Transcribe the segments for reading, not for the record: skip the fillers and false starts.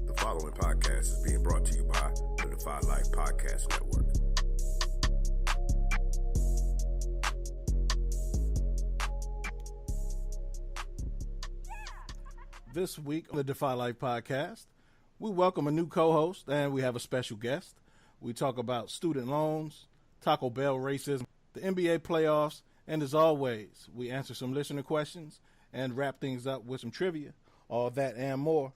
The following podcast is being brought to you by the Defy Life Podcast Network. This week on the Defy Life Podcast, we welcome a new co-host and we have a special guest. We talk about student loans, Taco Bell racism, the NBA playoffs, and as always, we answer some listener questions and wrap things up with some trivia. All that and more.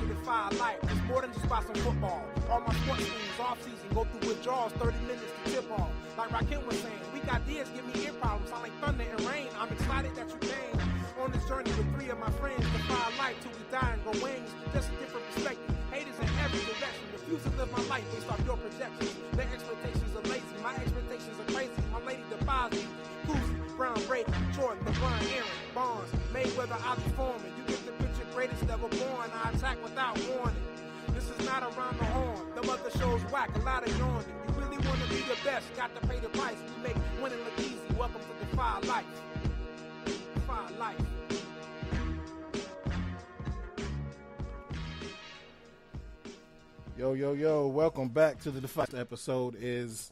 Defy Life. It's more than just about some football. All my sports teams off season go through withdrawals, 30 minutes to tip off. Like Rakim was saying, weak ideas give me ear problems. Sound like thunder and rain. I'm excited that you came on this journey with three of my friends. Defy life till we die and grow wings. Just a different perspective. Haters in every direction. Refuse to live my life based off your projections. Their expectations are lazy. My expectations are crazy. My lady defies me. Koozie, Brown, Brady, Jordan, LeBron, Aaron, Bonds, Mayweather, Ali Foreman. You get the picture, greatest ever born. I attack without warning. This is not around the horn. The other shows whack, a lot of yawning. You really want to be the best, got to pay the price. We make winning look easy. Welcome to Defy Life. Defy Life. Yo, welcome back to the Defy. This episode is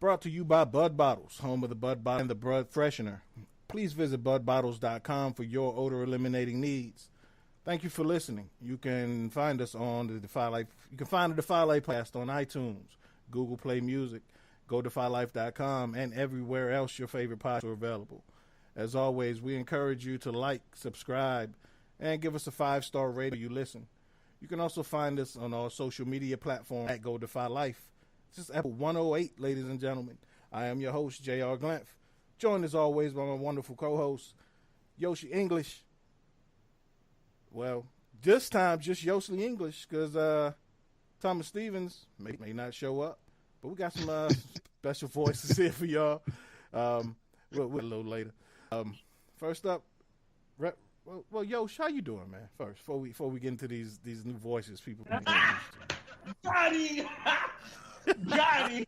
brought to you by Bud Bottles, home of the Bud Bottle and the Bud Freshener. Please visit budbottles.com for your odor eliminating needs. Thank you for listening. You can find us on the Defy Life. You can find the Defy Life podcast on iTunes, Google Play Music, GoDefyLife.com, and everywhere else your favorite podcasts are available. As always, we encourage you to like, subscribe, and give us a 5-star rating when you listen. You can also find us on our social media platforms at Go Defy Life. This is episode 108, ladies and gentlemen. I am your host, J.R. Glymph. Joined as always by my wonderful co-host, Yoshi English. Well, this time just Yoshi English because Thomas Stevens may not show up. But we got some special voices here for y'all. We'll a little later. First up, well, Yoshi, how you doing, man? First, before we get into these new voices, people. Got him! Got him!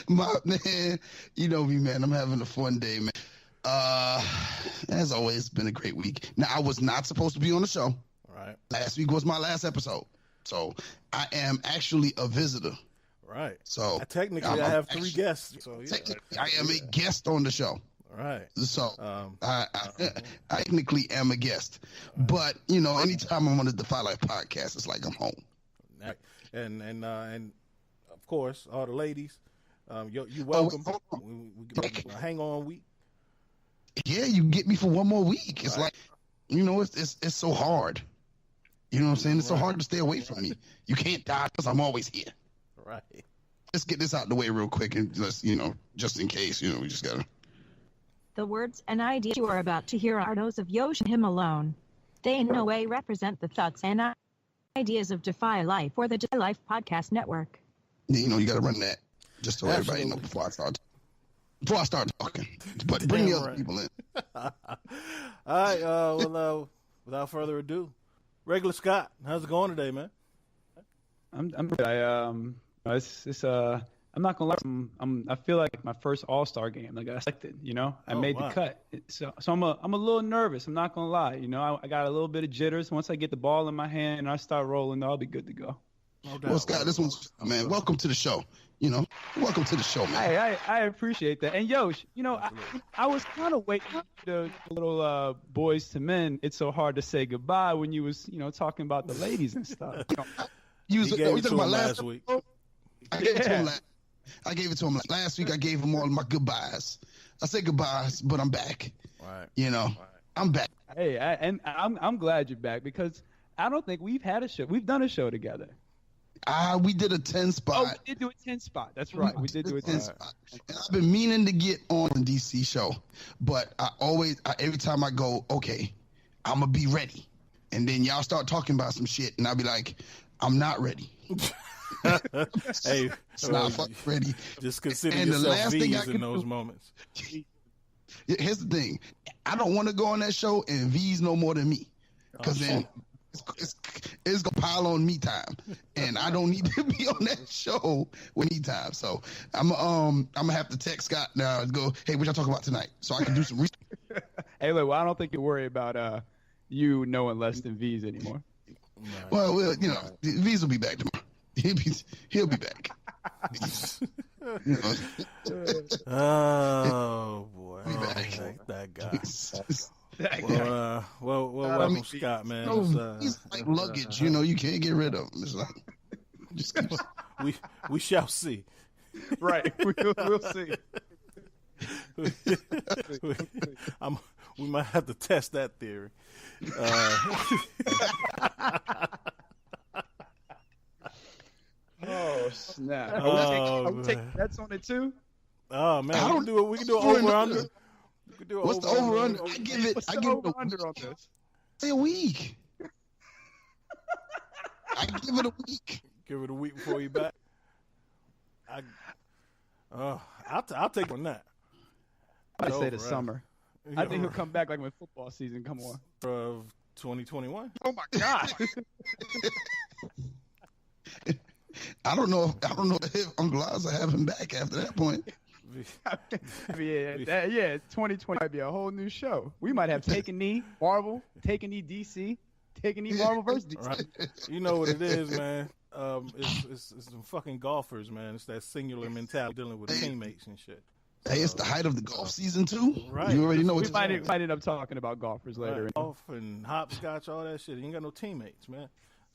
My man, you know me, man. I'm having a fun day, man. As always, it's been a great week. Now, I was not supposed to be on the show. Right. Last week was my last episode. So I am actually a visitor. Right. So technically, I have three guests. So yeah. Technically, I am a guest on the show. Right. So I technically am a guest. Right. But, you know, anytime I'm on the Defy Life podcast, it's like I'm home. Right. And of course, all the ladies, you welcome. We hang on week. Yeah, you get me for one more week. It's like, you know, it's so hard. You know what I'm saying? It's so hard to stay away from me. You can't die because I'm always here. Right. Let's get this out the way real quick and just, you know, just in case, you know, we just gotta. The words and ideas you are about to hear are those of Yoshi and him alone. They in no way represent the thoughts and ideas of Defy Life or the Defy Life Podcast Network. You know, you gotta run that just so everybody know before I start talking. But bring the other people in. All right. Well, without further ado, Regular Scott, how's it going today, man? I'm good. I'm not gonna lie. I feel like my first All-Star game. Like I got selected. You know, I made the cut. So I'm a little nervous. I'm not gonna lie. You know, I got a little bit of jitters. Once I get the ball in my hand and I start rolling, I'll be good to go. Well, Scott, this one's man. Welcome to the show. You know, welcome to the show, man. I appreciate that. And Yosh, you know, I was kind of waiting for the little boys to men. It's so hard to say goodbye when you was, you know, talking about the ladies and stuff. You was talking about last week. I gave it to him last week. I gave him all my goodbyes. I said goodbyes, but I'm back. Right. You know, I'm back. Hey, I'm glad you're back because I don't think we've had a show. We've done a show together. We did a 10 spot. Oh, we did do a 10 spot. That's right. We did do a 10 spot. And I've been meaning to get on the DC show, but every time I go, okay, I'm going to be ready. And then y'all start talking about some shit, and I'll be like, I'm not ready. Hey, it's not fucking ready. Just consider yourself V's in those moments. Here's the thing. I don't want to go on that show and V's no more than me. Because then it's gonna pile on me time, and I don't need to be on that show with me time. So I'm gonna have to text Scott now and go, hey, what y'all talking about tonight? So I can do some research. Hey, look, well, I don't think you worry about you knowing less than V's anymore. Well, you know, V's will be back tomorrow. He'll be back. You know. Oh boy, that guy. Well, welcome, Scott, man. He's like luggage, you know. You can't get rid of him. It's like, just we shall see. Right, we'll see. We might have to test that theory. Oh snap! Are we taking bets on it too? Oh man, we can do it over under. What's the over under? I give it under on this. Say a week. I give it a week. Give it a week before you back. I'll take on that. I say the summer. I think he'll come back like when football season come on. Of 2021. Oh my God. I don't know if Uncle Oz will have him back after that point. Yeah, 2020 might be a whole new show. We might have Take a Knee, Marvel, Take a Knee, DC, Take a Knee, Marvel versus DC. Right. You know what it is, man. It's some fucking golfers, man. It's that singular mentality dealing with teammates and shit. Hey, it's the height of the golf season too. Right. You already know what we might end up talking about golfers later. Right. Golf and hopscotch, all that shit. You ain't got no teammates, man.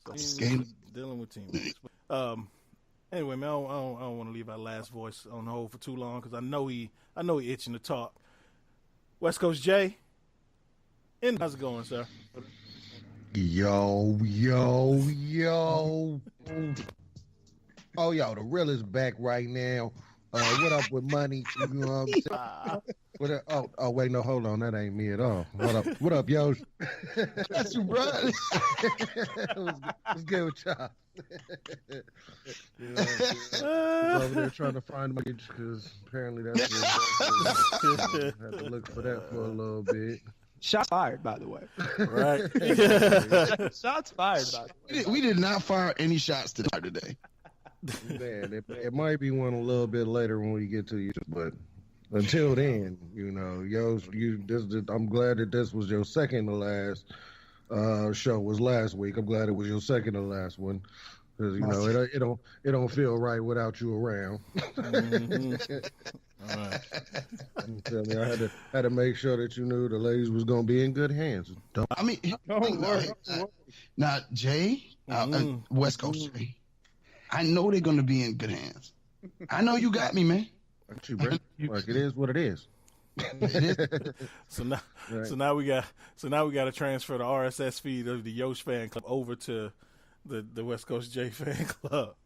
So dealing with teammates. Anyway, man, I don't want to leave our last voice on hold for too long because I know he itching to talk. West Coast Jay, how's it going, sir? Yo. Oh, yo, the real is back right now. What up with money? You know what I'm saying? Oh, wait, no, hold on. That ain't me at all. What up, Yoshi? That's your brother. What's good with y'all? Over there trying to find money because apparently that's what had to look for that for a little bit. Shots fired, by the way. Right. Shots fired, by the way. We did not fire any shots today. Man, it might be one a little bit later when we get to you, but until then, you know, I'm glad that this was your second to last show was last week. I'm glad it was your second to last one because you know it don't feel right without you around. Mm-hmm. All right. Tell me, I had to make sure that you knew the ladies was gonna be in good hands. I mean, now Jay, West Coast Jay. I know they're going to be in good hands. I know you got me, man. Like it is what it is. So now we got to transfer the RSS feed of the Yosh fan club over to the West Coast J fan club.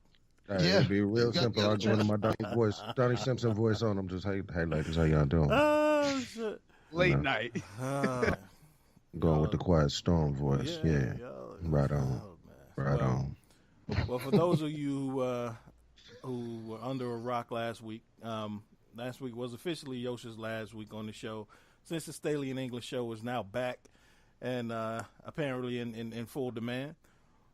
It'd be real simple. I'll go into my Donnie Simpson voice on them. Just hey ladies, how y'all doing? Oh shit! Late night. Going with the Quiet Storm voice. Yeah. Right on. Right on. Well, for those of you who were under a rock last week was officially Yoshi's last week on the show, since the Staley in English show is now back and apparently in full demand.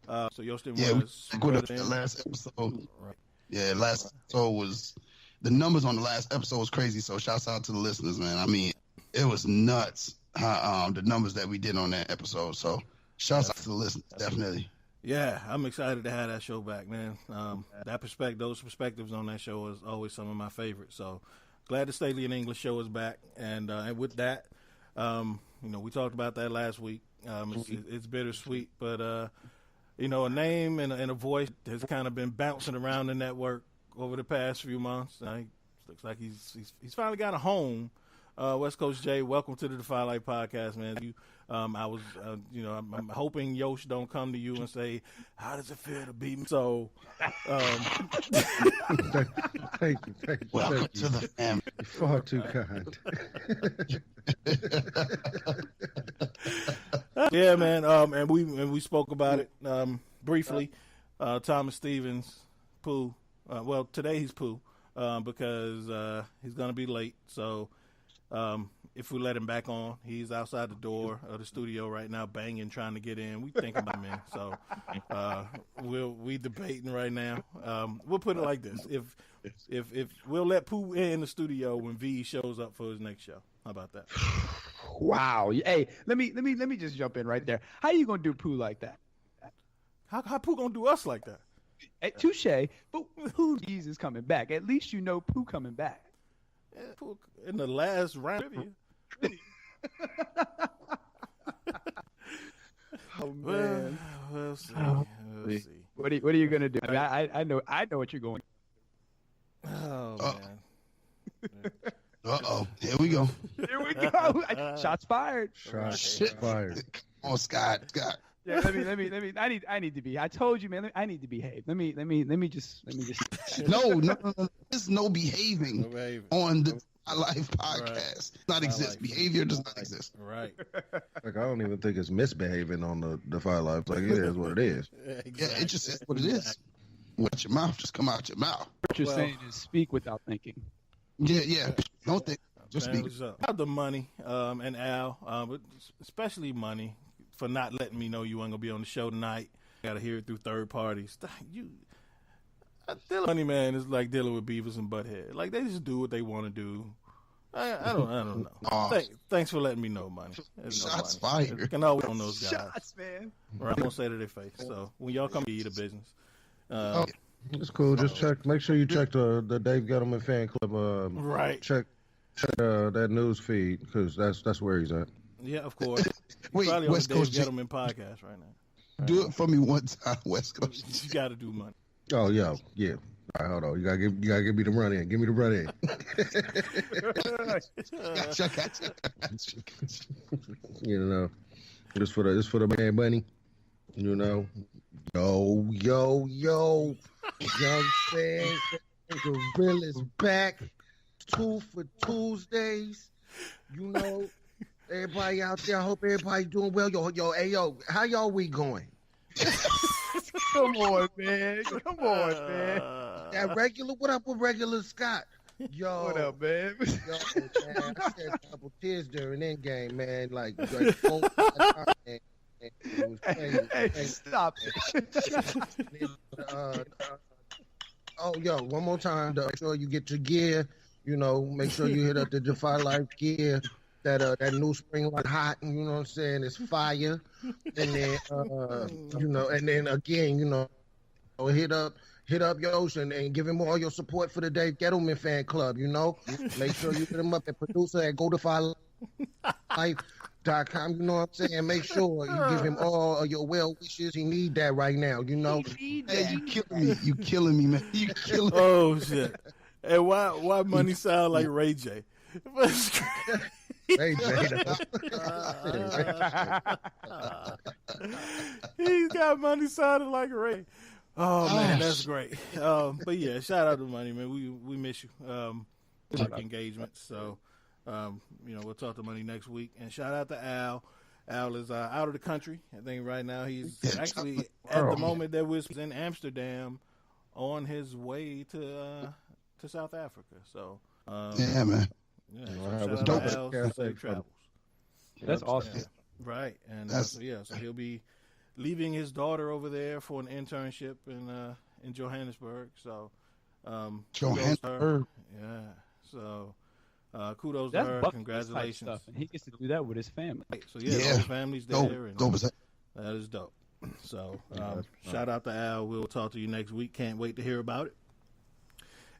So Yoshi was the last episode. Right. Yeah, last episode was the numbers on the last episode was crazy. So shouts out to the listeners, man. I mean, it was nuts how the numbers that we did on that episode. So shouts out to the listeners, definitely. Yeah, I'm excited to have that show back, man. Those perspectives on that show is always some of my favorites. So glad the Staley in English show is back, and with that, we talked about that last week. It's bittersweet, but a name and a voice has kind of been bouncing around the network over the past few months. Looks like he's finally got a home. West Coast Jay, welcome to the Defy Life podcast, man. I'm hoping Yosh don't come to you and say, "How does it feel to be me?" So, thank you. Welcome to the family. You're far too kind. Yeah, man. And we spoke about it briefly. Thomas Stevens, Pooh. Today he's Pooh because he's gonna be late. So. if we let him back on. He's outside the door of the studio right now, banging, trying to get in. We thinking about him in. So we debating right now. We'll put it like this: if we'll let Pooh in the studio when V shows up for his next show. How about that? Wow. Hey, let me just jump in right there. How you gonna do Pooh like that? How Pooh gonna do us like that? Hey, touche. But Pooh is coming back. At least you know Pooh coming back. Yeah, Pooh in the last round. Oh man. We'll see. We'll see. What are you gonna do? I mean, I know what you're going. Oh man. Uh-oh. Here we go. Here we go. Shots fired. Shots fired. Come on, Scott. Yeah, let me. I need to be. I told you, man. I need to behave. Let me just. No. There's no behaving on the Defy Life podcast. Right. Not exist. Behavior does not exist. Right. Like, I don't even think it's misbehaving on the Defy Life. Like, it is what it is. Exactly. Yeah, it just is what it is. Watch your mouth. Just come out your mouth. What you're saying is speak without thinking. Yeah. Don't think. Just speak. Out the money and Al, but especially money for not letting me know you weren't gonna be on the show tonight. Got to hear it through third parties. Money man is like dealing with Beavis and Butthead. Like they just do what they want to do. I don't know. Thanks for letting me know, money. Shots fired. You can always on those guys. Shots, man. Right, I'm gonna say to their face. So when y'all come, eat the business. It's cool. Just check. Make sure you check the Dave Gettleman fan club. Right. Check that news feed because that's where he's at. Yeah, of course. Wait, probably on West the Dave Coast Gettleman podcast right now. Do it for me one time, West Coast. You got to do money. Oh yeah. All right, hold on. You gotta give me the run in. Give me the run in. Gotcha. You know, it's for the man bunny. You know, yo. Young fans, Gorilla's back. 2 for Tuesdays. You know, everybody out there. I hope everybody doing well. Yo, how y'all week going? Come on, man. That regular. What up with regular Scott? Yo, what up, man? Yo, man, I shed a couple tears during that game, man. Like 4 times, man. It was crazy. Hey, stop it. One more time. Make sure you get your gear. You know, make sure you hit up the Defy Life gear. That new spring light hot. You know what I'm saying? It's fire. And then and then again, hit up Yoshi and give him all your support for the Dave Gettleman fan club. You know, make sure you hit him up at producer at GoDefyLife.com. You know what I'm saying? Make sure you give him all of your well wishes. He need that right now. You know. Hey, you killing me, man. You killing me. Oh shit! And why money sound like Ray J? Ray J. He's got money sounding like Ray. Oh man, that's great. But yeah, shout out to Money, man. We miss you. Work engagement. So we'll talk to Money next week. And shout out to Al. Al is out of the country. I think right now he's actually at the moment that we're in Amsterdam, on his way to South Africa. So yeah, man. Yeah, so shout out to Al. Safe travels. That's awesome. Yeah. Right, and so he'll be leaving his daughter over there for an internship in Johannesburg. So Johannesburg. Yeah. So kudos That's to her. Congratulations. Stuff, and he gets to do that with his family. Right. So the whole family's there. Dope. That is dope. So shout out to Al. We'll talk to you next week. Can't wait to hear about it.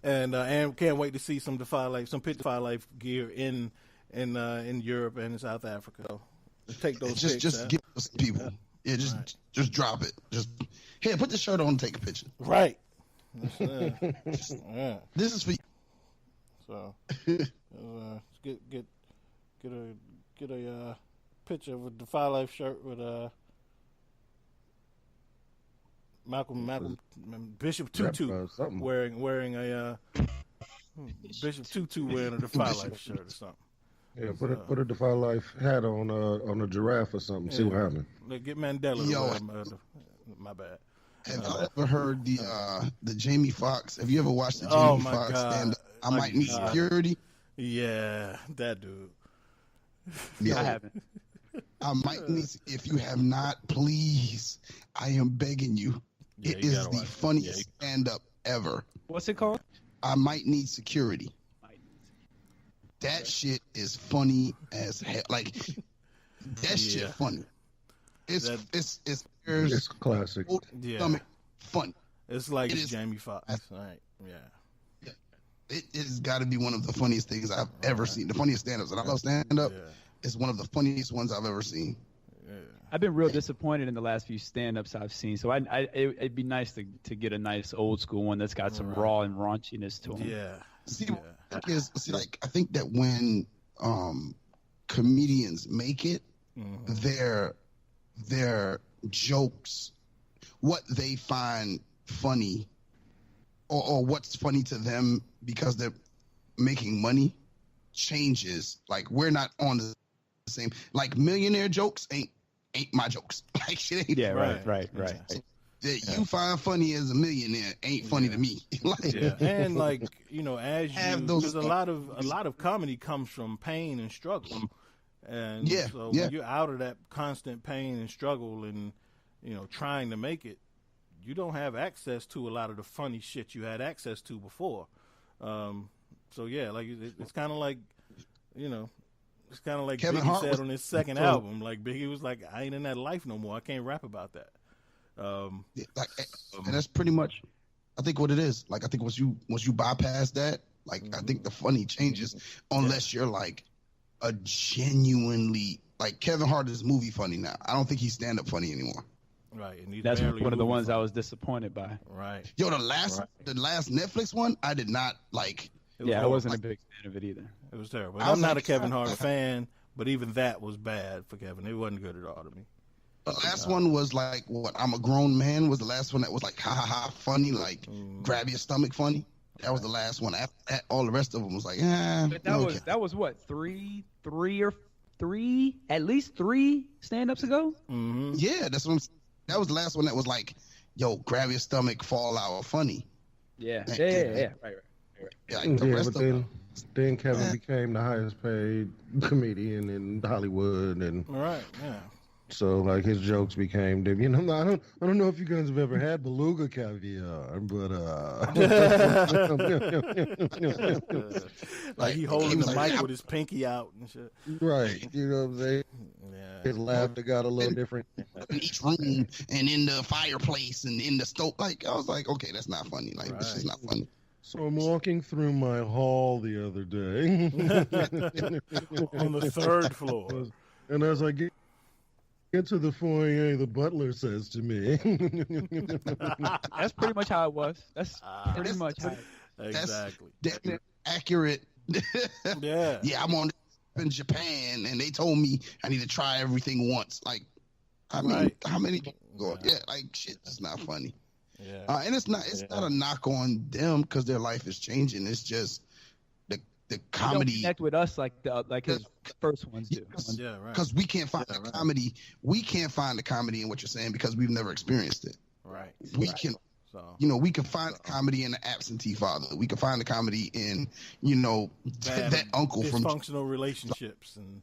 And can't wait to see some Defy Life gear in Europe and in South Africa. So take those pics. Just give those people. Yeah, just drop it. Just here, put the shirt on and take a picture. Right. This is for you. So get a picture of a Defy Life shirt with Malcolm Bishop Tutu wearing a Bishop Tutu wearing a Defy Life shirt or something. Yeah, put a Defy Life hat on a giraffe or something. See what happens. Get Mandela. My bad. Have you ever heard the Jamie Foxx? Have you ever watched the Jamie Foxx stand up? I might need security. Yeah, that dude. Yo, I haven't. I might need, if you have not, please, I am begging you. Yeah, It you is gotta the watch it. funniest stand-up ever. What's it called? I might need security. That shit is funny as hell. Like that shit funny. It's classic. Funny. It's like Jamie Foxx. Right. Yeah. It has got to be one of the funniest things I've ever seen. The funniest stand-ups, and I love stand-up. It's one of the funniest ones I've ever seen. Yeah. I've been real disappointed in the last few stand-ups I've seen. So it'd be nice to get a nice old school one that's got some raw and raunchiness to them. Yeah. Like I think that when comedians make it, their jokes, what they find funny, or what's funny to them because they're making money, changes. Like we're not on the same. Like millionaire jokes ain't my jokes. Like shit ain't. Yeah, right. That you find funny as a millionaire ain't funny to me. Like, and like as you, because a lot of comedy comes from pain and struggle, and when you're out of that constant pain and struggle, and trying to make it, you don't have access to a lot of the funny shit you had access to before. So yeah, like it's kind of like it's kind of like Kevin Biggie Hart said on his second album. Like Biggie was like, I ain't in that life no more. I can't rap about that. and that's pretty much, I think, what it is. Like I think once you bypass that, like I think the funny changes unless you're like a genuinely, like Kevin Hart is movie funny now. I don't think he's stand up funny anymore. Right, and that's one of the ones I was disappointed by. Right. Yo, the last Netflix one, I did not like. I wasn't a big fan of it either. It was terrible. I'm not a Kevin Hart fan, but even that was bad for Kevin. It wasn't good at all to me. The last one was like, what? I'm a grown man was the last one that was like, ha ha ha, funny, like grab your stomach funny. That was the last one. After that, all the rest of them was like, But that was what, three, at least three stand-ups ago? Mm-hmm. Yeah, that's what that was the last one that was like, yo, grab your stomach, fall out, funny. Yeah, right. Yeah, like the rest of then Kevin became the highest paid comedian in Hollywood, and so like his jokes became, I don't know if you guys have ever had beluga caviar, but like he holding the mic with his pinky out and shit. Right, you know what I'm saying? Yeah. His laughter got a little different. In each room and in the fireplace and in the stove, like I was like, okay, that's not funny. Like this is not funny. So I'm walking through my hall the other day on the third floor, and as I get to the foyer, the butler says to me, "That's pretty much how it was. That's pretty much how." Exactly. That's accurate. Yeah. I'm on in Japan, and they told me I need to try everything once. Like, I mean, how many people go? Yeah, like shit, it's not funny. Yeah. And it's not a knock on them because their life is changing. It's just the comedy. Don't connect with us like his first ones do. Yeah, right. Because we can't find the comedy. We can't find the comedy in what you're saying because we've never experienced it. Right. We can. So, we can find the comedy in the absentee father. We can find the comedy in, that uncle from dysfunctional relationships and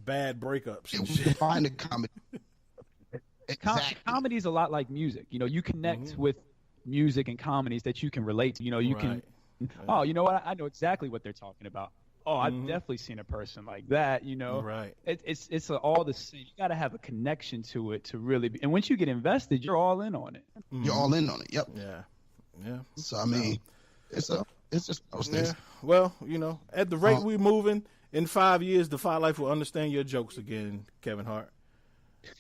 bad breakups. And we can find the comedy. Exactly. Comedy is a lot like music. You connect with music and comedies that you can relate to. You can. Oh, you know what? I know exactly what they're talking about. Oh, I've definitely seen a person like that. Right. It's all the same. You got to have a connection to it to really be. And once you get invested, you're all in on it. You're all in on it. Yep. Yeah. So I mean, it's just those things. Well, at the rate we're moving, in 5 years, Defy Life will understand your jokes again, Kevin Hart.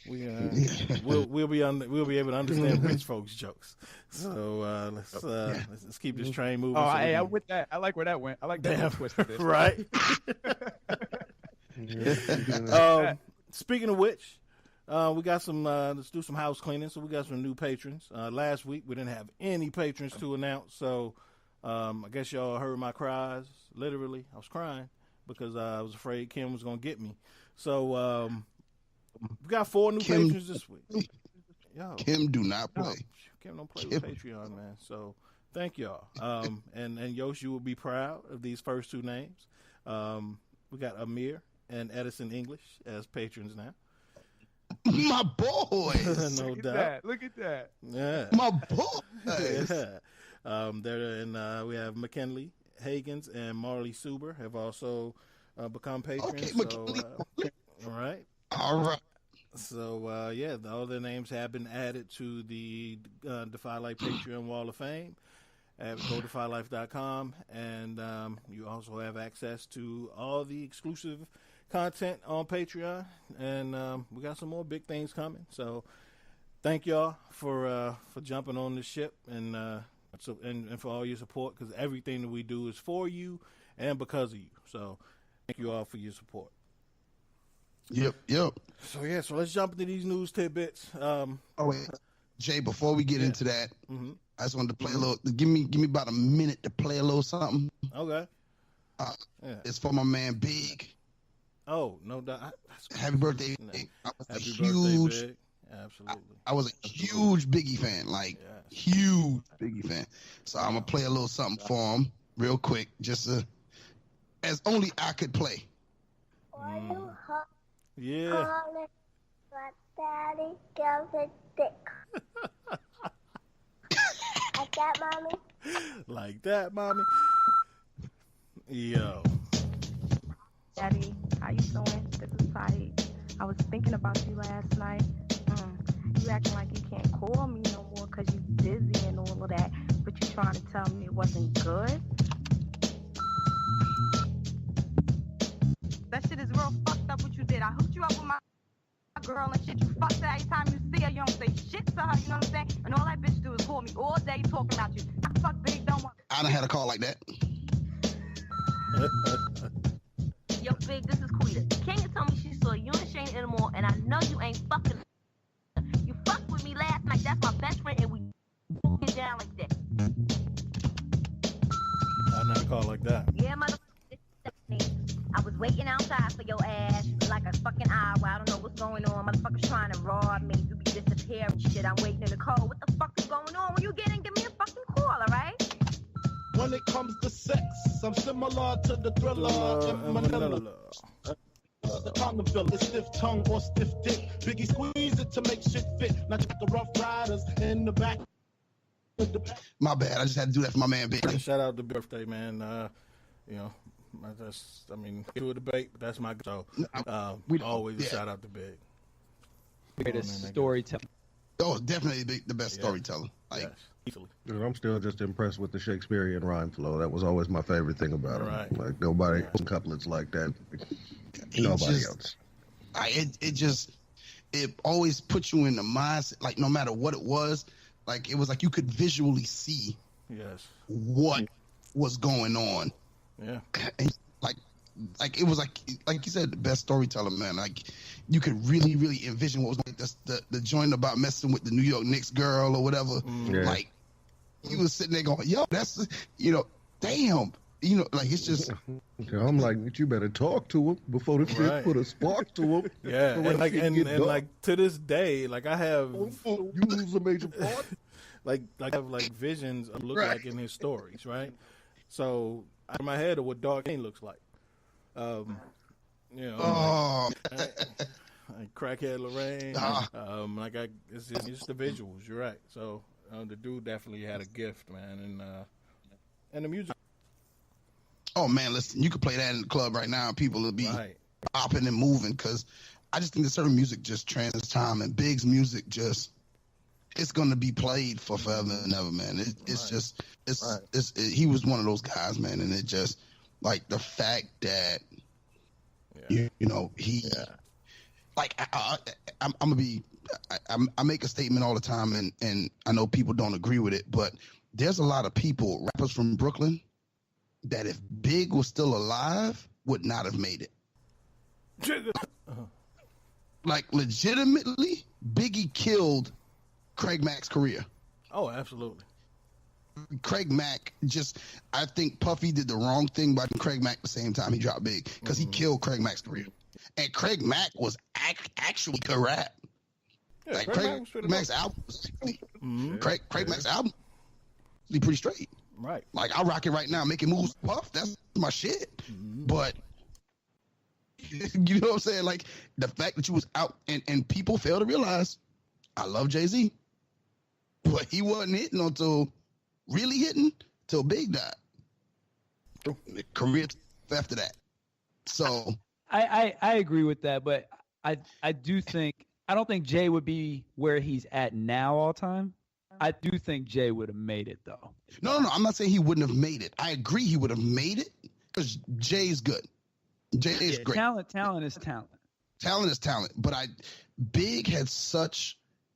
We'll be able to understand rich folks' jokes. So let's keep this train moving. Oh, I'm with that. I like where that went. I like that twist of this. Right. Speaking of which, we got some. Let's do some house cleaning. So we got some new patrons. Last week we didn't have any patrons to announce. So I guess y'all heard my cries. Literally, I was crying because I was afraid Kim was gonna get me. So. We got 4 new patrons this week. Kim do not play. Kim don't play with Patreon, man. So thank y'all. And Yoshi will be proud of these first 2 names. We got Amir and Edison English as patrons now. My boys. No Look at doubt. that. Look at that. Yeah. My boys. Yeah. We have McKinley Hagens and Marley Suber have also become patrons. Okay, so, McKinley. all right. All right. So, all their names have been added to the Defy Life Patreon Wall of Fame at GoDefyLife.com. And you also have access to all the exclusive content on Patreon. And we got some more big things coming. So, thank y'all for jumping on this ship and for all your support, because everything that we do is for you and because of you. So, thank you all for your support. Yep. So let's jump into these news tidbits. Wait, Jay, before we get into that, I just wanted to play a little. Give me about a minute to play a little something. Okay. It's for my man Big. Oh, no doubt. Happy birthday, Big. I was Happy a huge, birthday, Big. Absolutely. I was a huge Biggie fan, huge Biggie fan. So I'm gonna play a little something for him real quick, just as only I could play. Yeah. Daddy gives a dick. Like that, mommy? Like that, mommy? Yo. Daddy, how you doing? This is Saeed. I was thinking about you last night. You acting like you can't call me no more because you're busy and all of that, but you trying to tell me it wasn't good? That shit is real fucked up what you did. I hooked you up with my girl and shit. You fucked her every time you see her. You don't say shit to her, you know what I'm saying? And all that bitch do is call me all day talking about you. I fuck Big, don't want. I done had a call like that. Yo, Big, this is Quita. Kenya told me she saw you and Shane anymore, and I know you ain't fucking. You fucked with me last night. That's my best friend, and we get down like that. I never call like that. Yeah, motherfucker. I was waiting outside for your ass like a fucking hour. I don't know what's going on. Motherfuckers trying to rob me. You be disappearing shit. I'm waiting in the cold. What the fuck is going on? When you get in, give me a fucking call, alright? When it comes to sex, I'm similar to the Thriller in Manila. The Connellville, it's stiff tongue or stiff dick. Biggie squeeze it to make shit fit. Not just the Rough Riders in the back. My bad. I just had to do that for my man Big. Shout out to birthday, man. Do a debate, but that's my so. We always shout out to Big. Greatest storyteller. Oh, definitely the best storyteller. Yes, easily. Dude, I'm still just impressed with the Shakespearean rhyme flow. That was always my favorite thing about him. Right. Like nobody couplets like that. Nobody else. It always puts you in the mindset. Like no matter what it was, like it was like you could visually see. Yes. What was going on. Yeah. And like it was like you said, the best storyteller, man. Like you could really, really envision what was like the joint about messing with the New York Knicks girl or whatever. Yeah. Like he was sitting there going, "Yo, that's damn." Like it's just. I'm like, you better talk to him before the shit put a spark to him. Yeah, and like to this day, like I have you lose a major part. like I have like visions of look like in his stories, right? So out of my head of what Dog Kane looks like. Like crackhead Lorraine. It's just the visuals. You're right. So the dude definitely had a gift, man, and the music. Oh man, listen, you could play that in the club right now, and people will be popping and moving. Because I just think that certain music just trans time, and Big's music it's gonna be played for forever and ever, man. He was one of those guys, man, and it just. Like the fact that, I make a statement all the time, and I know people don't agree with it, but there's a lot of people, rappers from Brooklyn, that if Big was still alive, would not have made it. Like legitimately, Biggie killed Craig Mack's career. Oh, absolutely. Craig Mack I think Puffy did the wrong thing by Craig Mack the same time he dropped Big because he killed Craig Mack's career. And Craig Mack was actually good rap. Yeah, like Craig Mack's album was Craig Mack's album was pretty straight. Right. Like I rock it right now, making moves Puff. That's my shit. But you know what I'm saying? Like the fact that you was out and people fail to realize I love Jay-Z, but he wasn't hitting until really hitting till Big died. Career after that. So I agree with that, but I do think I don't think Jay would be where he's at now all time. I do think Jay would have made it though. No. I'm not saying he wouldn't have made it. I agree he would have made it because Jay's good. Jay is great. Talent is talent. Talent is talent. But Big had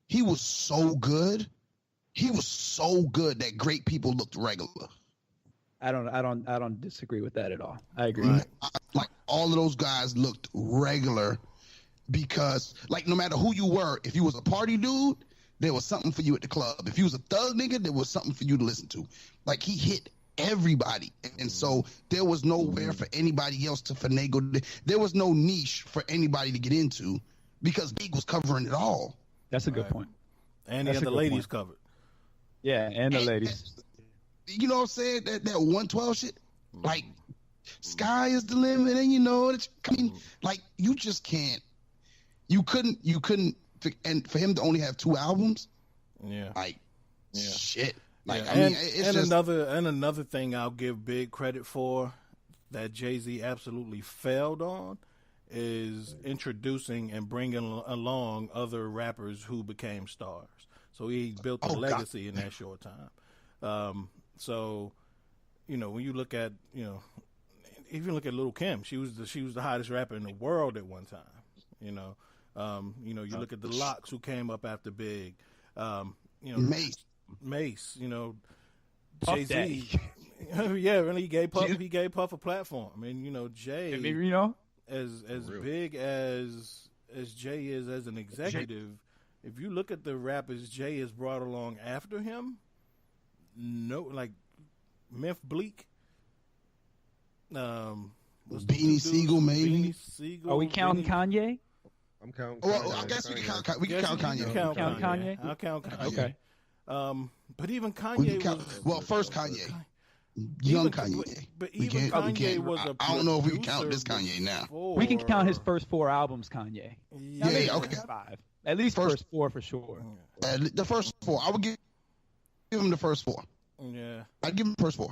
he was so good. He was so good that great people looked regular. I don't disagree with that at all. I agree. Right. Like all of those guys looked regular because like no matter who you were, if you was a party dude, there was something for you at the club. If you was a thug nigga, there was something for you to listen to. Like he hit everybody. And so there was nowhere for anybody else to finagle. There was no niche for anybody to get into because Big was covering it all. That's a good point. And he had the ladies covered. Yeah, and the ladies. You know what I'm saying? That 112 shit, like sky is the limit, and you know it's. I mean, like you just can't. You couldn't. And for him to only have 2 albums, shit. Like yeah. I mean, it's just another thing I'll give Big credit for that Jay-Z absolutely failed on is introducing and bringing along other rappers who became stars. So he built a legacy in that short time. So, you know, when you look at, you know, even look at Lil' Kim, she was the hottest rapper in the world at one time. You know, you look at the Locks who came up after Big. You know, Mace. You know, Jay-Z. Yeah, really, he gave Puff a platform, and you know, Jay. I mean, you know, as big as Jay is as an executive, if you look at the rappers Jay has brought along after him. No, like Memph Bleak, Beanie Siegel, maybe. Beanie Siegel, are we counting Kanye? I'm counting. Well, I guess we can count. Kanye. Count Kanye. I'll count Kanye. Okay. But even Kanye first Kanye, young Kanye. But even Kanye was a. I don't know if we can count this Kanye now. We can count his first 4 albums, Kanye. Yeah, okay. 5. At least first 4 for sure. The first 4, I would give him the first 4. Yeah, I'd give him the first 4.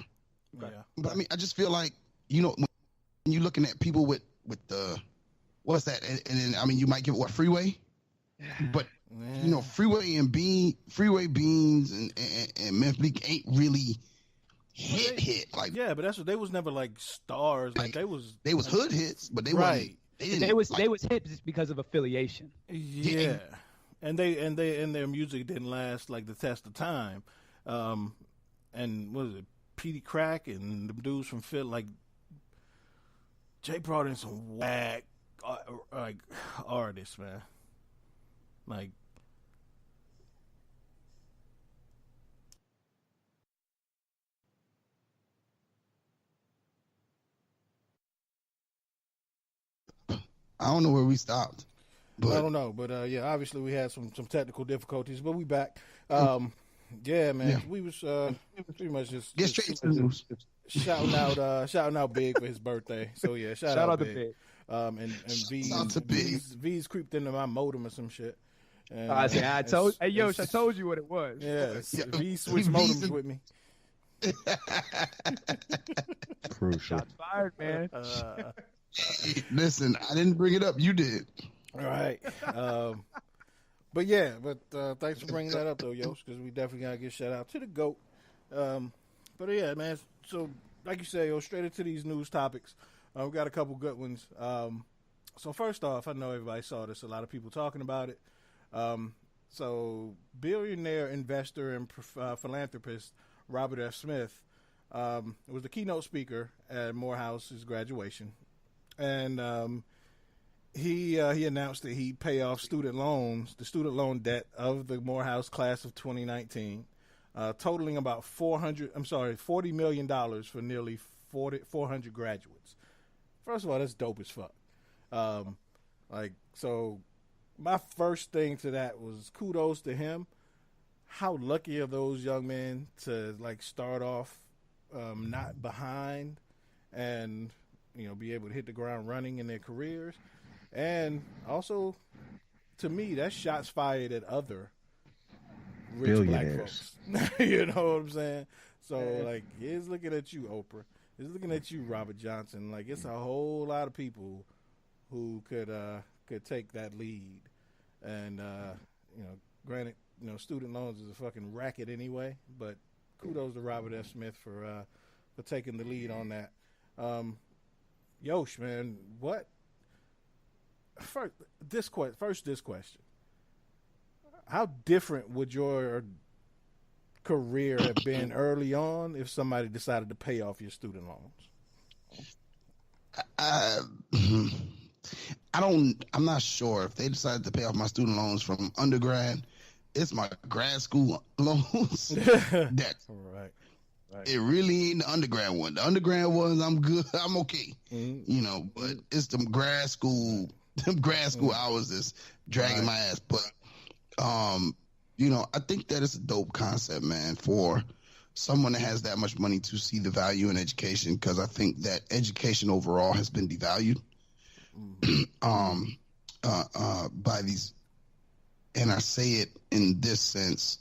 Yeah. But I mean, I just feel like, you know, when you're looking at people with the, what's that? And then, I mean, you might give it Freeway, but you know, Freeway Beans and Memph Bleak ain't really hit like. Yeah, but that's what they was never like stars. Like they was hood hits, but they right. They was hits because of affiliation. Yeah. And their music didn't last like the test of time. And what was it, Petey Crack and the dudes from Philly, like Jay brought in some whack like artists, man. Like I don't know where we stopped. But I don't know, but yeah, obviously we had some technical difficulties, but we back. Yeah, man, yeah. We was pretty much just straight to the news. Shouting out Big for his birthday. So yeah, shout out to Big. And V's creeped into my modem or some shit. And, I told you what it was. Yeah, V switched modems with me. Crucial. Shots fired, man. Listen, I didn't bring it up. You did. All right. But yeah, thanks for bringing that up though, Yosh, because we definitely gotta give shout out to the GOAT. But yeah, man. So like you say, straight into these news topics. We got a couple good ones. So first off, I know everybody saw this. A lot of people talking about it. So billionaire investor and philanthropist Robert F. Smith was the keynote speaker at Morehouse's graduation, and he announced that he'd pay off the student loan debt of the Morehouse class of 2019, totaling about $40 million for nearly 400 graduates. First of all, that's dope as fuck. So my first thing to that was kudos to him. How lucky are those young men to like start off not behind and be able to hit the ground running in their careers. And also, to me, that's shots fired at other rich black folks. You know what I'm saying? So, like, he's looking at you, Oprah. He's looking at you, Robert Johnson. Like, it's a whole lot of people who could take that lead. And, granted, student loans is a fucking racket anyway, but kudos to Robert F. Smith for taking the lead on that. Yosh, man, what? First, this question. How different would your career have been early on if somebody decided to pay off your student loans? I'm not sure if they decided to pay off my student loans from undergrad. It's my grad school loans. Right. It really ain't the undergrad one. The undergrad ones, I'm good. I'm okay. Mm-hmm. But it's them grad school hours that's dragging my ass. But, I think that it's a dope concept, man, for someone that has that much money to see the value in education, because I think that education overall has been devalued by these. And I say it in this sense,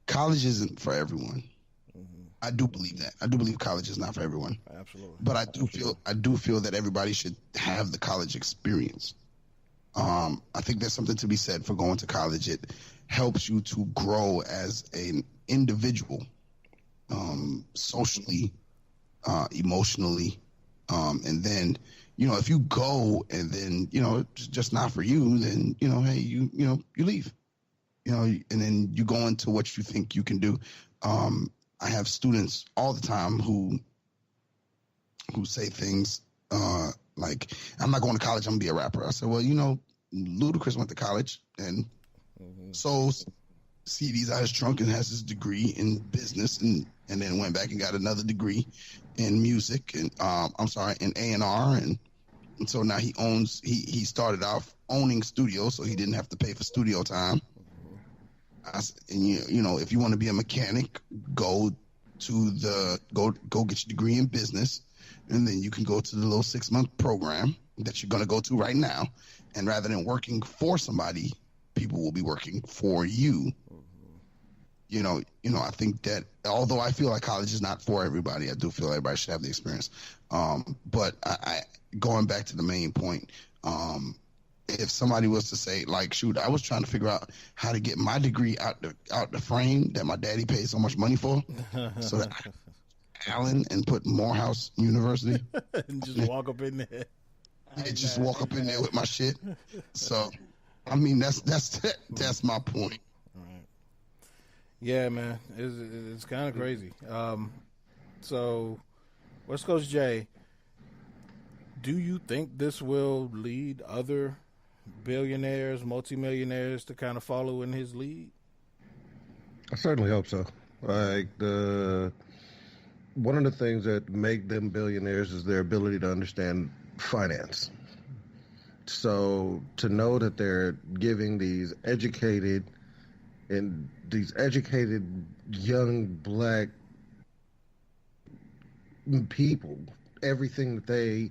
college isn't for everyone. I do believe that. I do believe college is not for everyone. Absolutely. But I do feel that everybody should have the college experience. I think there's something to be said for going to college. It helps you to grow as an individual, socially, emotionally, and then if you go and then it's just not for you, then hey, you leave, and then you go into what you think you can do. I have students all the time who say things like, I'm not going to college, I'm going to be a rapper. I said, well, Ludacris went to college and sold CDs out his trunk and has his degree in business and then went back and got another degree in music and in A&R. And so now he started off owning studios, so he didn't have to pay for studio time. If you want to be a mechanic, go get your degree in business, and then you can go to the little 6-month program that you're going to go to right now. And rather than working for somebody, people will be working for you. I think that although I feel like college is not for everybody, I do feel everybody should have the experience. But I going back to the main point, if somebody was to say, like, shoot, I was trying to figure out how to get my degree out the frame that my daddy paid so much money for, so that I Allen and put Morehouse University and just walk up in there. Just walk up in there with my shit. So, I mean, that's my point. Right. Yeah, man, it's kind of crazy. So, West Coast Jay, do you think this will lead other billionaires, multimillionaires to kind of follow in his lead? I certainly hope so. Like, one of the things that make them billionaires is their ability to understand finance. So to know that they're giving these educated young black people everything that they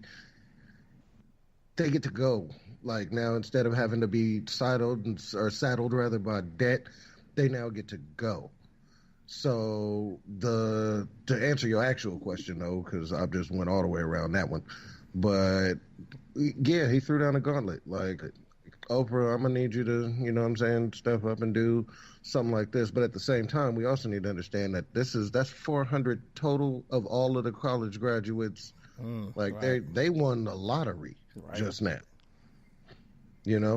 get to go. Like, now, instead of having to be saddled by debt, they now get to go. So to answer your actual question, though, because I just went all the way around that one, but yeah, he threw down a gauntlet. Like, Oprah, I'm gonna need you to, step up and do something like this. But at the same time, we also need to understand that that's 400 total of all of the college graduates. They won the lottery just now.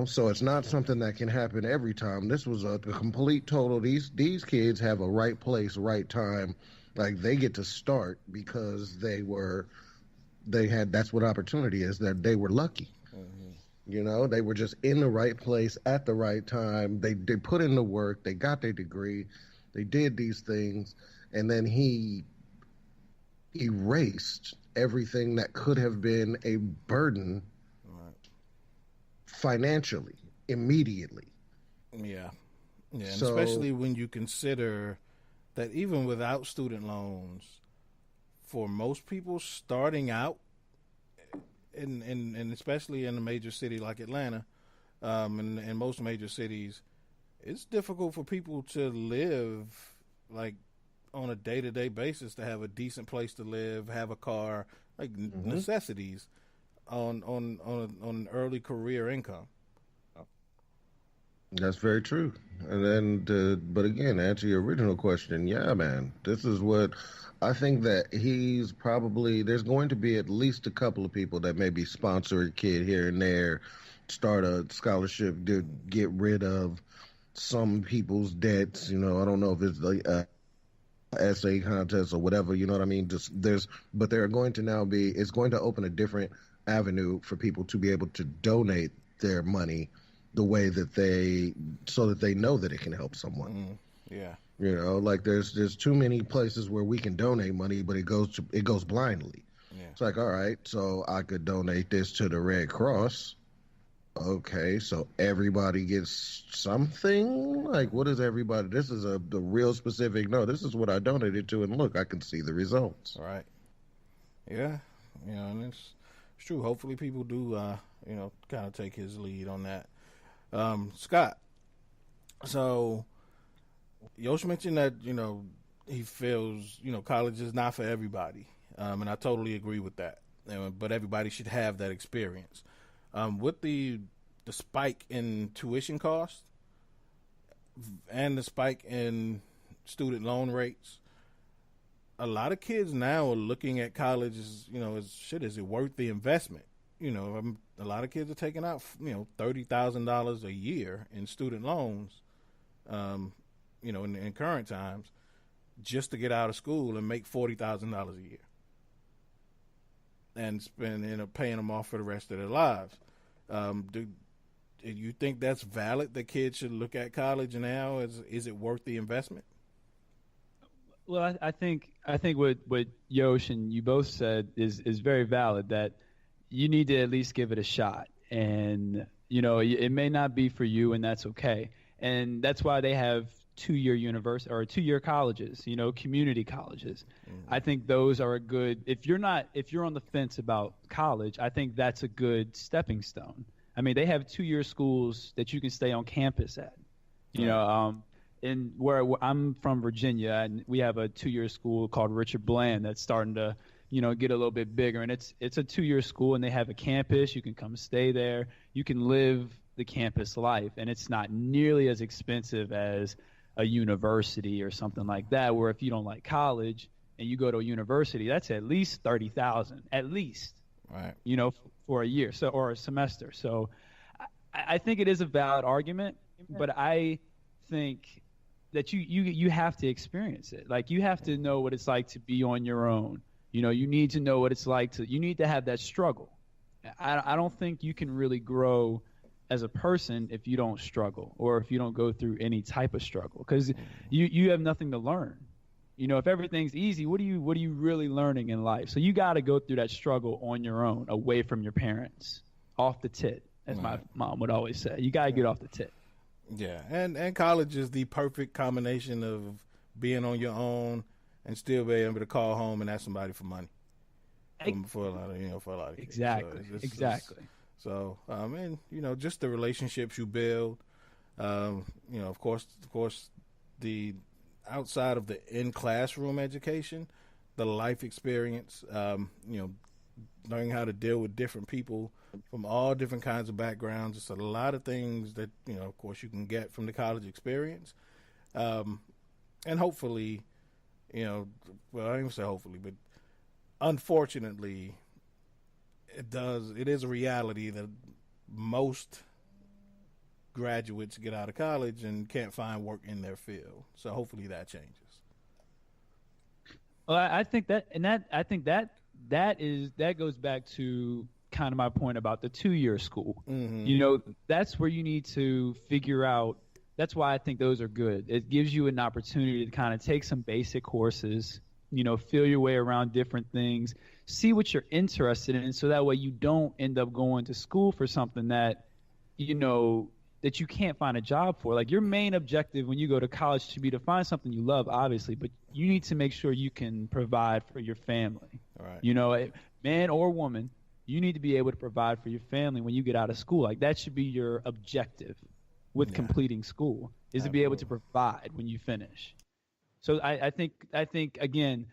So it's not something that can happen every time. This was a complete total. These kids have a right place, right time. Like, they get to start because that's what opportunity is, that they were lucky. Mm-hmm. They were just in the right place at the right time. They put in the work. They got their degree. They did these things. And then he erased everything that could have been a burden financially, immediately. Yeah. And especially when you consider that even without student loans, for most people starting out and especially in a major city like Atlanta, and most major cities, it's difficult for people to live like on a day-to-day basis, to have a decent place to live, have a car, like necessities on an early career income. That's very true. And then, but again, to answer your original question, yeah, man, this is what I think that he's probably, there's going to be at least a couple of people that maybe sponsor a kid here and there, start a scholarship to get rid of some people's debts. You know, I don't know if it's like essay contest or whatever, you know what I mean? Just but there are going to now be, it's going to open a different avenue for people to be able to donate their money the way that so that they know that it can help someone. Yeah. You know, like there's too many places where we can donate money, but it goes blindly. Yeah. It's like, all right, so I could donate this to the Red Cross. Okay, so everybody gets something? Like, what is everybody? This is the real specific, no, this is what I donated to, and look, I can see the results. All right. Yeah, you know, and it's true. Hopefully people do, you know, kind of take his lead on that. Scott, so Yoshi mentioned that, you know, he feels, you know, college is not for everybody, and I totally agree with that, but everybody should have that experience. With the spike in tuition costs and the spike in student loan rates, a lot of kids now are looking at college as, you know, is it worth the investment? You know, a lot of kids are taking out, you know, $30,000 a year in student loans, you know, in current times, just to get out of school and make $40,000 a year, and paying them off for the rest of their lives. Do you think that's valid? That kids should look at college now is it worth the investment? Well, I think what Yosh and you both said is very valid, that you need to at least give it a shot. And, you know, it may not be for you, and that's okay. And that's why they have 2-year university or 2-year colleges, you know, community colleges. I think those are a good, if you're on the fence about college, I think that's a good stepping stone. I mean, they have 2-year schools that you can stay on campus at, you know, and where I'm from, Virginia, and we have a 2-year school called Richard Bland that's starting to, you know, get a little bit bigger, and it's a 2-year school, and they have a campus. You can come stay there. You can live the campus life, and it's not nearly as expensive as a university or something like that, where if you don't like college and you go to a university, that's at least $30,000, at least, right? You know, for a year, or a semester. So I think it is a valid argument, but I think that you have to experience it. Like, you have to know what it's like to be on your own. You know, you need to know what it's like you need to have that struggle. I don't think you can really grow as a person if you don't struggle, or if you don't go through any type of struggle, because you have nothing to learn. You know, if everything's easy, what are you really learning in life? So you got to go through that struggle on your own, away from your parents, off the tit, as my mom would always say. You got to get off the tit. Yeah, and college is the perfect combination of being on your own and still be able to call home and ask somebody for money. For a lot of kids. Exactly. So exactly. So, and, you know, just the relationships you build, you know, of course, the outside of the in-classroom education, the life experience, you know, learning how to deal with different people from all different kinds of backgrounds. It's a lot of things that, you know, of course, you can get from the college experience. And hopefully, you know, well, I don't even say hopefully, but unfortunately, it is a reality that most graduates get out of college and can't find work in their field. So hopefully that changes. Well, I think that goes back to kind of my point about the 2-year school. Mm-hmm. You know, that's where you need to figure out. That's why I think those are good. It gives you an opportunity to kind of take some basic courses, you know, feel your way around different things, see what you're interested in, so that way you don't end up going to school for something that, you know, that you can't find a job for. Like, your main objective when you go to college should be to find something you love, obviously, but you need to make sure you can provide for your family. Right. You know, man or woman, you need to be able to provide for your family when you get out of school. Like, that should be your objective with completing school, is to be able to provide when you finish. So I think again,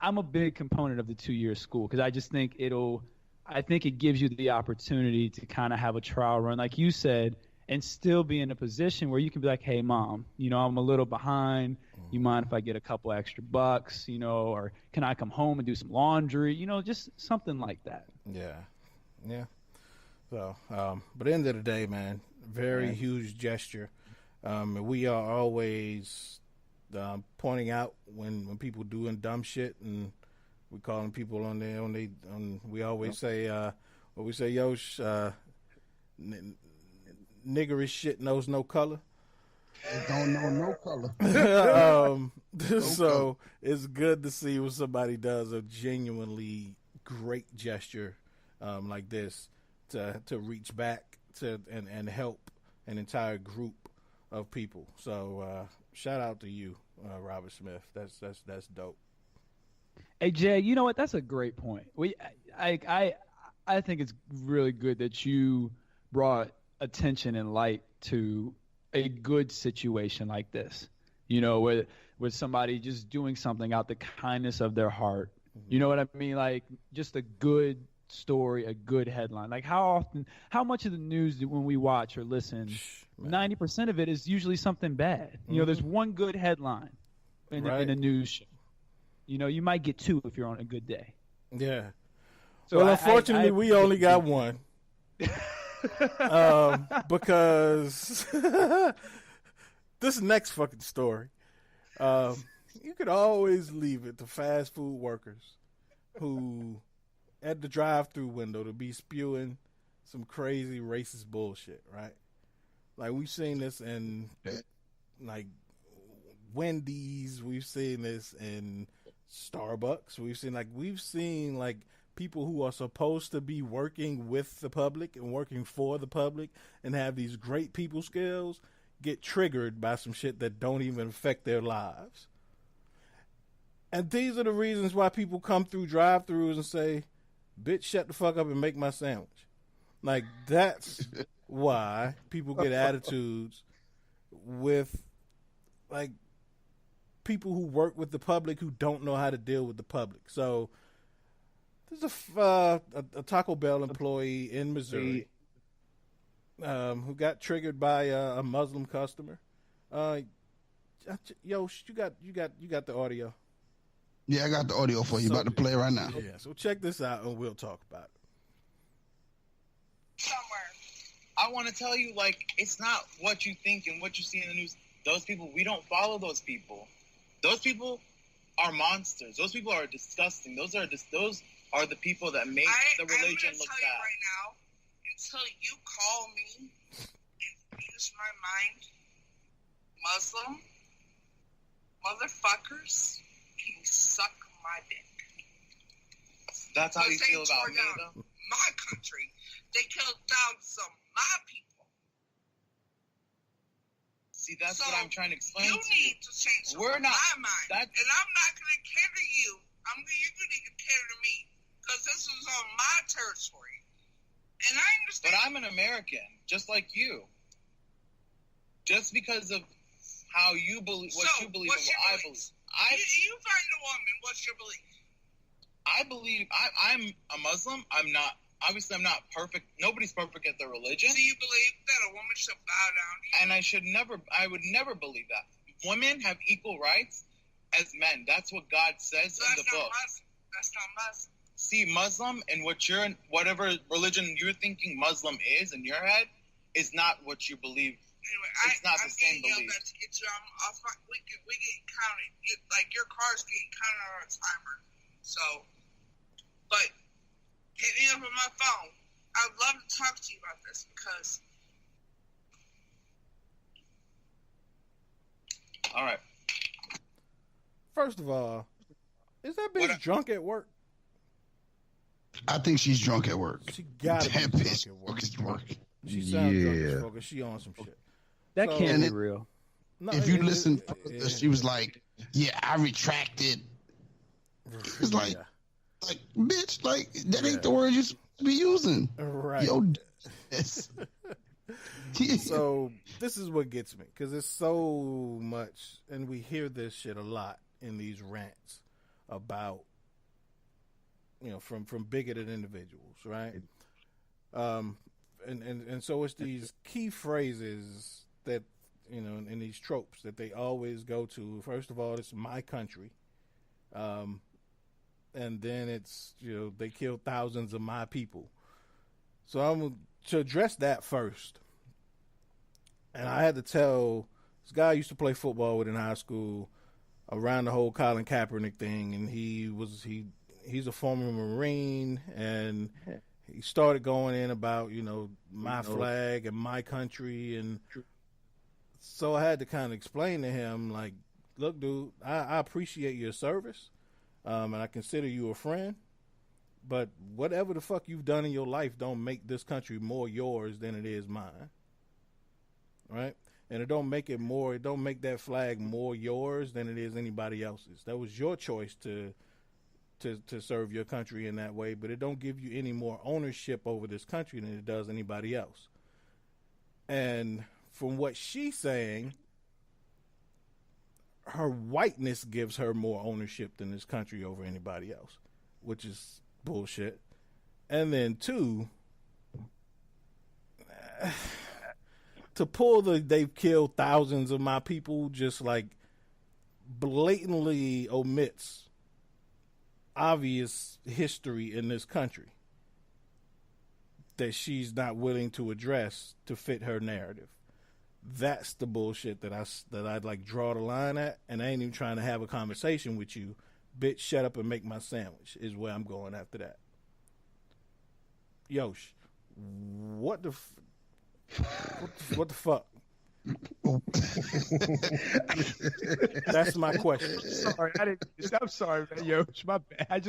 I'm a big component of the 2-year school, because I just think it gives you the opportunity to kind of have a trial run, like you said, and still be in a position where you can be like, hey, Mom, I'm a little behind. You mind if I get a couple extra bucks, or can I come home and do some laundry? Just something like that. Yeah. So, but at the end of the day, man, very huge gesture. We are always pointing out when people doing dumb shit, and we calling people on there. We always say, what we say, Yosh, niggerish shit knows no color. It don't know no color. So it's good to see when somebody does a genuinely great gesture like this to reach back to and help an entire group of people. So shout out to you, Robert Smith. That's dope. Hey Jay, you know what? That's a great point. I think it's really good that you brought attention and light to a good situation like this, with somebody just doing something out the kindness of their heart. You know what I mean? Like, just a good story, a good headline. Like, how much of the news when we watch or listen, 90% of it is usually something bad. There's one good headline in a news show. You might get two if you're on a good day. Yeah. So well, unfortunately, we only got one. Because this next fucking story, you could always leave it to fast food workers who at the drive-through window to be spewing some crazy racist bullshit, right? Like, we've seen this in like Wendy's, we've seen this in Starbucks, we've seen people who are supposed to be working with the public and working for the public and have these great people skills get triggered by some shit that don't even affect their lives. And these are the reasons why people come through drive-thrus and say, bitch, shut the fuck up and make my sandwich. Like, that's why people get attitudes with, like, people who work with the public who don't know how to deal with the public. So there's a Taco Bell employee in Missouri who got triggered by a Muslim customer. Yosh, you got the audio. Yeah, I got the audio for you. About to play right now. Yeah, so check this out and we'll talk about it. Somewhere, I want to tell you, like, it's not what you think and what you see in the news. Those people, we don't follow those people. Those people are monsters. Those people are disgusting. Those are the people that make the religion look bad. Right now, until you call me and use my mind, Muslim motherfuckers can suck my dick. That's how you feel about me, though? My country. They killed thousands of my people. See, that's what I'm trying to explain to you. You need to change my mind. And I'm not going to cater to you. You're going to cater to me. Because this is on my territory. And I understand. But I'm an American, just like you. Just because of how you believe, what you believe and what I believe. You find a woman. What's your belief? I believe I'm a Muslim. I'm not perfect. Nobody's perfect at their religion. So you believe that a woman should bow down to you? And I would never believe that. Women have equal rights as men. That's what God says in the book. That's not Muslim. See, Muslim and whatever religion you're thinking Muslim is in your head is not what you believe. Anyway, it's not the same belief. To get you we get counted. Like, your car's getting counted on a timer. So, but hit me up on my phone. I'd love to talk to you about this because. All right. First of all, is that bitch drunk at work? I think she's drunk at work. She gotta be drunk at work. She sounds drunk as fuck. She on some shit. That can't be real. No, if you listen, she was like, "Yeah, I retracted." It's like, bitch, like that ain't the word you. be using. Right. Yo, so this is what gets me, because it's so much, and we hear this shit a lot in these rants about, from bigoted individuals, right? And so it's these key phrases that, and these tropes that they always go to. First of all, it's my country. And then it's, they killed thousands of my people. So I'm to address that first. And I had to tell this guy I used to play football with in high school around the whole Colin Kaepernick thing, and he's a former Marine, and he started going in about, my flag and my country, and so I had to kind of explain to him, like, look, dude, I appreciate your service, and I consider you a friend, but whatever the fuck you've done in your life don't make this country more yours than it is mine, right? And it don't make that flag more yours than it is anybody else's. That was your choice to serve your country in that way, but it don't give you any more ownership over this country than it does anybody else. And from what she's saying, her whiteness gives her more ownership than this country over anybody else, which is bullshit. And then two, to pull they've killed thousands of my people just like blatantly omits obvious history in this country that she's not willing to address to fit her narrative. That's the bullshit that I'd like draw the line at, and I ain't even trying to have a conversation with you. Bitch, shut up and make my sandwich is where I'm going after that. Yosh, what the fuck? That's my question. I'm sorry, man. Yosh, my bad.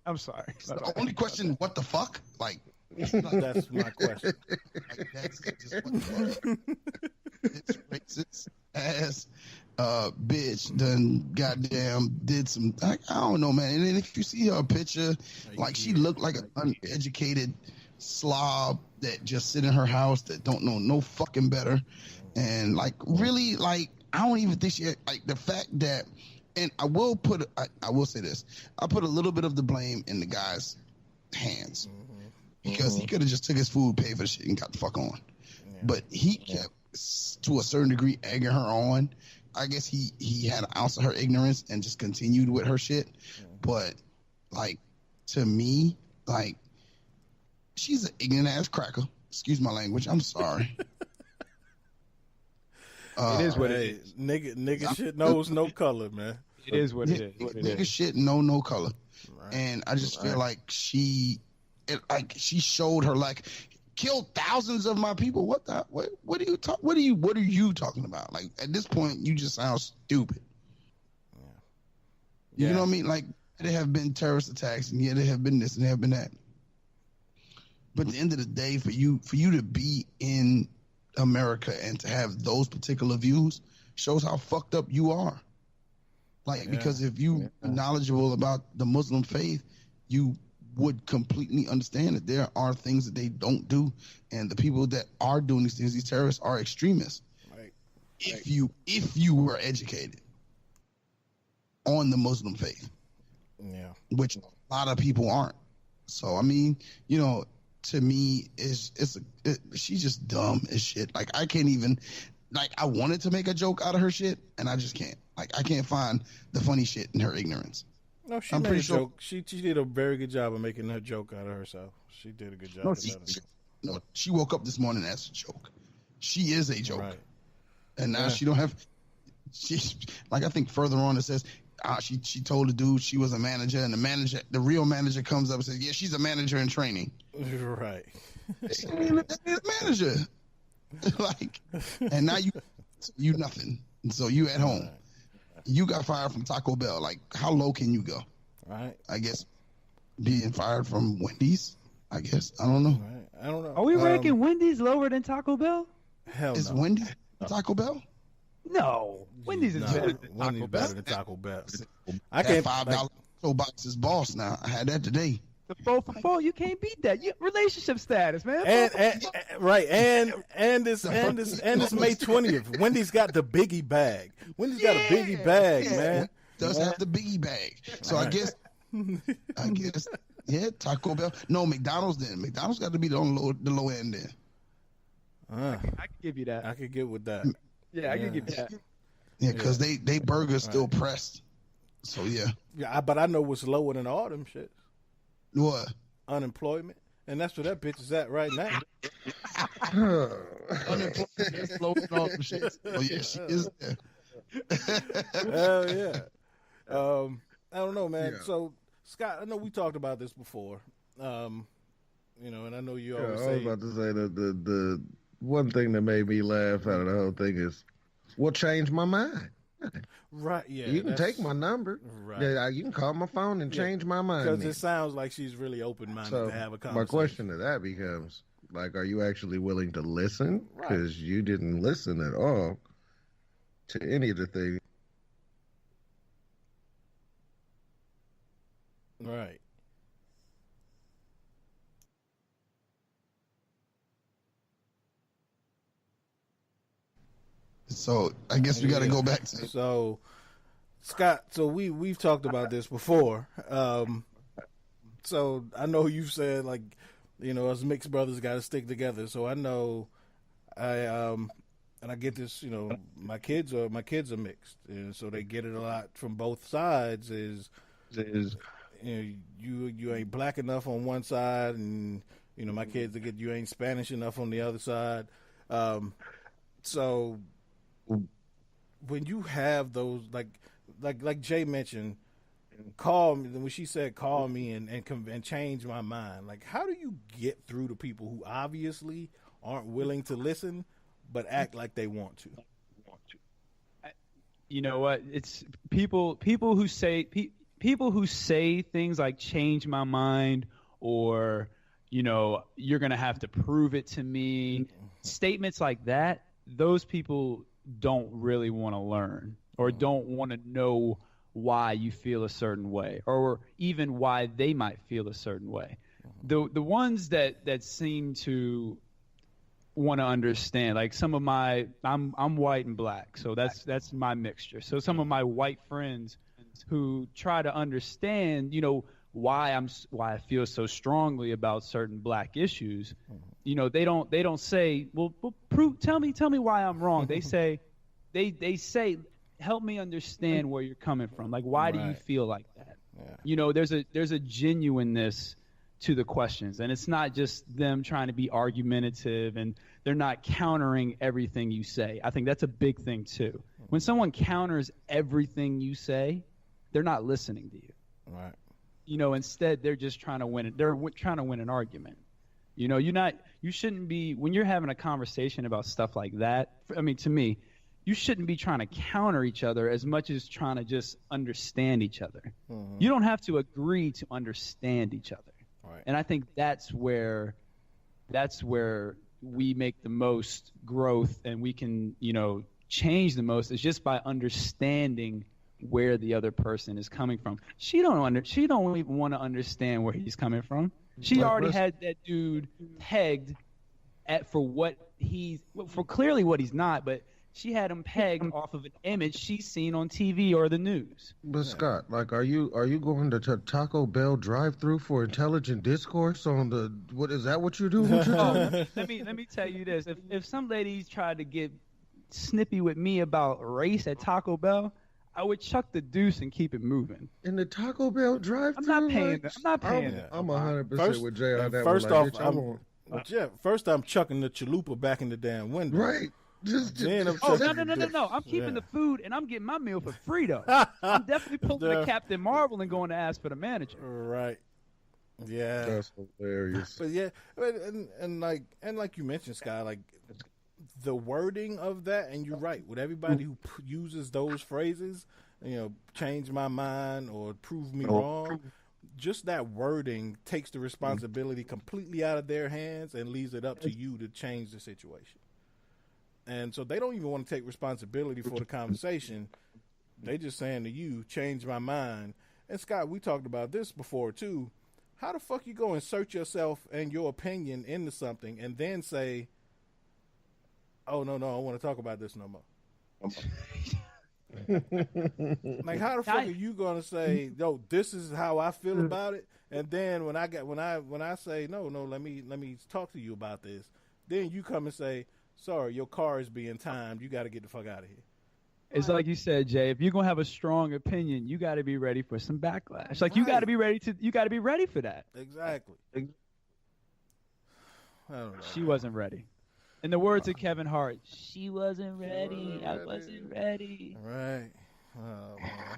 I'm sorry. The only question, what the fuck? Like, that's my question. Like, that's just what the fuck. This racist ass bitch done goddamn did some, I don't know, man. And then if you see her picture, like, she looked like an uneducated slob that just sit in her house that don't know no fucking better. And like, really, like, I don't even think she had, like, the fact that, and I will say this, I put a little bit of the blame in the guy's hands, because he could have just took his food, paid for the shit, and got the fuck on. Yeah. But he kept, to a certain degree, egging her on. I guess he had an ounce of her ignorance and just continued with her shit. Yeah. But, like, to me, like, she's an ignorant ass cracker. Excuse my language. I'm sorry. It is what it is. Nigga shit knows no color, man. It is what it is. Nigga shit no color. Right. And I just feel like she showed her, like, killed thousands of my people. What are you talking about? Like, at this point, you just sound stupid. Yeah. You know what I mean? Like, there have been terrorist attacks, and there have been this and there have been that. But at the end of the day, for you to be in America and to have those particular views shows how fucked up you are. Like, because if you are knowledgeable about the Muslim faith, you would completely understand that there are things that they don't do, and the people that are doing these things, these terrorists, are extremists. Right. If you were educated on the Muslim faith, which a lot of people aren't. So I mean, to me, she's just dumb as shit. Like, I can't even, like, I wanted to make a joke out of her shit, and I just can't. Like, I can't find the funny shit in her ignorance. No, she made a joke. She did a very good job of making her joke out of herself. She did a good job. She woke up this morning as a joke. She is a joke. Right. And now she don't have, like, I think further on it says, she told the dude she was a manager, and the real manager comes up and says, yeah, she's a manager in training. Right. That is manager. Like, and now you nothing. And so you at home. Right. You got fired from Taco Bell. Like, how low can you go? Right. I guess being fired from Wendy's. I guess. I don't know. Right. I don't know. Are we ranking Wendy's lower than Taco Bell? Hell no. Is Wendy's Taco Bell? No. Wendy's is better than Taco Bell. I can't $5 box is boss now. I had that today. The 4 for 4, you can't beat that. Relationship status, man. And this May 20th. Wendy's got the biggie bag. Wendy's got a biggie bag, man. Does have the biggie bag. So I guess, yeah, Taco Bell. No, McDonald's then. McDonald's got to be the low end then. I could give you that. I could get with that. Yeah, I could give you that. Yeah, because they burgers still pressed. So yeah. Yeah, but I know what's lower than all them shits. What? Unemployment. And that's where that bitch is at right now. Unemployment is lower than all them shits. Oh yeah, she is there. Hell yeah. I don't know, man. Yeah. So Scott, I know we talked about this before. And I know you always say. I was about to say that the one thing that made me laugh out of the whole thing is, what changed my mind? Right, yeah. You can take my number. Right. Yeah, you can call my phone and change my mind. Because it sounds like she's really open-minded to have a conversation. My question to that becomes, are you actually willing to listen? Because you didn't listen at all to any of the things. Right. So I guess we got to go back to. So, Scott. So we've talked about this before. So I know you've said us mixed brothers got to stick together. So I know, and I get this. My kids are mixed, and so they get it a lot from both sides. You ain't black enough on one side, and my kids you ain't Spanish enough on the other side. So when you have those, like Jay mentioned, call me. When she said call me and change my mind, how do you get through to people who obviously aren't willing to listen but act like they want to? You know what? It's people who say things like change my mind, or you're gonna have to prove it to me. Statements like that, those people don't really want to learn or don't want to know why you feel a certain way, or even why they might feel a certain way. The ones that seem to want to understand, like some of I'm white and black, so that's my mixture. So some of my white friends who try to understand, why I feel so strongly about certain black issues, they don't say, well tell me why I'm wrong. They say, they say, help me understand where you're coming from. Why do you feel like that? Yeah. There's a genuineness to the questions, and it's not just them trying to be argumentative, and they're not countering everything you say. I think that's a big thing too. When someone counters everything you say, they're not listening to you. Right. Instead they're just trying to win it. They're trying to win an argument. You shouldn't be, when you're having a conversation about stuff like that. I mean, to me, you shouldn't be trying to counter each other as much as trying to just understand each other. Mm-hmm. You don't have to agree to understand each other. Right. And I think that's where we make the most growth, and we can, change the most, is just by understanding where the other person is coming from. She don't even want to understand where he's coming from. She already had that dude pegged for clearly what he's not, but she had him pegged off of an image she's seen on TV or the news. But Scott, are you going to Taco Bell drive-through for intelligent discourse on the, what is that what you do? Let me tell you this. If some ladies tried to get snippy with me about race at Taco Bell, I would chuck the deuce and keep it moving. In the Taco Bell drive-thru? I'm not paying that. I'm 100% with Jay on that first one. First I'm chucking the chalupa back in the damn window. Right. No. I'm keeping the food, and I'm getting my meal for free, though. I'm definitely pulling a Captain Marvel and going to ask for the manager. Right. Yeah. That's hilarious. But yeah, and like you mentioned, Scott, the wording of that, and you're right, with everybody who uses those phrases, change my mind or prove me wrong, just that wording takes the responsibility completely out of their hands and leaves it up to you to change the situation. And so they don't even want to take responsibility for the conversation. They just saying to you, change my mind. And Scott, we talked about this before too. how the fuck you go insert yourself and your opinion into something and then say, oh, no, I don't want to talk about this no more? Like, how the fuck are you gonna say, "Yo, this is how I feel about it," and then when I say, "No, let me talk to you about this," then you come and say, "Sorry, your car is being timed. You got to get the fuck out of here." It's like you said, Jay. If you're gonna have a strong opinion, you got to be ready for some backlash. Like, you got to be ready for that. Exactly. I don't know. She wasn't ready. In the words of Kevin Hart, she wasn't ready. I wasn't ready. Right.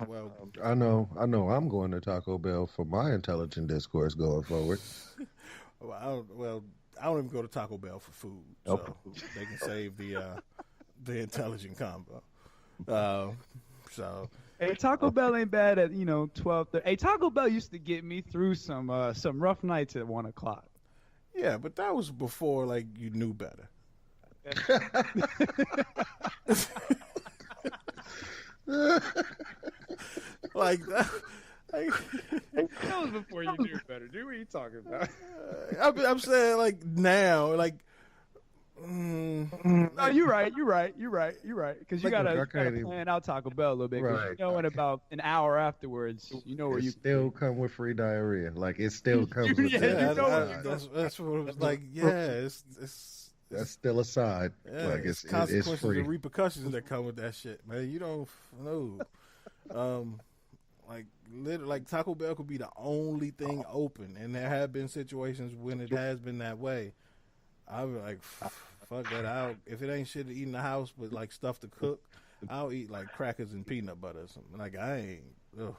Well, I know. I'm going to Taco Bell for my intelligent discourse going forward. I don't even go to Taco Bell for food, so they can save the intelligent combo. So. Hey, Taco Bell ain't bad at 12:30. Hey, Taco Bell used to get me through some rough nights at 1 o'clock. Yeah, but that was before like you knew better. Like that. That was before you knew better, dude. What are you talking about? I'm saying like now, like. No, you're right. Because you gotta plan out Taco Bell a little bit. Right. In about an hour afterwards, where you still come with free diarrhea. Like it still comes with that's what it was like. Yeah, it's that's still a side. Yeah, like it's consequences it's free. and repercussions that come with that shit, man. You don't know. Like Taco Bell could be the only thing open, and there have been situations when it has been that way. I'm like, fuck that. If it ain't shit to eat in the house, but like stuff to cook, I'll eat like crackers and peanut butter or something. Like I ain't. Ugh.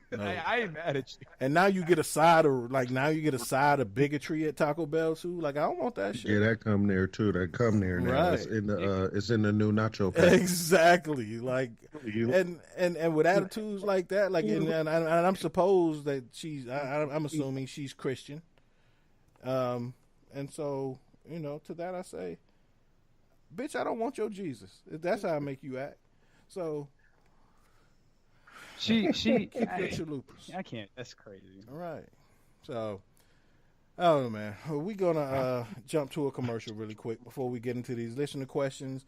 No. I ain't mad at you. And now you get a side of bigotry at Taco Bell too. Like I don't want that shit. Yeah, that come there too. That come there now. Right. It's in the new nacho pack. Exactly. Like and with attitudes like that, like and I'm supposed that I'm assuming she's Christian. And so, to that I say, bitch, I don't want your Jesus. That's how I make you act. So she keep your chalupas. I can't. That's crazy. All right. So, I don't know, man. We're gonna jump to a commercial really quick before we get into these listener questions,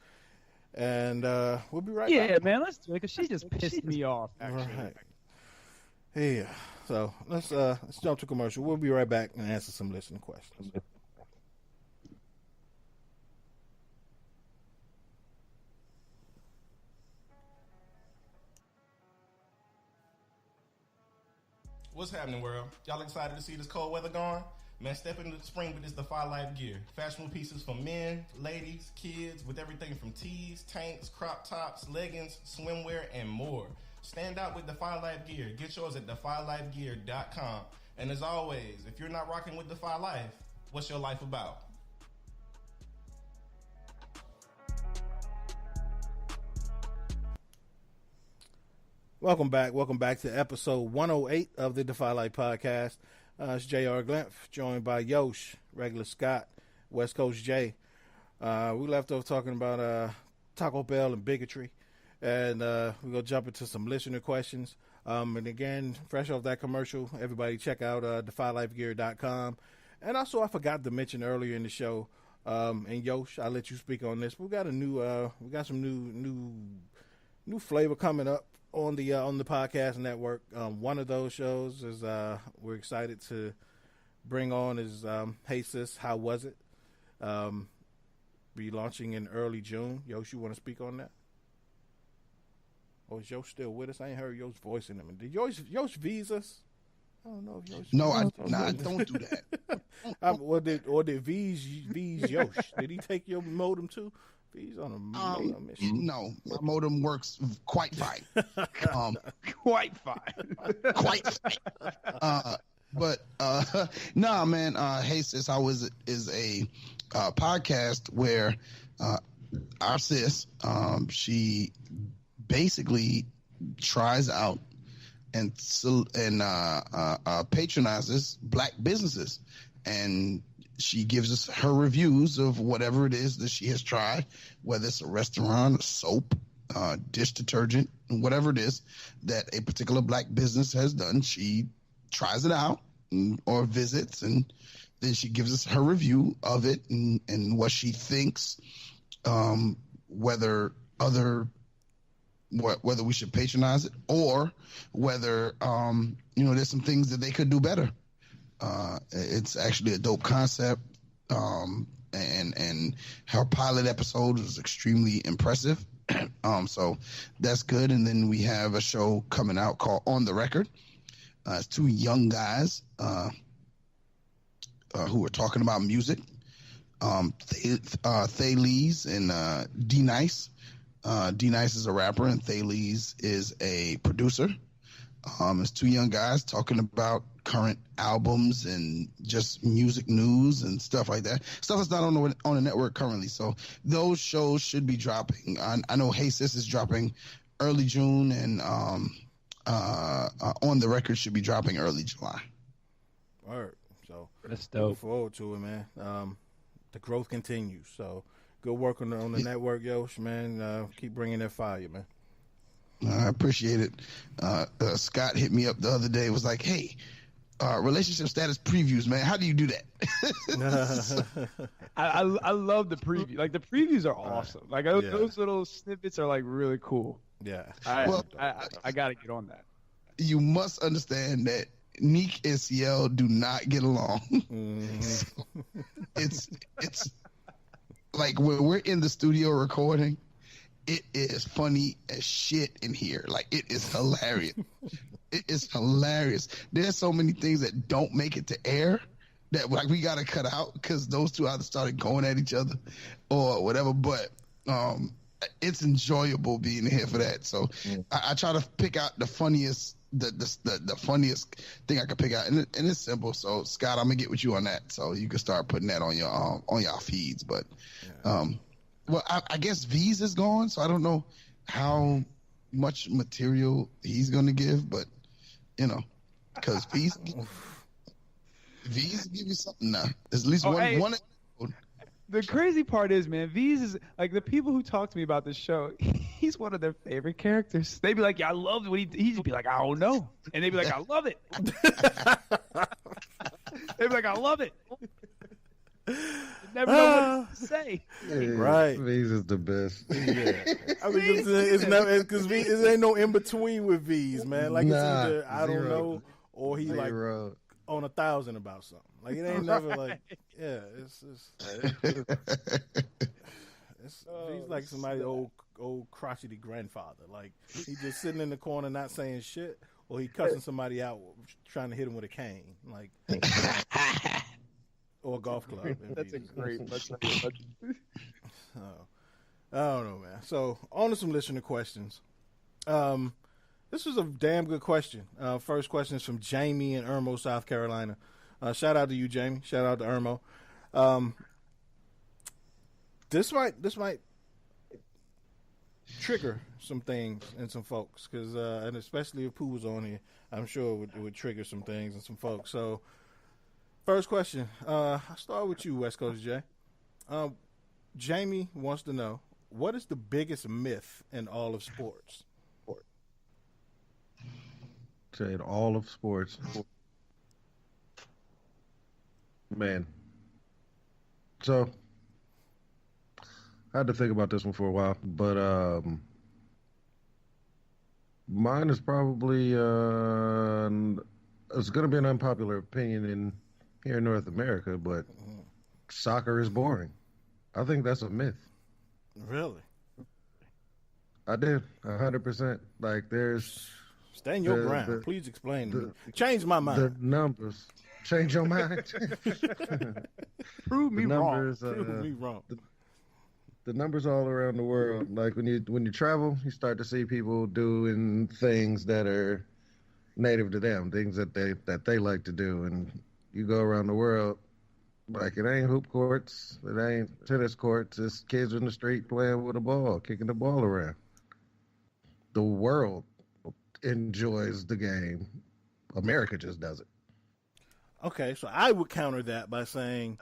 and we'll be right back. Yeah, man. Let's do it because she just pissed me off. Actually. Right. Yeah. So let's jump to commercial. We'll be right back and answer some listener questions. What's happening, world? Y'all excited to see this cold weather gone? Man, step into the spring with this Defy Life gear. Fashionable pieces for men, ladies, kids, with everything from tees, tanks, crop tops, leggings, swimwear, and more. Stand out with Defy Life gear. Get yours at defylifegear.com. And as always, if you're not rocking with Defy Life, what's your life about? Welcome back to episode 108 of the Defy Life podcast. It's J.R. Glymph, joined by Yoshi, Regular Scott, West Coast Jay. We left off talking about Taco Bell and bigotry, and we're going to jump into some listener questions. And again, fresh off that commercial, everybody check out defylifegear.com. And also, I forgot to mention earlier in the show, and Yoshi, I'll let you speak on this. We got some new flavor coming up on the podcast network. One of those shows is we're excited to bring on is Hey Sis, How Was It? Be launching in early June. Yoshi, you want to speak on that? Or is Yoshi still with us? I ain't heard Yoshi's voice in him. Did Yoshi visa us? I don't know if Yoshi. No, I don't do that. Or did V's Yoshi? Did he take your modem too? He's on a modem mission. No, my modem works quite fine. Quite fine. Quite fine. But nah, man. Hey Sis, How Was It is a podcast where our sis, she basically tries out and patronizes black businesses, and she gives us her reviews of whatever it is that she has tried, whether it's a restaurant, a soap, dish detergent, whatever it is that a particular black business has done. She tries it out, or visits, and then she gives us her review of it and what she thinks, whether we should patronize it or whether there's some things that they could do better. It's actually a dope concept, and her pilot episode was extremely impressive. So that's good. And then we have a show coming out called On the Record. It's two young guys who are talking about music. Thales and D Nice. D Nice is a rapper and Thales is a producer. It's two young guys talking about current albums and just music news and stuff like that. Stuff that's not on the network currently. So those shows should be dropping. I know Hey Sis is dropping early June, and On the Record should be dropping early July. All right. So that's dope. Look forward to it, man. The growth continues. So good work on the network, Yosh, man. Keep bringing that fire, man. I appreciate it. Scott hit me up the other day. Was like, "Hey, relationship status previews, man. How do you do that?" I love the preview. Like the previews are awesome. Like those little snippets are like really cool. Yeah. I gotta get on that. You must understand that Neek and CL do not get along. So it's like when we're in the studio recording, it is funny as shit in here. Like, it is hilarious. It is hilarious. There's so many things that don't make it to air that like we gotta cut out because those two either started going at each other or whatever. But it's enjoyable being here for that. So I try to pick out the funniest. The funniest thing I could pick out, and it's simple. So Scott, I'm gonna get with you on that, so you can start putting that on your feeds. But well, I guess V's is gone, so I don't know how much material he's gonna give, but because V's give you something now. There's at least one. Episode. The crazy part is, man, V's is like the people who talk to me about this show. He's one of their favorite characters. They'd be like, "Yeah, I love what he'd be like, I don't know," and they'd be like, "I love it." They'd be like, "I love it." You never know what to say. Right. V's is the best. Yeah. I mean, because it ain't no in between with V's, man. Like it's either I don't know or he like on 1,000 about something. Like it ain't never like it's he's like somebody's old crotchety grandfather. Like he just sitting in the corner not saying shit, or he cussing somebody out trying to hit him with a cane, like or a golf club. That's a great. I don't know, man. So on to some listener questions. This was a damn good question. First question is from Jamie in Irmo, South Carolina. Shout out to you, Jamie. Shout out to Irmo. This might trigger some things in some folks, because and especially if Pooh was on here, I'm sure it would trigger some things in some folks. So, first question. I'll start with you, West Coast Jay. Jamie wants to know, what is the biggest myth in all of sports? In all of sports, man. So I had to think about this one for a while, but mine is probably it's going to be an unpopular opinion here in North America, but soccer is boring. I think that's a myth. Really? I did 100%. Like there's. Stand your ground. Please explain to me. Change my mind. The numbers. Change your mind. Prove me wrong. Prove me wrong. The numbers all around the world. Like when you travel, you start to see people doing things that are native to them, things that they like to do, and you go around the world. Like it ain't hoop courts, it ain't tennis courts. It's kids in the street playing with a ball, kicking the ball around. The world enjoys the game. America just does it. Okay, so I would counter that by saying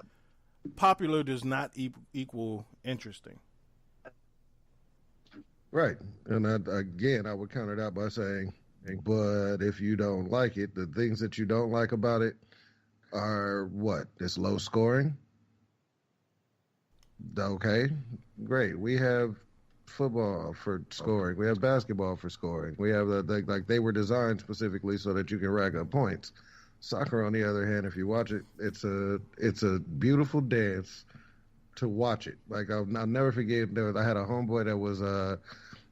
popular does not equal interesting. Right. And I would counter that by saying, but if you don't like it, the things that you don't like about it, are what? It's low scoring. Okay, great. We have football for scoring. We have basketball for scoring. We have like they were designed specifically so that you can rack up points. Soccer, on the other hand, if you watch it, it's a beautiful dance to watch it. Like I'll never forget. I had a homeboy that was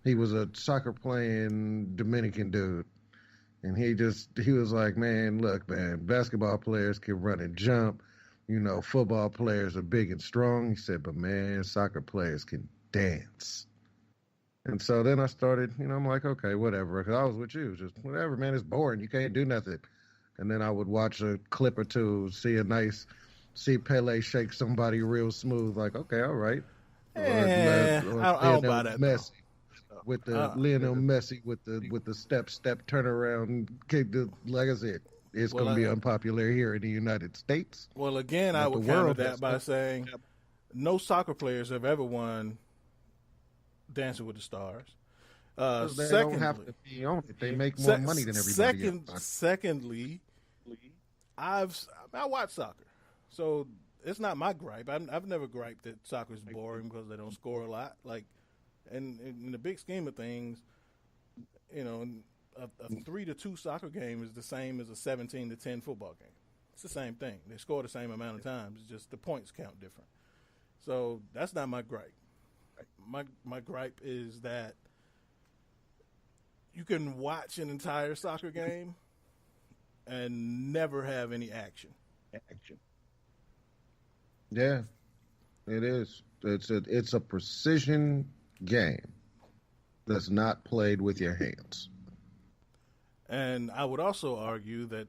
he was a soccer playing Dominican dude, and he was like, man, look, man, basketball players can run and jump. You know, football players are big and strong. He said, but man, soccer players can dance. And so then I started, I'm like, okay, whatever. Because I was with you, just whatever, man. It's boring. You can't do nothing. And then I would watch a clip or two, see Pele shake somebody real smooth. Like, okay, all right. I don't buy that. Messi with the Lionel Messi with the step turnaround kick. Like I said, it's going to be unpopular here in the United States. Well, again, I would counter that by saying no soccer players have ever won Dancing with the Stars. They don't have to be on it. They make more money than everybody else. Secondly, I watch soccer, so it's not my gripe. I've never griped that soccer is boring because they don't score a lot. Like, and in the big scheme of things, a 3-2 soccer game is the same as a 17-10 football game. It's the same thing. They score the same amount of times. It's just the points count different. So that's not my gripe. My gripe is that you can watch an entire soccer game and never have any action. Yeah, it is. It's a precision game that's not played with your hands. And I would also argue that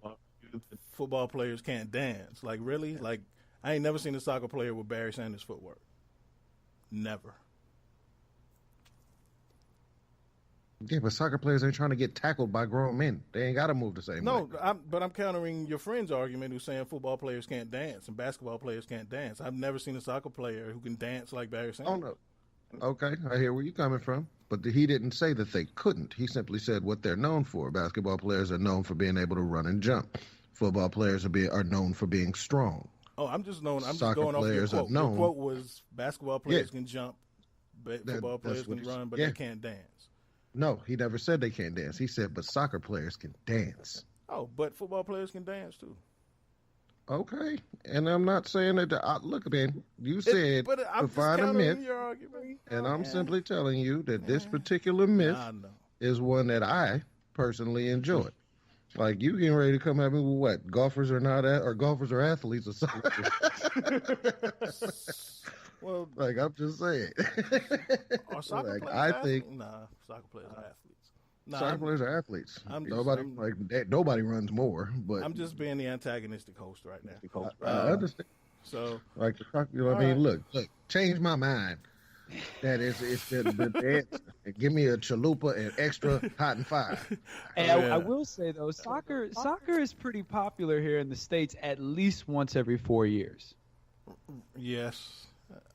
football players can't dance. Like, really? Like, I ain't never seen a soccer player with Barry Sanders' footwork. Never. Yeah, but soccer players ain't trying to get tackled by grown men. They ain't got to move the same way. No, but I'm countering your friend's argument who's saying football players can't dance and basketball players can't dance. I've never seen a soccer player who can dance like Barry Sanders. Oh, no. Okay, I hear where you're coming from. But he didn't say that they couldn't. He simply said what they're known for. Basketball players are known for being able to run and jump. Football players are known for being strong. Oh, I'm just going off your quote. Your quote was basketball players can jump, football players can run, but they can't dance. No, he never said they can't dance. He said, but soccer players can dance. Oh, but football players can dance too. Okay, and I'm not saying that. Look, man, you said define a myth, and I'm simply telling you that this particular myth is one that I personally enjoy. Like, you getting ready to come at me with what? Golfers are golfers are athletes or something. Well, like, I'm just saying. Are soccer like, players I think soccer players are athletes. Soccer players are athletes. Nobody runs more. But I'm just being the antagonistic host right now. I understand. So, like, I mean, look, change my mind. That it's the dance. Give me a chalupa and extra hot and fire. And I will say though, soccer is pretty popular here in the States at least once every 4 years. Yes.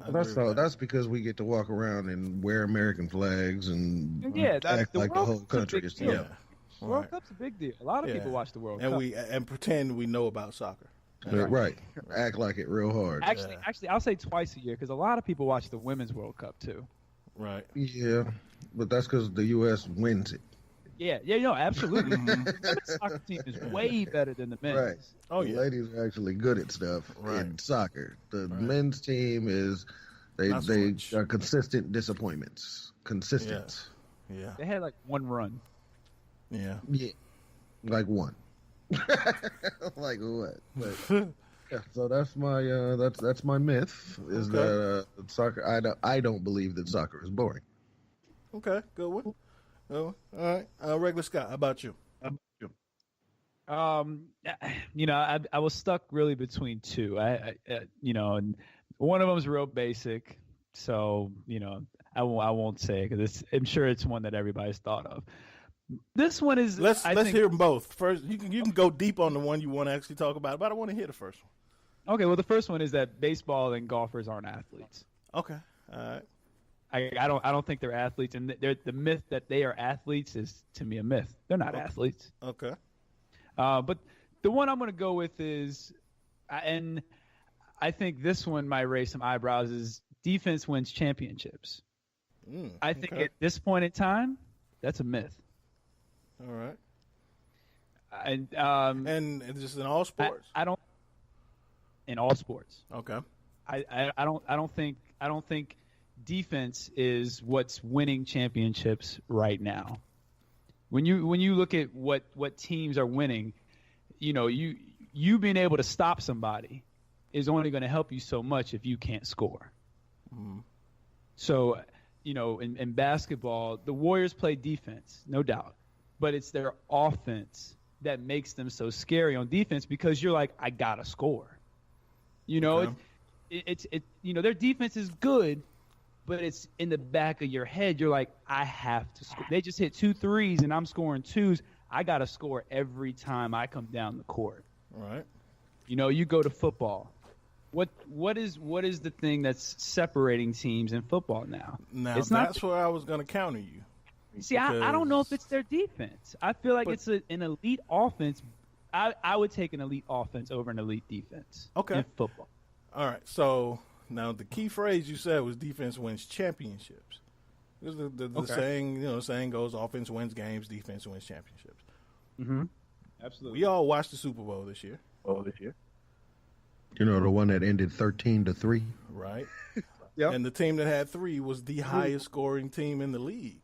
That's because we get to walk around and wear American flags and act like the whole country is together. Yeah. World Cup's a big deal. A lot of people watch the World Cup. And pretend we know about soccer. Right. Act like it real hard. Actually, I'll say twice a year because a lot of people watch the Women's World Cup too. Right. Yeah, but that's because the U.S. wins it. Yeah, no, absolutely. The women's soccer team is way better than the men's. Right. Oh, the ladies are actually good at stuff in soccer. The men's team is they are consistent disappointments. Consistent. Yeah. They had like one run. Yeah. Yeah. Like one. Like what? But, so that's my myth is that soccer. I don't believe that soccer is boring. Okay, good one. All right, Regular Scott, how about you? I was stuck really between two. And one of them is real basic, so I won't say it because I'm sure it's one that everybody's thought of. This one is. Let's hear them both. First, you can go deep on the one you want to actually talk about, but I want to hear the first one. Okay, well, the first one is that baseball and golfers aren't athletes. Okay, all right. I don't think they're athletes, and the myth that they are athletes is to me a myth. They're not athletes. Okay. But the one I'm going to go with is And I think this one might raise some eyebrows. Is defense wins championships? I think at this point in time, that's a myth. All right. And it's just in all sports. I don't. In all sports. Okay. I don't think defense is what's winning championships right now. When you look at what teams are winning, you being able to stop somebody is only going to help you so much if you can't score. Mm-hmm. So, in basketball, the Warriors play defense, no doubt, but it's their offense that makes them so scary on defense because you're like, I gotta score. It's their defense is good, but it's in the back of your head. You're like, I have to score. They just hit 2 threes and I'm scoring 2s. I got to score every time I come down the court. Right. You go to football. What is the thing that's separating teams in football now? Now, that's where I was going to counter you. See, I don't know if it's their defense. I feel like it's an elite offense. I would take an elite offense over an elite defense in football. All right. So now the key phrase you said was defense wins championships. The saying goes, offense wins games, defense wins championships. Mm-hmm. Absolutely. We all watched the Super Bowl this year. The one that ended 13-3. Right. Yep. And the team that had 3 was the highest scoring team in the league.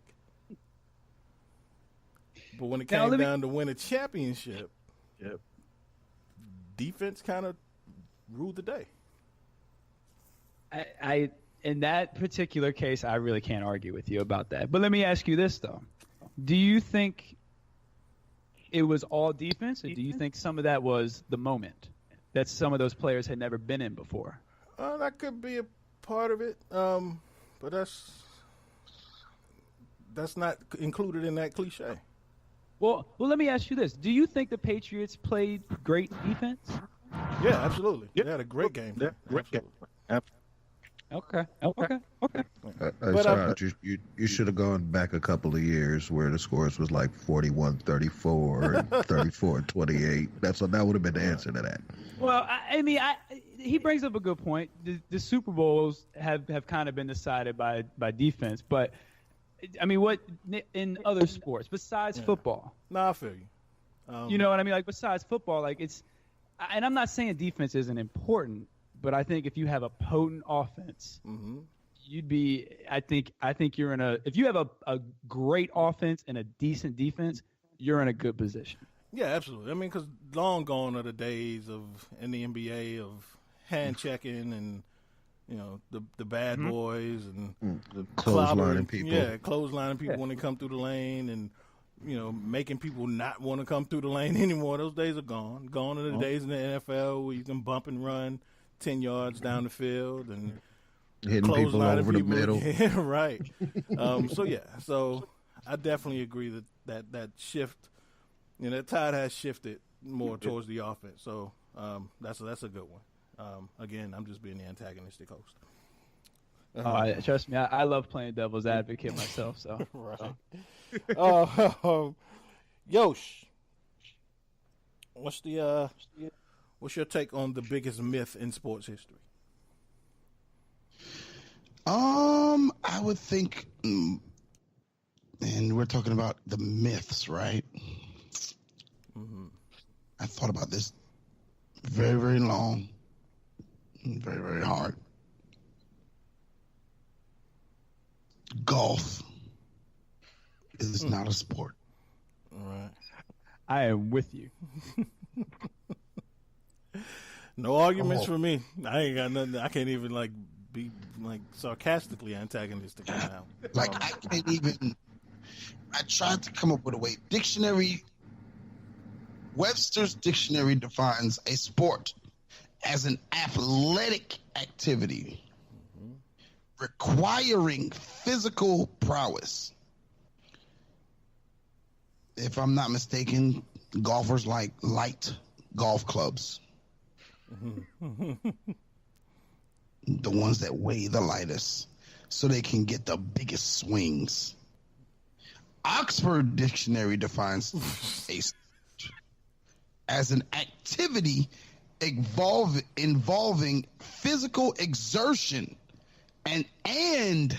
But when it came down to win a championship, defense kind of ruled the day. I in that particular case, I really can't argue with you about that. But let me ask you this, though. Do you think it was all defense, or do you think some of that was the moment that some of those players had never been in before? That could be a part of it, but that's not included in that cliche. Well, let me ask you this. Do you think the Patriots played great defense? Yeah, absolutely. Yep. They had a great game. Yeah, great game. Okay. But you should have gone back a couple of years where the scores was like 41-34 and 34-28. That would have been the answer to that. Well, he brings up a good point. The Super Bowls have kind of been decided by defense, but what in other sports besides football? No, I feel you. You know what I mean? Like besides football, like and I'm not saying defense isn't important. But I think if you have a potent offense, you'd be. I think you're if you have a great offense and a decent defense, you're in a good position. Yeah, absolutely. Because long gone are the days in the NBA of hand checking and the bad boys and clotheslining people. Yeah, clotheslining people when they come through the lane and making people not want to come through the lane anymore. Those days are gone. Gone are the days in the NFL where you can bump and run 10 yards down the field and hitting people over the middle. Yeah, right. So I definitely agree that shift, that tide has shifted more towards the offense. So that's a good one. Again, I'm just being the antagonistic host. Trust me, I love playing devil's advocate myself. So right. Yosh, what's your take on the biggest myth in sports history? I would think, and we're talking about the myths, right? Mm-hmm. I thought about this very, very long, very, very hard. Golf is not a sport. All right. I am with you. No arguments for me. I ain't got nothing. I can't even be sarcastically antagonistic now. I can't even. I tried to come up with a way. Webster's dictionary defines a sport as an athletic activity requiring physical prowess. If I'm not mistaken, golfers like light golf clubs. The ones that weigh the lightest so they can get the biggest swings. Oxford Dictionary defines a as an activity involving physical exertion and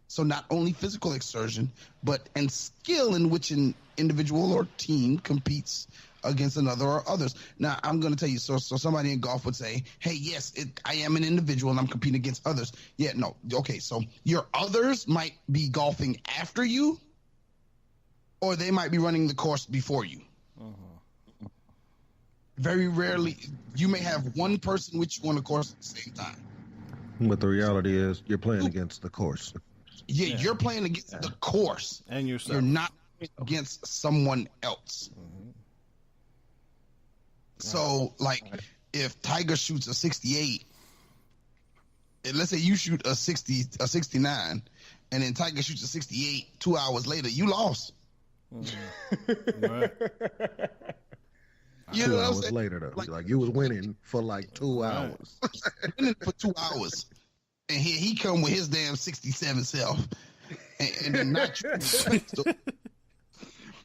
so not only physical exertion, but and skill in which an individual or team competes against another or others. Now, I'm going to tell you, so somebody in golf would say, hey, yes, I am an individual and I'm competing against others. Yeah, no. Okay, so your others might be golfing after you, or they might be running the course before you. Very rarely, you may have one person with you on the course at the same time. But the reality is, you're playing against the course. Yeah, you're playing against the course. And yourself. You're not against someone else. So, like, if Tiger shoots a 68, and let's say you shoot a 69, and then Tiger shoots a 68 2 hours later, you lost. Right. You 2 know what I'm hours saying? later, though. Like you was winning for like 2 hours. Winning for 2 hours. And here he come with his damn 67 self. And then not you.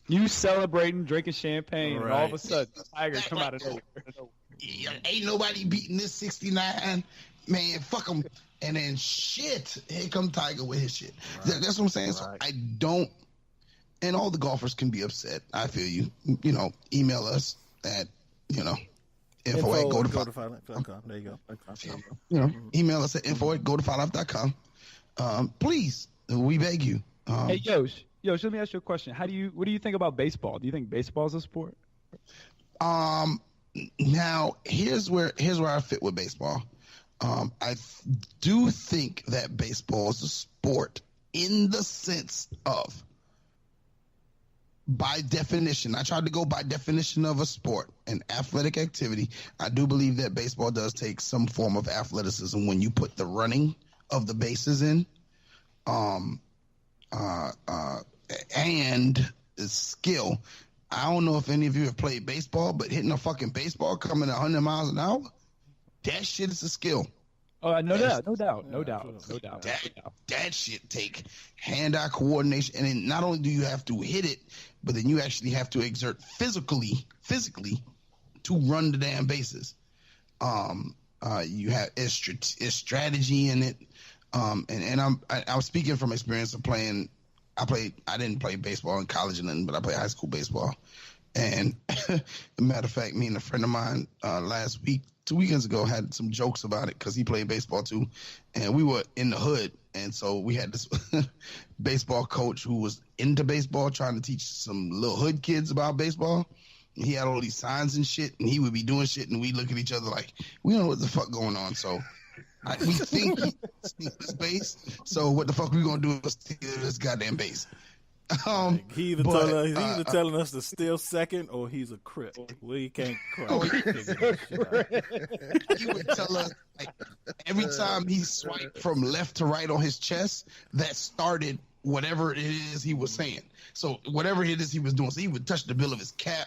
You celebrating, drinking champagne, and all of a sudden, Tiger come out of nowhere. Yeah, ain't nobody beating this 69. Man, fuck him. And then shit, here come Tiger with his shit. Right. That's what I'm saying. So I don't, and all the golfers can be upset. I feel you. You know, email us at, info at go-to-file.com. There you go. Email us at info at go-to-file.com. Please, we beg you. Hey, Yosh, let me ask you a question. What do you think about baseball? Do you think baseball is a sport? Now here's where I fit with baseball. I do think that baseball is a sport in the sense of, by definition, I tried to go by definition of a sport, an athletic activity. I do believe that baseball does take some form of athleticism when you put the running of the bases in, and skill. I don't know if any of you have played baseball, but hitting a fucking baseball coming at 100 miles an hour, that shit is a skill. Oh, no doubt. That shit take hand-eye coordination, and then not only do you have to hit it, but then you actually have to exert physically to run the damn bases. You have it's strategy in it, and I'm speaking from experience of playing. I didn't play baseball in college or nothing, but I played high school baseball. And as a matter of fact, me and a friend of mine last week, 2 weekends ago, had some jokes about it because he played baseball too. And we were in the hood. And so we had this baseball coach who was into baseball trying to teach some little hood kids about baseball. And he had all these signs and shit, and he would be doing shit, and we look at each other like, we don't know what the fuck going on. So we think he's this base. So what the fuck we gonna do is steal this goddamn base. He either telling us to steal second, or he's a crip. We can't cry. He would tell us every time he swiped from left to right on his chest, that started whatever it is he was saying. So whatever it is he was doing, so he would touch the bill of his cap,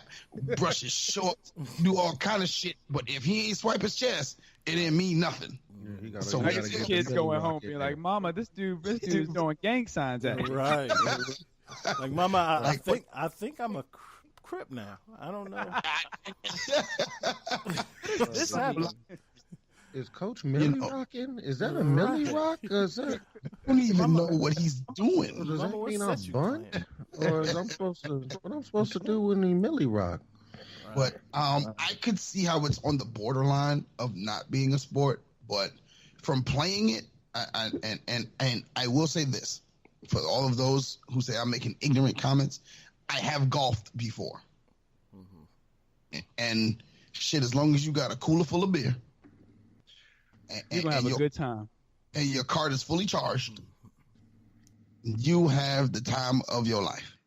brush his shorts, do all kind of shit. But if he ain't swipe his chest, it didn't mean nothing. So I guess the kids going home being like, "Mama, this dude's doing gang signs at me." Right. Like, Mama, I think I'm a crip now. I don't know. This happened. Is Coach Millie rocking? Is that a Millie rock? I don't even know what he's doing. Does that mean I'm bunt? Or is what I'm supposed to do when he Millie rock? But I could see how it's on the borderline of not being a sport. But from playing it, and I will say this, for all of those who say I'm making ignorant comments, I have golfed before. And shit, as long as you got a cooler full of beer, you're gonna have a good time, and your card is fully charged, you have the time of your life,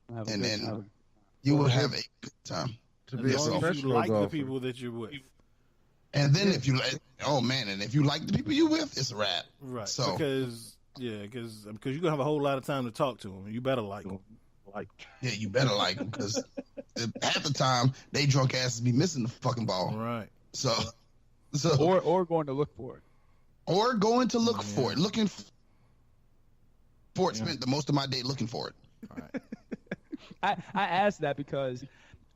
and then you will have a good time. To be honest, you like the people that you're with. And then if you like the people you with, it's a wrap. Right. So because you're gonna have a whole lot of time to talk to them. You better like them. Yeah, you better like them, because half the time they drunk asses be missing the fucking ball. Right. So or going to look for it. Or going to look for it. Looking for it. Spent the most of my day looking for it. Right. I asked that because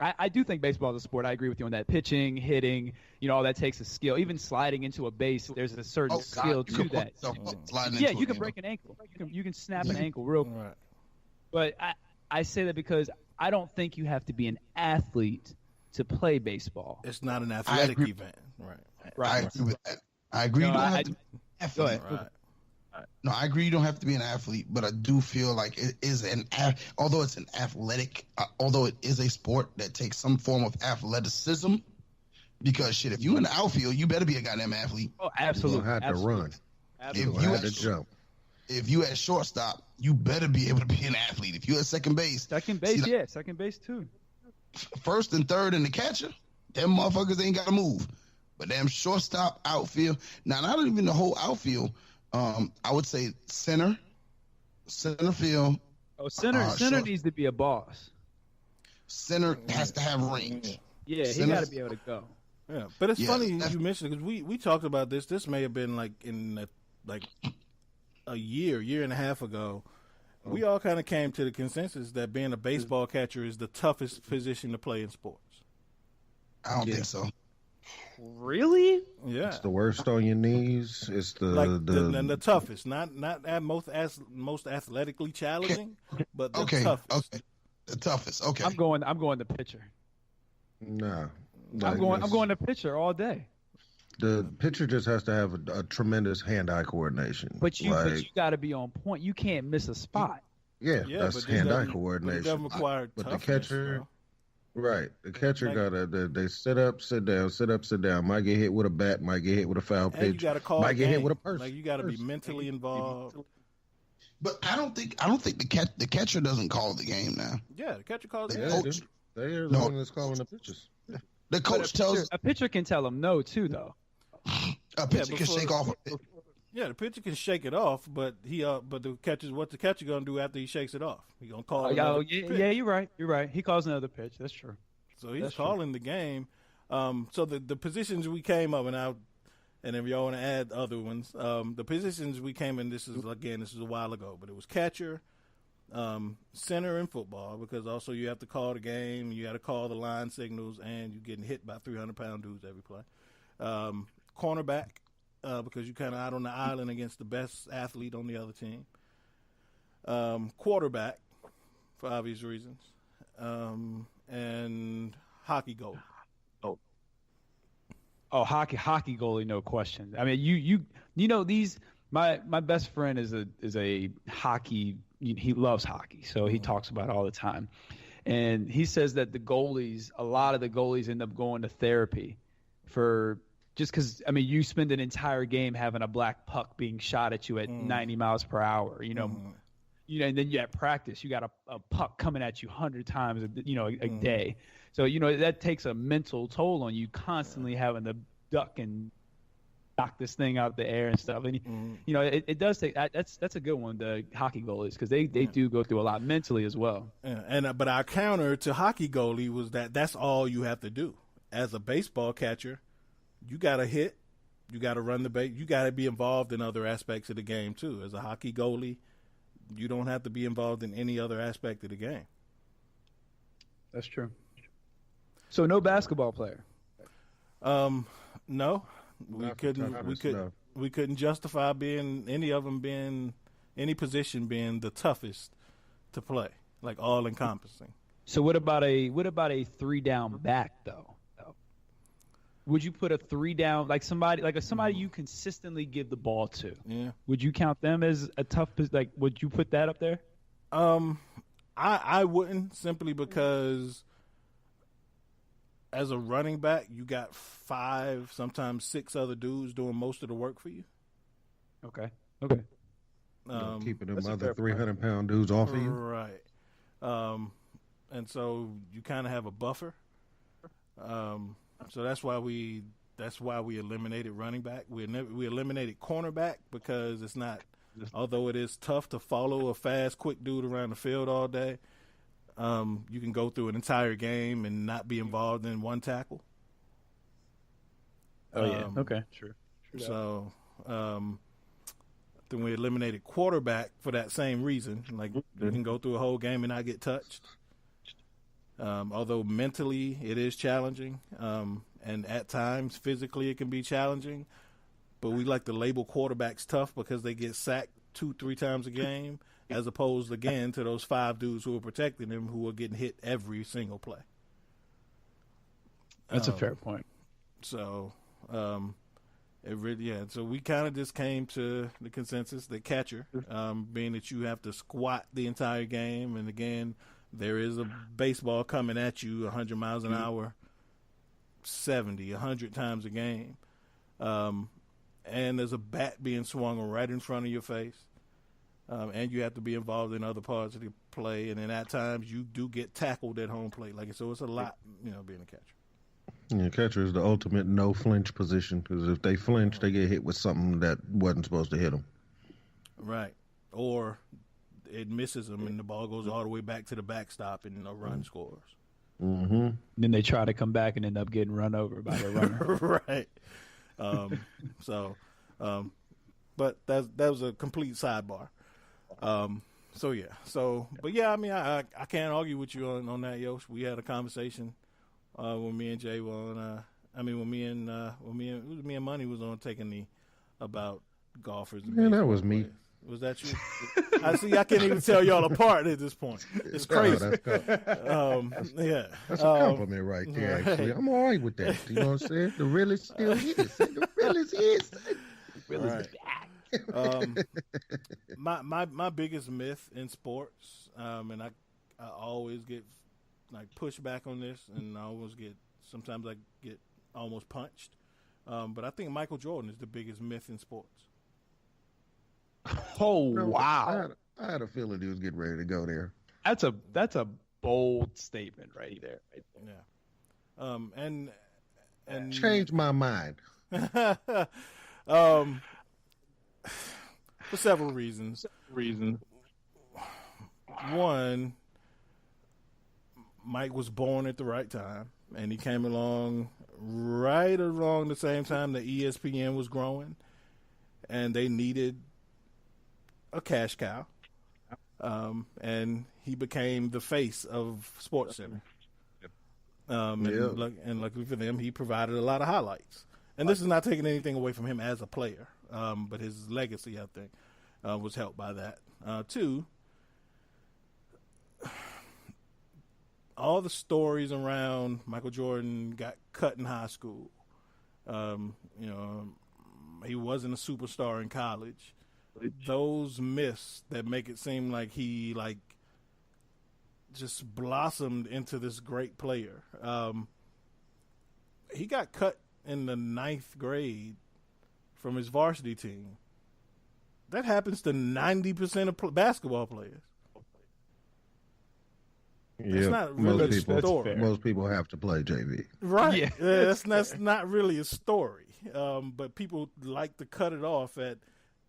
I do think baseball is a sport. I agree with you on that. Pitching, hitting, all that takes a skill. Even sliding into a base, there's a certain skill to that. You can break an ankle. You can snap an ankle real quick. Right. But I say that because I don't think you have to be an athlete to play baseball. It's not an athletic event. Right. I agree with that. I agree. You don't have to be an athlete. Right. No, I agree. You don't have to be an athlete, but I do feel like it is although it's an athletic, although it is a sport that takes some form of athleticism. Because shit, if you in the outfield, you better be a goddamn athlete. Oh, absolutely. You don't have to run. If you have to jump. If you at shortstop, you better be able to be an athlete. If you at second base, second base too. First and third and the catcher, them motherfuckers ain't got to move. But damn shortstop, outfield. Now, not even the whole outfield. I would say center field. Oh, center needs to be a boss. Center has to have range. Yeah, he got to be able to go. Yeah, but it's funny you mentioned because we talked about this. This may have been a year and a half ago. We all kind of came to the consensus that being a baseball catcher is the toughest position to play in sports. I don't think so. Really? Yeah. It's the worst on your knees. It's the toughest, not at most athletically challenging, but the toughest. Okay. The toughest. Okay. I'm going the pitcher. Nah. I'm going the pitcher all day. The pitcher just has to have a tremendous hand-eye coordination. But you got to be on point. You can't miss a spot. Yeah, that's hand-eye coordination. But it doesn't require the catcher, right? The catcher they sit up, sit down, sit up, sit down. Might get hit with a bat, might get hit with a foul pitch. You got to call. Might get hit with a person. Like you got to be mentally involved. But I don't think the catcher doesn't call the game now. Yeah, the catcher calls the game. They are the one that's calling the pitches. The coach tells a pitcher can tell him no too, though. A pitcher can shake off. Yeah, the pitcher can shake it off, but but the catcher's what the catcher gonna do after he shakes it off? He gonna call. Yeah, you're right. He calls another pitch. That's true. So he's calling the game. So the positions we came up and if y'all want to add other ones, the positions we came in. This is a while ago, but it was catcher, center in football because also you have to call the game, you got to call the line signals, and you're getting hit by 300-pound dudes every play. Cornerback, because you kind of out on the island against the best athlete on the other team. Quarterback, for obvious reasons, and hockey goalie. Oh, hockey goalie, no question. I mean, you know these. My best friend is a hockey. He loves hockey, so he talks about it all the time, and he says that a lot of the goalies end up going to therapy for. Just because, I mean, you spend an entire game having a black puck being shot at you at 90 miles per hour, and then you at practice, you got a puck coming at you 100 times, a day. So, that takes a mental toll on you constantly having to duck and knock this thing out of the air and stuff. And, it does take – that's a good one, the hockey goalies, because they do go through a lot mentally as well. Yeah, but our counter to hockey goalie was that's all you have to do. As a baseball catcher, you got to hit, you got to run the base, you got to be involved in other aspects of the game too. As a hockey goalie, you don't have to be involved in any other aspect of the game. That's true. So no basketball player. No, we couldn't justify being any of them being any position being the toughest to play, like all encompassing. So what about a 3-down back though? Would you put a 3-down like somebody you consistently give the ball to? Yeah. Would you count them as a tough? Like, would you put that up there? I wouldn't, simply because as a running back, you got 5, sometimes 6 other dudes doing most of the work for you. Okay. Keeping them other 300-pound dudes off of you. Right. And so you kind of have a buffer. So that's why we eliminated running back. We eliminated cornerback because it's not, although it is tough to follow a fast, quick dude around the field all day. You can go through an entire game and not be involved in one tackle. Oh yeah. Okay. Sure. So then we eliminated quarterback for that same reason. Like you can go through a whole game and not get touched. Although mentally it is challenging, and at times physically it can be challenging. But we like to label quarterbacks tough because they get sacked 2-3 times a game, as opposed, again, to those 5 dudes who are protecting him who are getting hit every single play. That's a fair point. So, it really, yeah. So we kind of just came to the consensus that catcher, being that you have to squat the entire game, and again, there is a baseball coming at you 100 miles an hour, 70, 100 times a game, and there's a bat being swung right in front of your face, and you have to be involved in other parts of the play, and then at times you do get tackled at home plate, so it's a lot, being a catcher. Yeah, catcher is the ultimate no flinch position because if they flinch, they get hit with something that wasn't supposed to hit them. Right. Or it misses them and the ball goes all the way back to the backstop and a run scores. Mm-hmm. Then they try to come back and end up getting run over by the runner. Right. But that was a complete sidebar. But yeah, I mean, I can't argue with you on that, Yosh. We had a conversation. When me and Jay were on, when me and Money was on taking about golfers. Man, that was me. Was that you? I see. I can't even tell y'all apart at this point. It's crazy. Yeah, that's a compliment right there. Actually, I'm all right with that. You know what I'm saying? The realest still is. The realest is. The realest is back. My biggest myth in sports, and I always get push back on this, and sometimes I get almost punched. But I think Michael Jordan is the biggest myth in sports. Oh, wow. I had a feeling he was getting ready to go there. That's a bold statement right there. Yeah. And change my mind. For several reasons. One, Mike was born at the right time, and he came along right around the same time that ESPN was growing, and they needed a cash cow, and he became the face of SportsCenter. And luckily for them, he provided a lot of highlights. And this is not taking anything away from him as a player, but his legacy, I think, was helped by that. Two, all the stories around Michael Jordan got cut in high school. He wasn't a superstar in college. Those myths that make it seem like he just blossomed into this great player. He got cut in the 9th grade from his varsity team. That happens to 90% of basketball players. Yeah, not really a story. Most people have to play JV. Right. Yeah. That's not really a story. But people like to cut it off at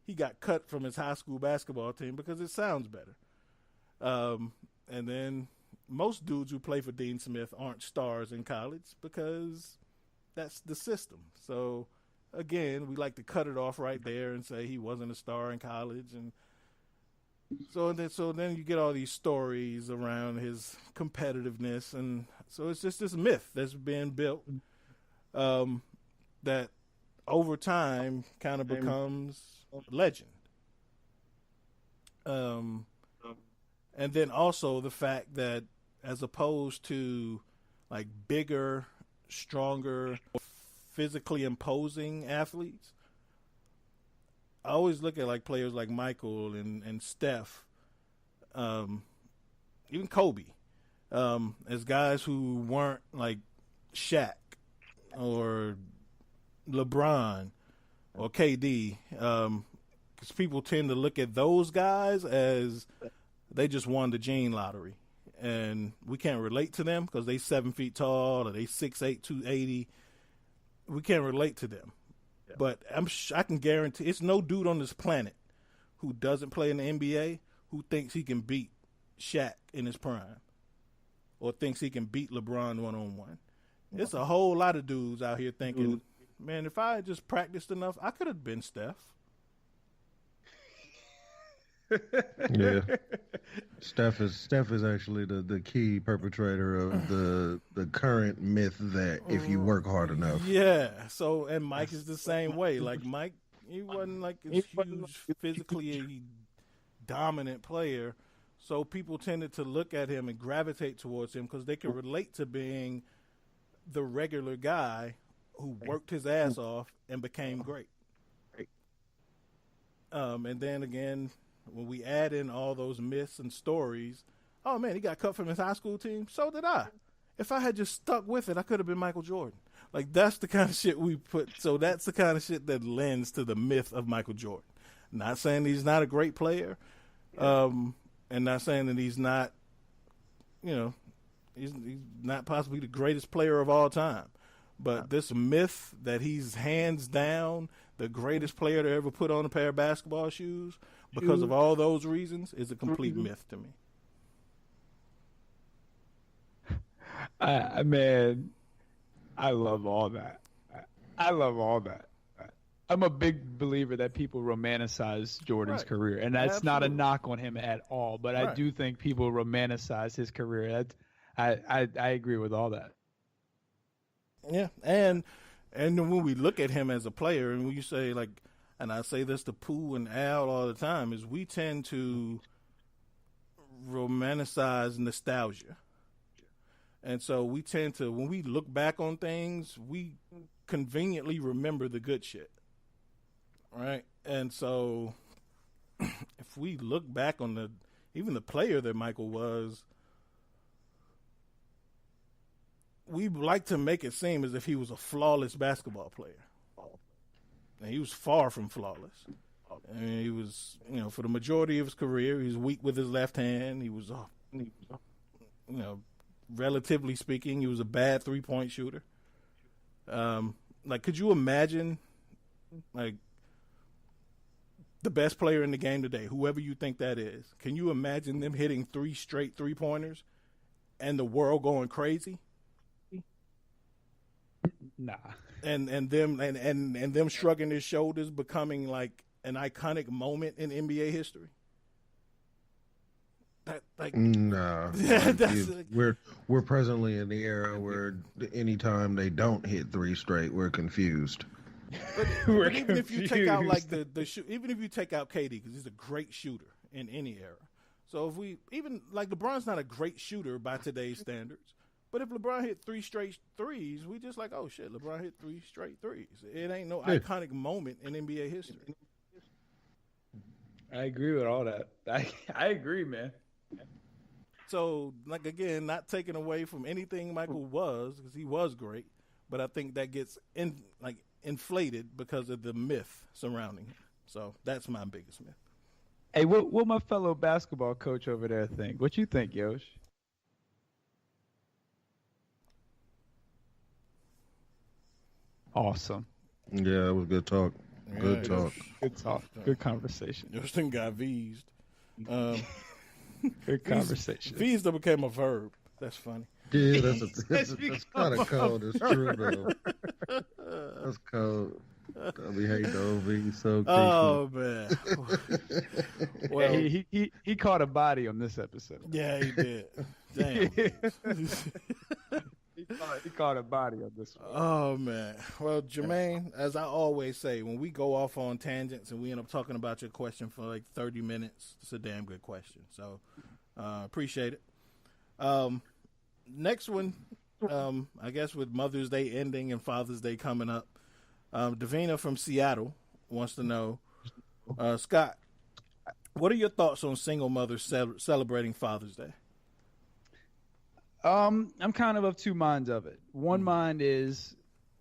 he got cut from his high school basketball team because it sounds better. And then most dudes who play for Dean Smith aren't stars in college because that's the system. So, again, we like to cut it off right there and say he wasn't a star in college. And so then you get all these stories around his competitiveness. And so it's just this myth that's been built that over time kind of becomes legend. And then also the fact that as opposed to bigger, stronger, physically imposing athletes, I always look at players like Michael and Steph, even Kobe, as guys who weren't like Shaq or LeBron or KD, because people tend to look at those guys as they just won the gene lottery, and we can't relate to them because they 7 feet tall or they 6'8", 280. We can't relate to them. Yeah. But I can guarantee it's no dude on this planet who doesn't play in the NBA who thinks he can beat Shaq in his prime or thinks he can beat LeBron one-on-one. It's a whole lot of dudes out here thinking, man, if I had just practiced enough, I could have been Steph. Yeah. Steph is actually the key perpetrator of the current myth that if you work hard enough. Yeah. So and Mike is the same way. Like Mike, he wasn't like a huge physically dominant player, so people tended to look at him and gravitate towards him because they could relate to being the regular guy who worked his ass off and became great. And then again, when we add in all those myths and stories, oh man, he got cut from his high school team. So did I. If I had just stuck with it, I could have been Michael Jordan. Like, that's the kind of shit we put. So that's the kind of shit that lends to the myth of Michael Jordan. Not saying he's not a great player, and not saying that he's not, he's not possibly the greatest player of all time. But this myth that he's hands down the greatest player to ever put on a pair of basketball shoes because of all those reasons is a complete myth to me. Man, I love all that. I'm a big believer that people romanticize Jordan's career, and that's not a knock on him at all. But I do think people romanticize his career. I agree with all that. Yeah, and when we look at him as a player, and when you say like, and I say this to Pooh and Al all the time, is we tend to romanticize nostalgia. And so we tend to, when we look back on things, we conveniently remember the good shit, right? And so if we look back on even the player that Michael was, we like to make it seem as if he was a flawless basketball player. And he was far from flawless. I mean, he was, for the majority of his career, he was weak with his left hand. He was, relatively speaking, he was a bad three-point shooter. Could you imagine, like, the best player in the game today, whoever you think that is, can you imagine them hitting 3 straight three-pointers and the world going crazy? Nah. And them shrugging their shoulders, becoming like an iconic moment in NBA history? We're presently in the era where anytime they don't hit 3 straight, we're confused. But even if you take out like even if you take out KD, because he's a great shooter in any era. So if we even like LeBron's not a great shooter by today's standards, but if LeBron hit 3 straight threes, we just like, oh shit, LeBron hit 3 straight threes. It ain't no iconic moment in NBA history. I agree with all that. I agree, man. So, like, again, not taking away from anything Michael was, because he was great, but I think that gets inflated because of the myth surrounding him. So that's my biggest myth. Hey, what my fellow basketball coach over there think? What you think, Yosh? Awesome. Yeah, it was good talk. Good talk. Good talk. Good conversation. This thing got V'd. Good conversation. V'd became a verb. That's funny. Yeah, that's kind of cold. It's true, though. That's cold. I be hating the OV so. Oh man. Well, he caught a body on this episode. Yeah, he did. Damn. He caught a body on this one. Oh man. Well, Jermaine, as I always say, when we go off on tangents and we end up talking about your question for like 30 minutes, it's a damn good question. So appreciate it. Next one, I guess with Mother's Day ending and Father's Day coming up, Devina from Seattle wants to know, Scott, what are your thoughts on single mothers celebrating Father's Day? I'm kind of 2 minds of it. One mind is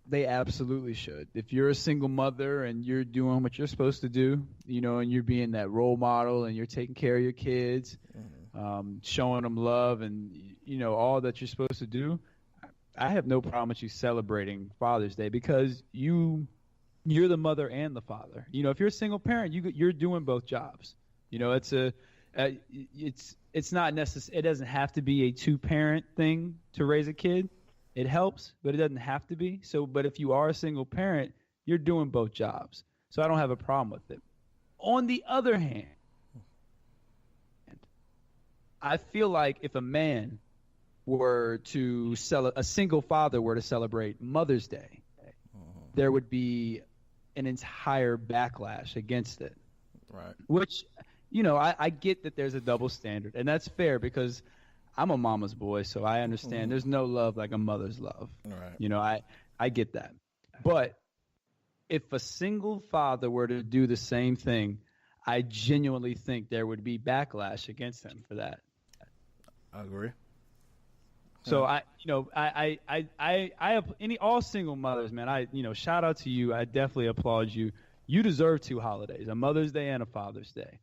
they absolutely should. If you're a single mother and you're doing what you're supposed to do, and you're being that role model and you're taking care of your kids, showing them love and, all that you're supposed to do, I have no problem with you celebrating Father's Day because you're the mother and the father. If you're a single parent, you're doing both jobs. It's not necessary. It doesn't have to be a 2-parent thing to raise a kid. It helps, but it doesn't have to be. But if you are a single parent, you're doing both jobs. So I don't have a problem with it. On the other hand, I feel like if a man were to a single father were to celebrate Mother's Day, there would be an entire backlash against it. Right. Which, you know, I get that there's a double standard, and that's fair because I'm a mama's boy, so I understand there's no love like a mother's love. Right. You know, I get that. But if a single father were to do the same thing, I genuinely think there would be backlash against him for that. I agree. So all single mothers, man, shout out to you. I definitely applaud you. You deserve 2 holidays, a Mother's Day and a Father's Day.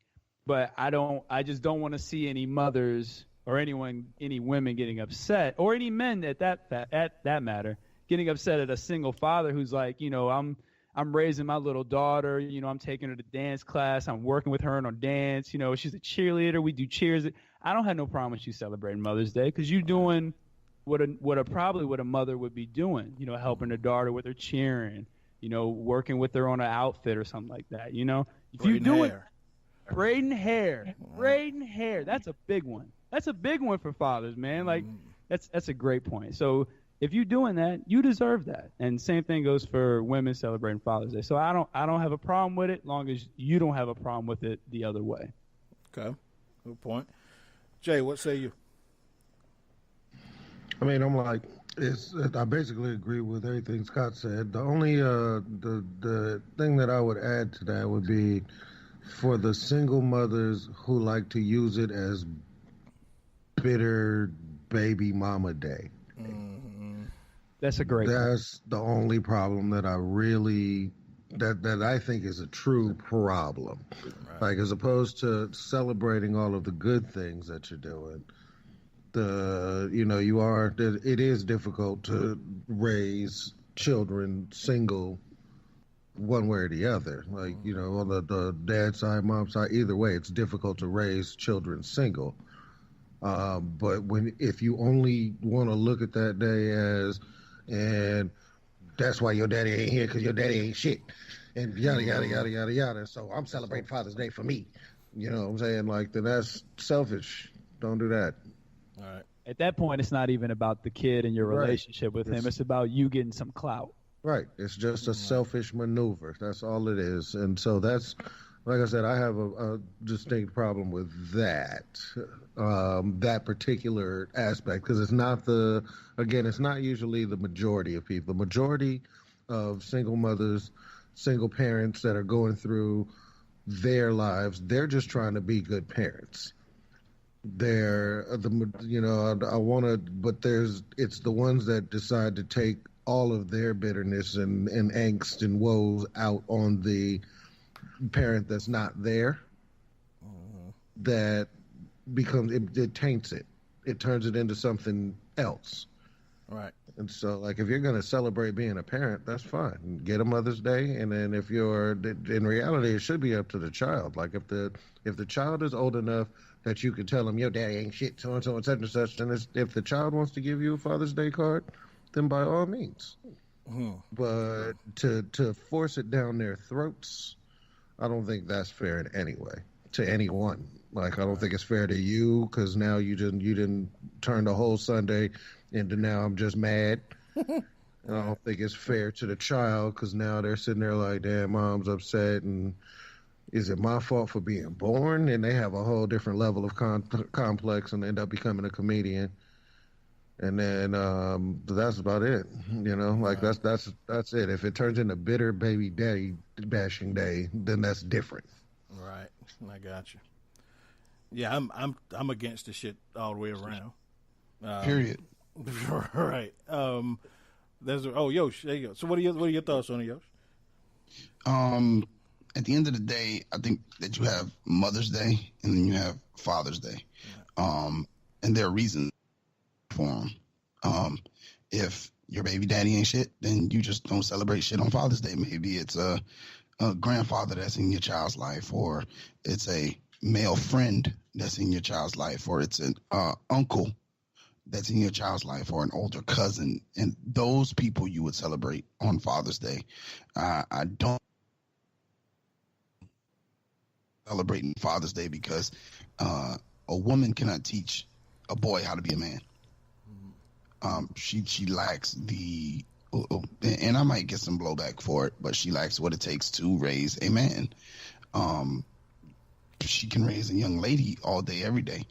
But I just don't want to see any mothers or any women getting upset, or any men at that matter getting upset at a single father who's like, you know, I'm raising my little daughter, you know, I'm taking her to dance class, I'm working with her on dance, you know, she's a cheerleader, we do cheers. I don't have no problem with you celebrating Mother's Day because you're doing what a mother would be doing, you know, helping her daughter with her cheering, you know, working with her on an outfit or something like that, you know. If you do it, braiding hair, that's a big one. That's a big one for fathers, man. Like that's a great point. So if you're doing that, you deserve that. And same thing goes for women celebrating Father's Day. So I don't have a problem with it, long as you don't have a problem with it the other way. Okay, good point. Jay, what say you? I mean, I'm like, I basically agree with everything Scott said. The only the thing that I would add to that would be for the single mothers who like to use it as bitter baby mama day. That's a great That's the only problem that I really that I think is a true problem. Right. Like, as opposed to celebrating all of the good things that you're doing, it is difficult to raise children single one way or the other. Like, you know, on the dad side, mom side, either way, it's difficult to raise children single. But if you only want to look at that day as, and that's why your daddy ain't here because your daddy ain't shit, and yada, yada, yada, yada, yada. So I'm celebrating Father's Day for me. You know what I'm saying? Like, then that's selfish. Don't do that. All right. At that point, it's not even about the kid and your relationship with him. It's about you getting some clout. Right. It's just a selfish maneuver. That's all it is. And so that's, like I said, I have a distinct problem with that, that particular aspect, because it's not it's not usually the majority of people. The majority of single mothers, single parents that are going through their lives, they're just trying to be good parents. It's the ones that decide to take all of their bitterness and angst and woes out on the parent that's not there. That becomes, it taints it. It turns it into something else. Right. And so, like, if you're going to celebrate being a parent, that's fine. Get a Mother's Day, and then if you're, in reality, it should be up to the child. Like, if the child is old enough that you can tell them your daddy ain't shit, so and so and such and such, then if the child wants to give you a Father's Day card, then by all means. But to force it down their throats, I don't think that's fair in any way to anyone. Like, I don't think it's fair to you, because now you didn't turn the whole Sunday into now I'm just mad. And I don't think it's fair to the child, because now they're sitting there like, damn, mom's upset, and is it my fault for being born? And they have a whole different level of complex and end up becoming a comedian. And then that's about it. You know, like, that's it. If it turns into bitter baby daddy bashing day, then that's different. Right. I got you. Yeah, I'm against the shit all the way around. Period. Right. Yoshi, there you go. So what are your thoughts on it, Yoshi? At the end of the day, I think that you have Mother's Day and then you have Father's Day. And there are reasons for them. If your baby daddy ain't shit, then you just don't celebrate shit on Father's Day. Maybe it's a grandfather that's in your child's life, or it's a male friend that's in your child's life, or it's an uncle that's in your child's life, or an older cousin. And those people you would celebrate on Father's Day. I don't celebrate Father's Day because a woman cannot teach a boy how to be a man. She lacks the, and I might get some blowback for it, but she lacks what it takes to raise a man. She can raise a young lady all day, every day,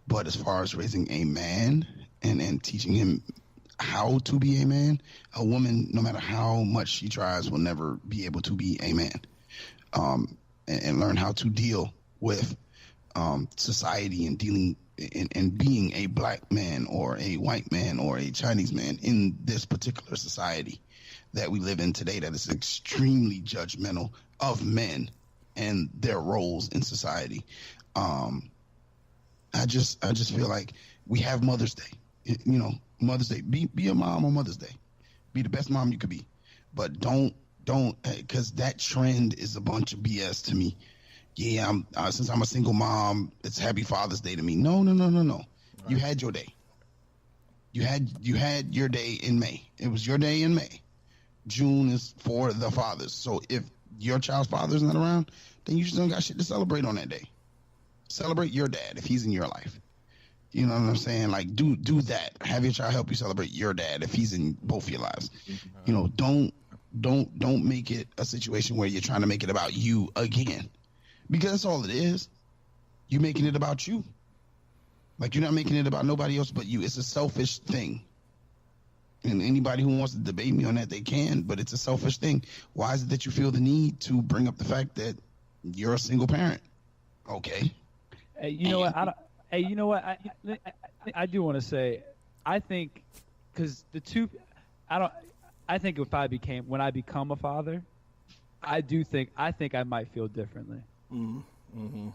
but as far as raising a man and teaching him how to be a man, a woman, no matter how much she tries, will never be able to be a man, and learn how to deal with society and dealing and being a black man or a white man or a Chinese man in this particular society that we live in today, that is extremely judgmental of men and their roles in society. I just feel like we have Mother's Day, Mother's Day. Be a mom on Mother's Day. Be the best mom you could be, but don't, because that trend is a bunch of BS to me. Yeah, since I'm a single mom, it's Happy Father's Day to me. No. Right. You had your day. You had your day in May. It was your day in May. June is for the fathers. So if your child's father's not around, then you just don't got shit to celebrate on that day. Celebrate your dad if he's in your life. You know what I'm saying? Like, do that. Have your child help you celebrate your dad if he's in both your lives. Don't make it a situation where you're trying to make it about you again. Because that's all it is. You're making it about you. Like, you're not making it about nobody else but you. It's a selfish thing. And anybody who wants to debate me on that, they can, but it's a selfish thing. Why is it that you feel the need to bring up the fact that you're a single parent? Okay. Hey, you know what? I do want to say, I think, because I think when I become a father, I think I might feel differently. Mm-hmm.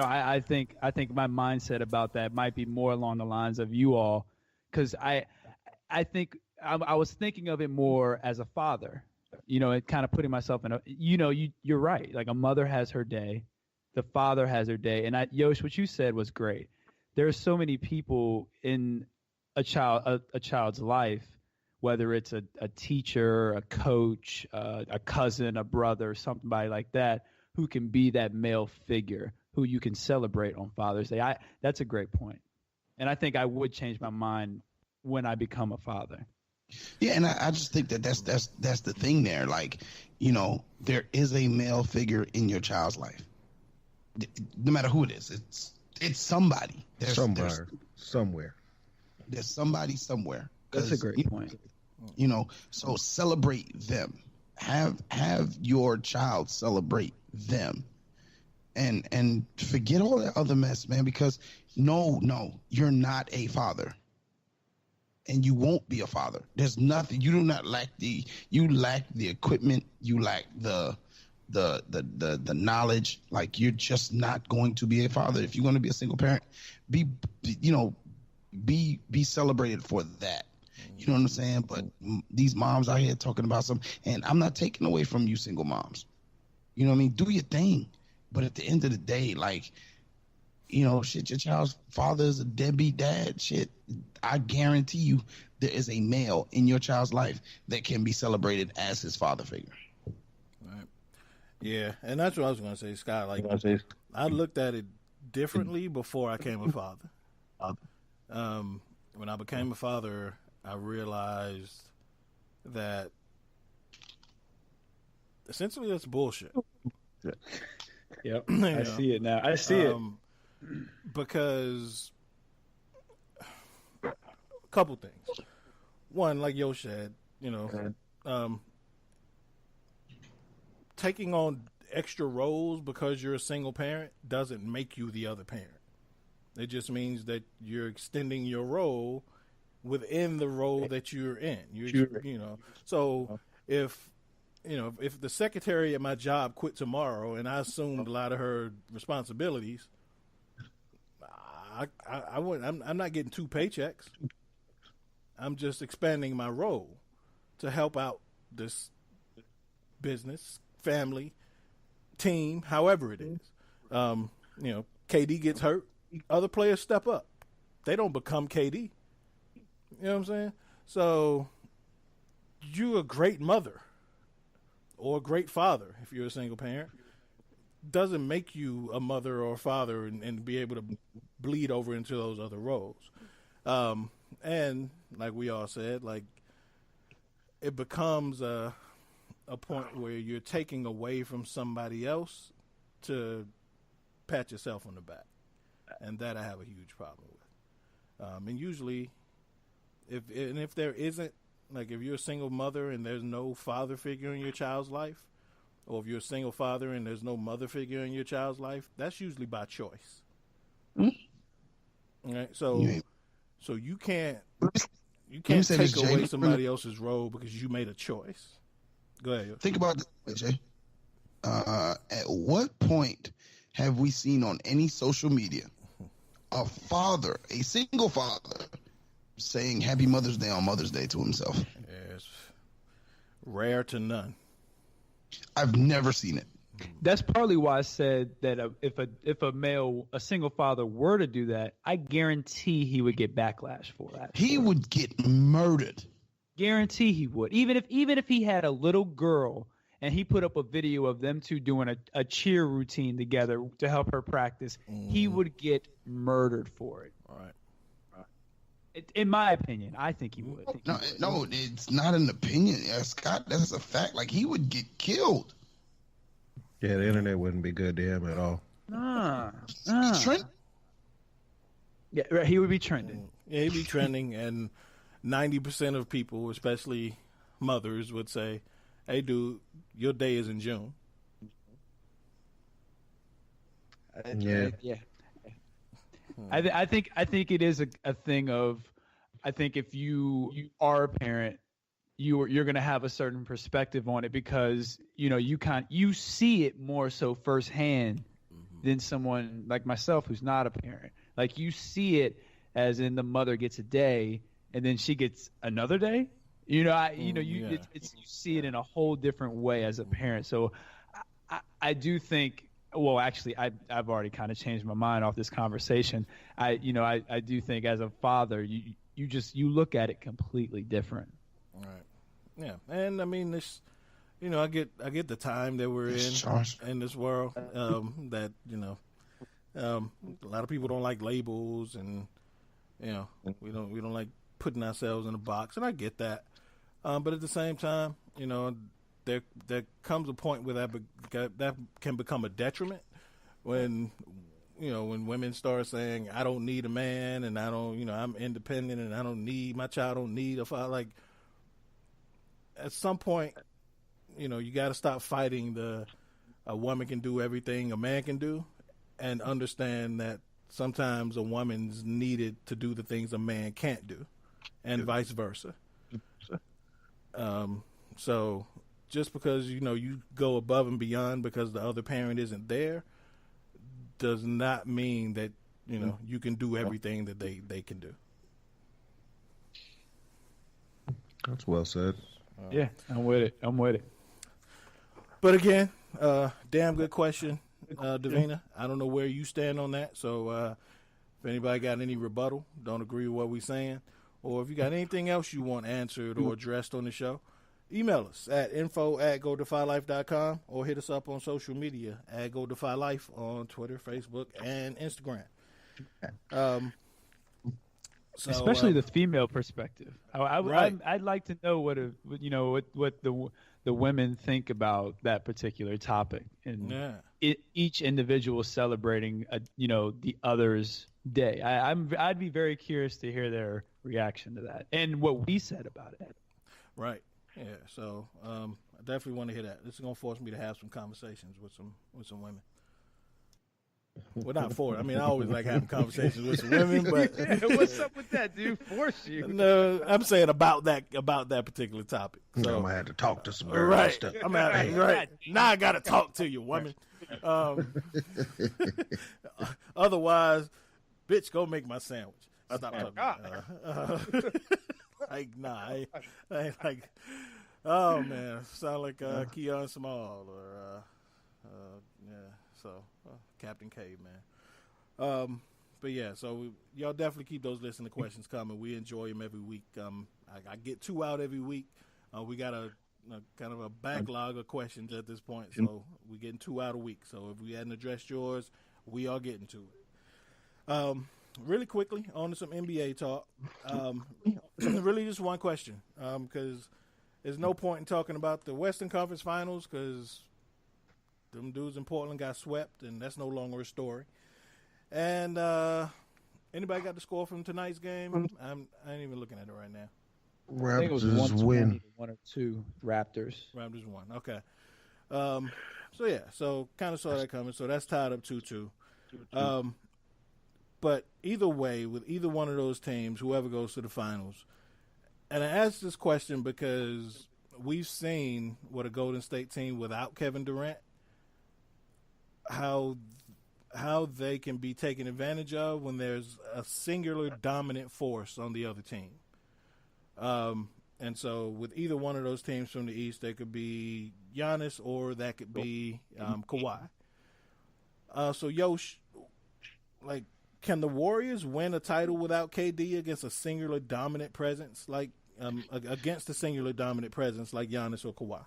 I think my mindset about that might be more along the lines of you all, because I think I was thinking of it more as a father, and kind of putting myself in you're right. Like, a mother has her day, the father has her day, and Yosh, what you said was great. There are so many people in a child's life, whether it's a teacher, a coach, a cousin, a brother, somebody like that, who can be that male figure who you can celebrate on Father's Day. That's a great point. And I think I would change my mind when I become a father. Yeah, and I just think that's the thing there. Like, there is a male figure in your child's life. No matter who it is, it's somebody. Somewhere. There's somebody somewhere. That's a great point. So celebrate them. Have your child celebrate them, and forget all that other mess, man. Because no, you're not a father, and you won't be a father. There's nothing. You do not lack you lack the equipment. You lack the knowledge. Like, you're just not going to be a father. If you're going to be a single parent, be celebrated for that. You know what I'm saying? But these moms out here talking about something, and I'm not taking away from you single moms. You know what I mean? Do your thing. But at the end of the day, like, shit, your child's father is a deadbeat dad. Shit, I guarantee you there is a male in your child's life that can be celebrated as his father figure. Right. Yeah, and that's what I was going to say, Scott. Like, I looked at it differently before I became a father. When I became a father, I realized that essentially that's bullshit. Yep, I see it now. I see it. Because a couple things. One, like Yo said, taking on extra roles because you're a single parent doesn't make you the other parent. It just means that you're extending your role within the role that you're in. So if the secretary at my job quit tomorrow and I assumed a lot of her responsibilities, I'm not getting 2 paychecks. I'm just expanding my role to help out this business, family, team, however it is. KD gets hurt, other players step up. They don't become KD. You know what I'm saying? So you're a great mother or a great father if you're a single parent. doesn't make you a mother or a father and be able to bleed over into those other roles. And like we all said, like it becomes a point where you're taking away from somebody else to pat yourself on the back. And that I have a huge problem with. And usually, if there isn't, like if you're a single mother and there's no father figure in your child's life, or if you're a single father and there's no mother figure in your child's life, that's usually by choice. Mm-hmm. Right? So you can't take away somebody else's role because you made a choice. Go ahead. Think about this, Jay. At what point have we seen on any social media a father, a single father, saying Happy Mother's Day on Mother's Day to himself? Yes. Rare to none. I've never seen it. That's partly why I said that if a single father were to do that, I guarantee he would get backlash for that. He would get murdered. Guarantee he would. Even if he had a little girl and he put up a video of them two doing a cheer routine together to help her practice, he would get murdered for it. All right. In my opinion, I think he would. No, it's not an opinion, Scott. That's a fact. Like, he would get killed. Yeah, the internet wouldn't be good to him at all. Yeah, right, he would be trending. Yeah, he'd be trending, and 90% of people, especially mothers, would say, "Hey, dude, your day is in June." Yeah. I think it is a thing of, I think if you are a parent, you're going to have a certain perspective on it because you see it more so firsthand than someone like myself who's not a parent. Like, you see it as in the mother gets a day and then she gets another day. You see it in a whole different way as a parent. So I do think. Well, actually, I've already kind of changed my mind off this conversation. I do think as a father, you look at it completely different. Right. Yeah, and I mean this. I get the time that we're in this world. That a lot of people don't like labels, and we don't like putting ourselves in a box, and I get that. But at the same time, there comes a point where that can become a detriment when women start saying, I don't need a man, and I don't, I'm independent and I don't need, my child don't need a father. Like, at some point, you got to stop fighting a woman can do everything a man can do, and understand that sometimes a woman's needed to do the things a man can't do, and vice versa. So just because you go above and beyond because the other parent isn't there does not mean that you can do everything that they can do. That's well said. Yeah, I'm with it. But again, damn good question, Devina. I don't know where you stand on that. So if anybody got any rebuttal, don't agree with what we're saying, or if you got anything else you want answered or addressed on the show, email us at info@godefylife.com or hit us up on social media at GoDefyLife on Twitter, Facebook, and Instagram. Especially the female perspective. I'd like to know what the women think about that particular topic, and each individual celebrating the other's day. I'd be very curious to hear their reaction to that and what we said about it. Right. Yeah. So I definitely want to hear that. This is gonna force me to have some conversations with some women. Well, not for it. I mean, I always like having conversations with some women, but what's up with that, dude? Force you? No, I'm saying about that particular topic. So I'm gonna have to talk to some girls. Right. Stuff. Right. Now I gotta talk to you, woman. Otherwise, bitch, go make my sandwich. Stop talking. I like. Oh man, sound like Keon Small or Captain Caveman. But yeah, so y'all definitely keep those listener questions coming. We enjoy them every week. I get 2 out every week. We got a kind of a backlog of questions at this point. So we're getting 2 out a week. So if we hadn't addressed yours, we are getting to it. Really quickly, on to some NBA talk. Really just one question, because there's no point in talking about the Western Conference Finals because them dudes in Portland got swept, and that's no longer a story. And anybody got the score from tonight's game? I ain't even looking at it right now. I think it was 120 to 102 Raptors. Raptors won. Okay. So kind of saw that coming. So that's tied up 2-2. But either way, with either one of those teams, whoever goes to the finals, and I ask this question because we've seen what a Golden State team without Kevin Durant, how they can be taken advantage of when there's a singular dominant force on the other team. And so with either one of those teams from the East, they could be Giannis or that could be Kawhi. So Yosh, like, can the Warriors win a title without KD against a singular dominant presence, like against a singular dominant presence like Giannis or Kawhi?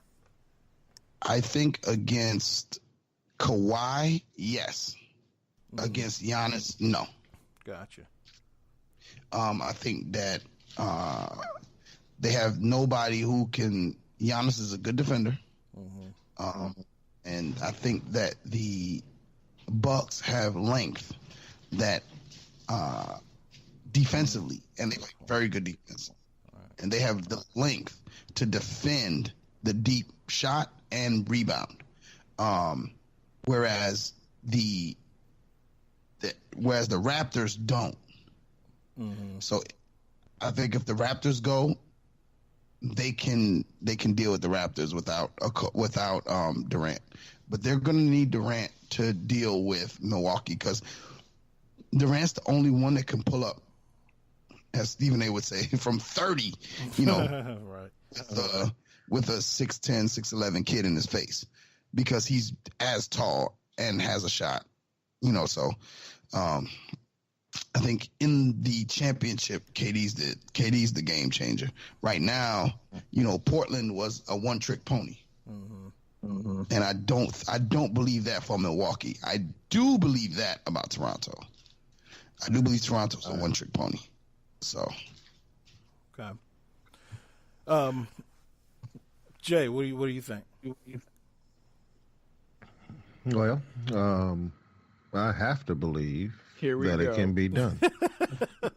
I think against Kawhi, yes. Mm-hmm. Against Giannis, no. Gotcha. I think that they have nobody who can. Giannis is a good defender, and I think that the Bucks have length that defensively, and they play very good defense, and they have the length to defend the deep shot and rebound. Whereas the Raptors don't. Mm-hmm. So I think if the Raptors go, they can deal with the Raptors without Durant, but they're going to need Durant to deal with Milwaukee because Durant's the only one that can pull up, as Stephen A would say, from 30, right, with a 6'10", 6'11" kid in his face, because he's as tall and has a shot, So I think in the championship, KD's the game changer. Right now, Portland was a one-trick pony. Mm-hmm. Mm-hmm. And I don't believe that for Milwaukee. I do believe that about Toronto. I do believe Toronto's a one-trick pony. So, okay. Jay, what do you think? Well, I have to believe that it can be done.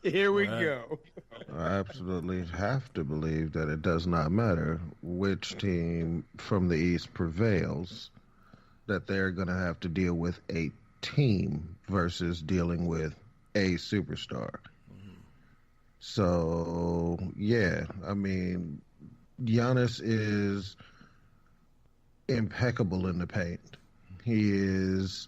Here we go. I absolutely have to believe that it does not matter which team from the East prevails, that they're going to have to deal with a team versus dealing with a superstar. Mm-hmm. So, yeah, I mean, Giannis is impeccable in the paint. He is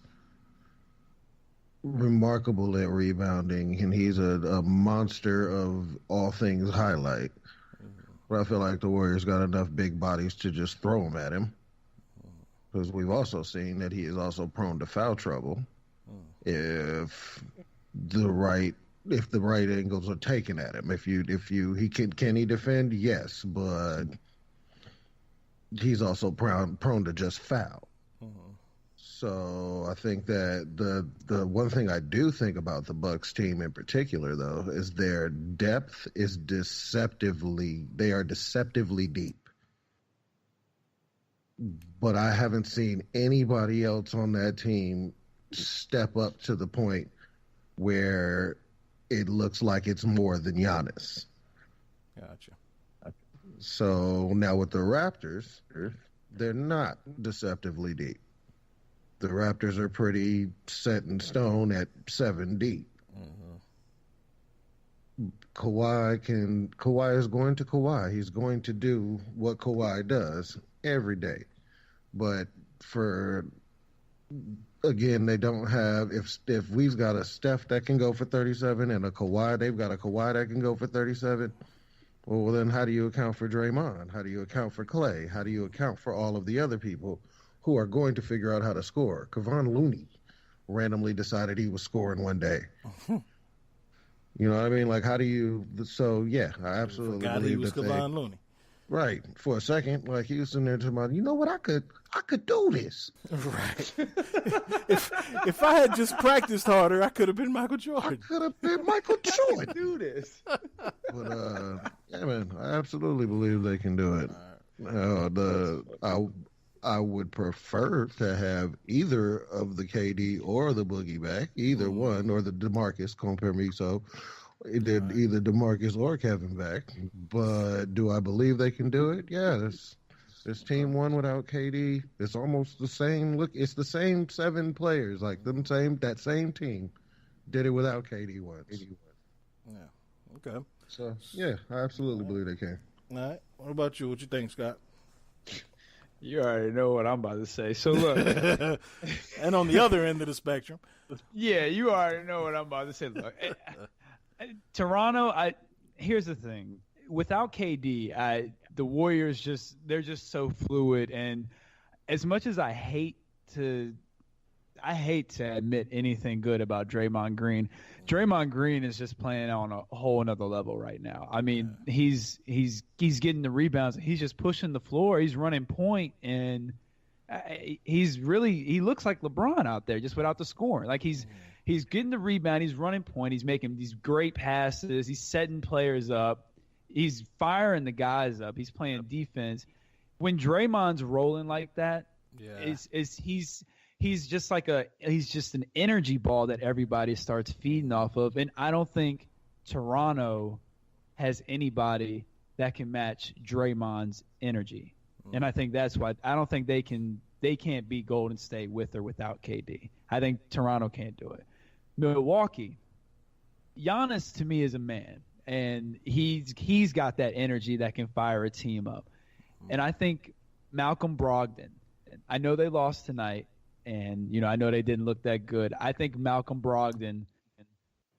remarkable at rebounding, and he's a monster of all things highlight. But I feel like the Warriors got enough big bodies to just throw them at him, because we've also seen that he is also prone to foul trouble if the right angles are taken at him. Can he defend? Yes, but he's also prone to just foul. So I think that the one thing I do think about the Bucks team in particular, though, is their depth is deceptively deep. But I haven't seen anybody else on that team step up to the point where it looks like it's more than Giannis. Gotcha. So now with the Raptors, they're not deceptively deep. The Raptors are pretty set in stone at 7 deep. Mm-hmm. Kawhi is going to Kawhi. He's going to do what Kawhi does every day. But they don't have, if we've got a Steph that can go for 37 and a Kawhi, they've got a Kawhi that can go for 37. Well, then how do you account for Draymond? How do you account for Clay? How do you account for all of the other people who are going to figure out how to score? Kevon Looney randomly decided he was scoring one day. You know what I mean? Like, how do you? So yeah, I absolutely forgot believe he was Kevon Looney. Right. For a second, like he was sitting there talking about, you know what, I could do this. Right. if I had just practiced harder, I could have been Michael Jordan. I could have been Michael Jordan. Do this. But yeah, man, I absolutely believe they can do it. I would prefer to have either of the KD or the Boogie back, either one, or the DeMarcus, compare me so. Either DeMarcus or Kevin back, but do I believe they can do it? Yeah, this team won without KD. It's almost the same. Look, it's the same 7 players, like that same team did it without KD once. Yeah. Okay. So yeah, I absolutely believe they can. All right. What about you? What you think, Scott? You already know what I'm about to say. So look, and on the other end of the spectrum, yeah, you already know what I'm about to say. Look. Toronto, here's the thing. Without KD, the Warriors they're just so fluid, and as much as I hate to admit anything good about Draymond Green is just playing on a whole another level right now. I mean, he's getting the rebounds, he's just pushing the floor, he's running point, and he looks like LeBron out there just without the scoring. Like He's getting the rebound. He's running point. He's making these great passes. He's setting players up. He's firing the guys up. He's playing defense. When Draymond's rolling like that, he's just an energy ball that everybody starts feeding off of. And I don't think Toronto has anybody that can match Draymond's energy. And I think that's why I don't think they can't beat Golden State with or without KD. I think Toronto can't do it. Milwaukee, Giannis to me is a man, and he's got that energy that can fire a team up. And I think Malcolm Brogdon, I know they lost tonight, and I know they didn't look that good. I think Malcolm Brogdon,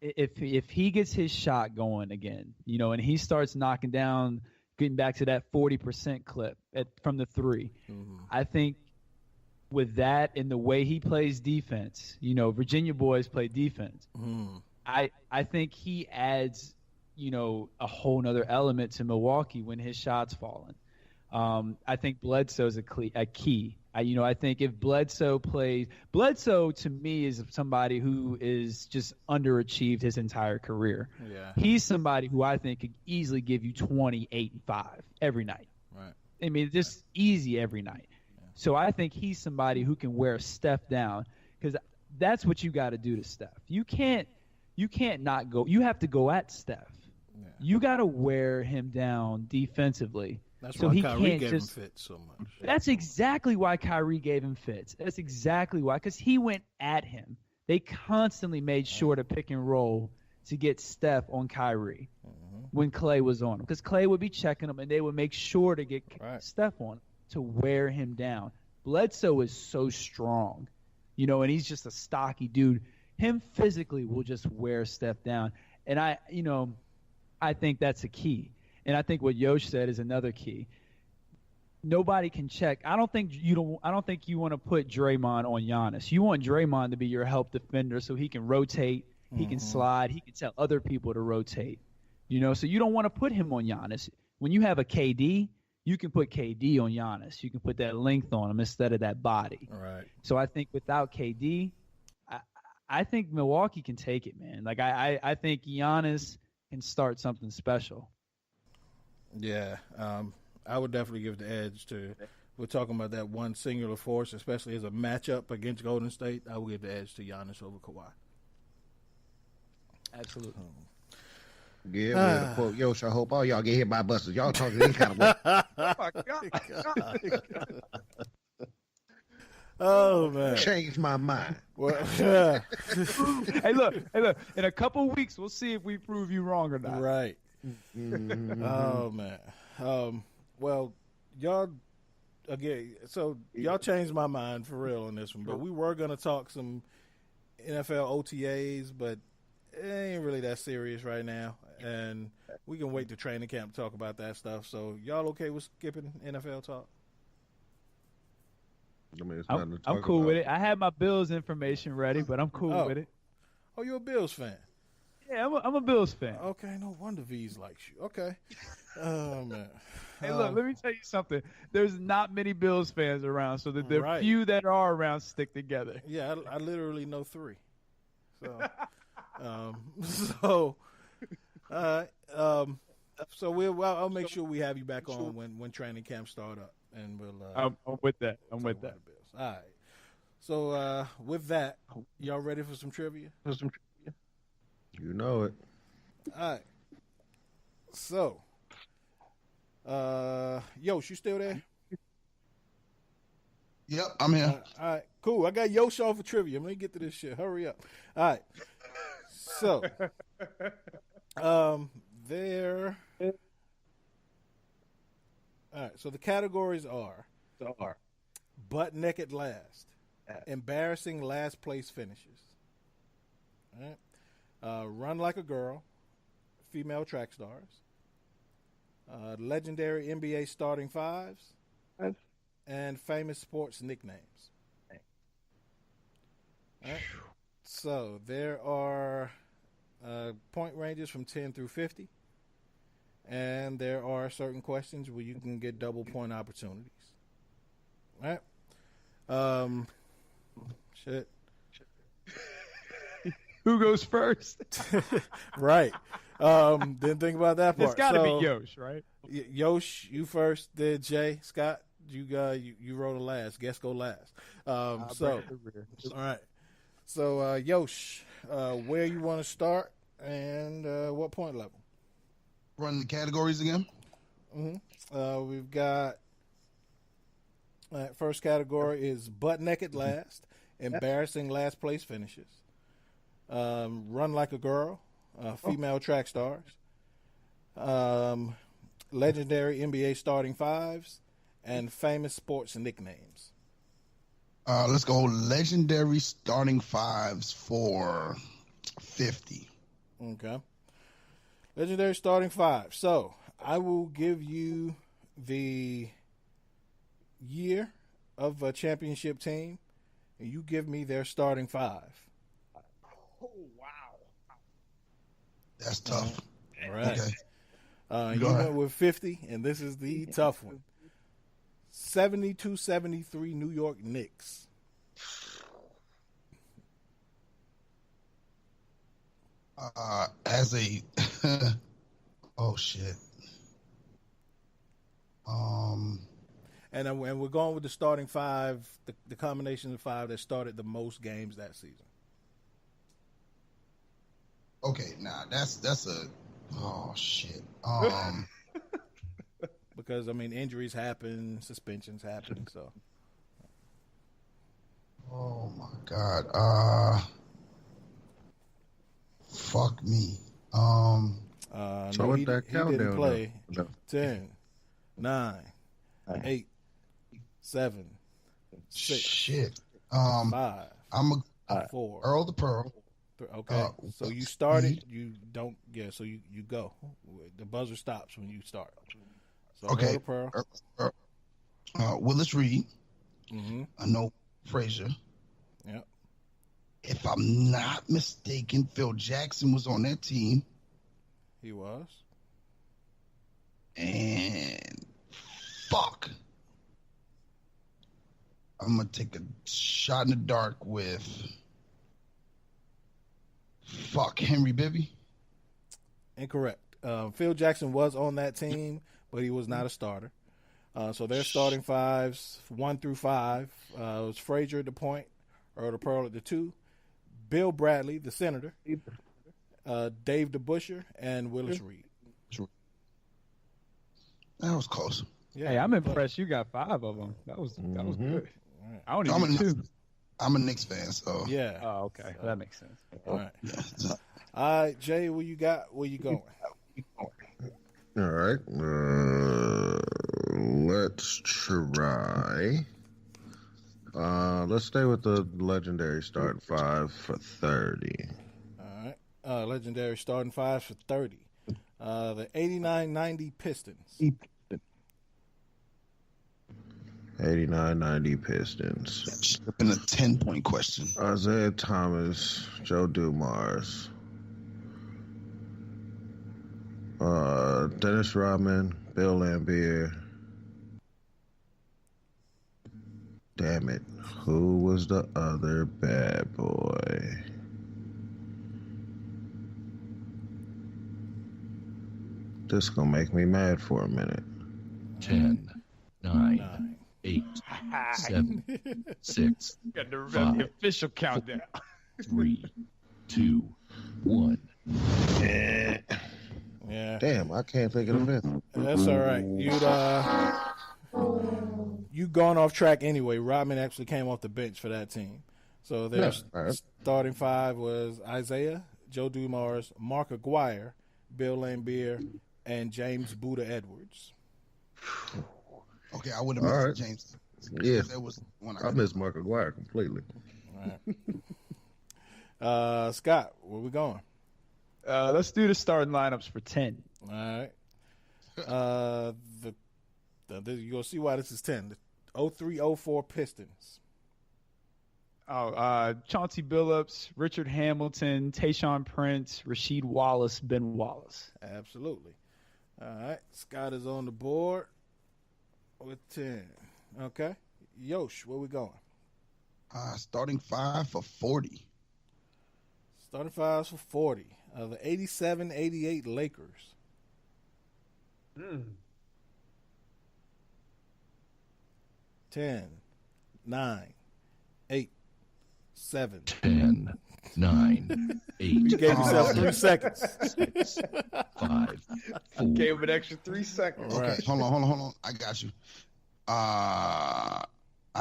if he gets his shot going again, and he starts knocking down, getting back to that 40% clip from the 3, I think with that and the way he plays defense, Virginia boys play defense. I think he adds, a whole nother element to Milwaukee when his shot's falling. I think Bledsoe's a key. I think if Bledsoe to me is somebody who is just underachieved his entire career. Yeah. He's somebody who I think could easily give you 28 and 5 every night. Right. I mean, just easy every night. So I think he's somebody who can wear Steph down, because that's what you got to do to Steph. You can't not go. You have to go at Steph. Yeah. You got to wear him down defensively. That's so why he Kyrie can't gave just, him fits so much. That's exactly why Kyrie gave him fits. That's exactly why, because he went at him. They constantly made sure to pick and roll to get Steph on Kyrie when Clay was on him, because Clay would be checking him, and they would make sure to get Steph on him to wear him down. Bledsoe is so strong, and he's just a stocky dude. Him physically will just wear Steph down. And I think that's a key. And I think what Yosh said is another key. Nobody can check. I don't think you want to put Draymond on Giannis. You want Draymond to be your help defender so he can rotate, he can slide, he can tell other people to rotate. So you don't want to put him on Giannis. When you have a KD, you can put KD on Giannis. You can put that length on him instead of that body. Right. So I think without KD, I think Milwaukee can take it, man. Like I think Giannis can start something special. Yeah. I would definitely give the edge to. We're talking about that one singular force, especially as a matchup against Golden State. I would give the edge to Giannis over Kawhi. Absolutely. Yeah, man, to quote Yoshi, I hope all y'all get hit by buses. Y'all talking these kind of work. Oh, my God. Oh, man. Changed my mind. Well, yeah. Hey, look. In a couple of weeks, we'll see if we prove you wrong or not. Right. Oh, man. Well, y'all, again, so y'all changed my mind for real on this one. But we were going to talk some NFL OTAs, but it ain't really that serious right now. And we can wait to training camp to talk about that stuff. So y'all okay with skipping NFL talk? I mean, I'm cool with it. I had my Bills information ready, but I'm cool with it. Oh, you're a Bills fan? Yeah, I'm a Bills fan. Okay, no wonder V's likes you. Okay. Oh man. Hey, look, let me tell you something. There's not many Bills fans around, so that the few that are around stick together. Yeah, I literally know 3. So, so I'll make sure we have you back on when training camp start up, and we'll. I'm with that. I'm with that. All right. So with that, y'all ready for some trivia? You know it. All right. So, Yosh, you still there? Yep, I'm here. All right, cool. I got Yosh on for trivia. Let me get to this shit. Hurry up. All right. So, there. All right. So the categories are butt naked last, embarrassing last place finishes. All right. Run like a girl, female track stars, legendary NBA starting fives, and famous sports nicknames. All right. So there are point ranges from 10 through 50, and there are certain questions where you can get double point opportunities. All right. Shit. Who goes first? Right. Didn't think about that part. It's got to be Yosh, right? Yosh, you first. Then Jay, Scott, you roll the last. Guess go last. All right. So Yosh, where you want to start and what point level? Run the categories again. Mm-hmm. We've got first category is butt naked last, embarrassing last place finishes. Run like a girl, female track stars, legendary NBA starting fives, and famous sports nicknames. Let's go legendary starting fives for 50. Okay. Legendary starting five. So I will give you the year of a championship team, and you give me their starting five. Oh, wow. That's tough. All right. Okay. You went with 50, and this is the tough one. 72-73 New York Knicks. As a oh shit. And we're going with the starting five, the combination of five that started the most games that season. Okay, nah, that's a oh shit. Because I mean, injuries happen, suspensions happen, so. Oh my God. Fuck me. No, he didn't play. No. 10, 9, 8, 7, 6. Shit. 5. I'm a 4. Earl the Pearl. Okay. So you started. You don't. Yeah. So you go. The buzzer stops when you start. So okay. Earl the Pearl. Willis Reed. Mm-hmm. I know Frazier. Yep. If I'm not mistaken, Phil Jackson was on that team. He was. And fuck. I'm going to take a shot in the dark with Henry Bibby. Incorrect. Phil Jackson was on that team, but he was not a starter. So their starting fives, 1 through 5, was Frazier at the point, Earl the Pearl at the 2, Bill Bradley, the senator, Dave DeBuscher, and Willis Reed. That was close. Yeah, hey, I'm impressed. You got 5 of them. That was good. Right. I only need 2. I'm a Knicks fan, so yeah. Oh, okay. Well, that makes sense. All right. All right, Jay, where you going? All right. Let's try. Let's stay with the legendary starting 5 for 30. All right. Legendary starting 5 for 30. The 89-90 Pistons. 89-90 Pistons. That should have been a 10-point question. Isaiah Thomas, Joe Dumars. Dennis Rodman, Bill Laimbeer. Damn it. Who was the other bad boy? This gonna make me mad for a minute. 10, 9, 8, 7, 6, Got the 5, official countdown. 3, 2, 1. Yeah. Damn, I can't think of the fifth. That's all right. You gone off track anyway. Rodman actually came off the bench for that team. So their starting five was Isaiah, Joe Dumars, Mark Aguirre, Bill Laimbeer, and James Buddha Edwards. Okay, I would have missed James. Yeah, that was one I missed Mark Aguirre completely. All right. Scott, where we going? Let's do the starting lineups for 10. All right. You're going to see why this is 10. The 03-04 Pistons. Chauncey Billups, Richard Hamilton, Tayshaun Prince, Rasheed Wallace, Ben Wallace. Absolutely. All right. Scott is on the board with 10. Okay. Yosh, where we going? Starting five for 40. Starting fives for 40. The 87-88 Lakers. 10, 9, 8, 7. 10, 9, 8. You gave yourself 3 seconds. 6, 5, 4. Gave him an extra 3 seconds. Okay, hold on. I got you. I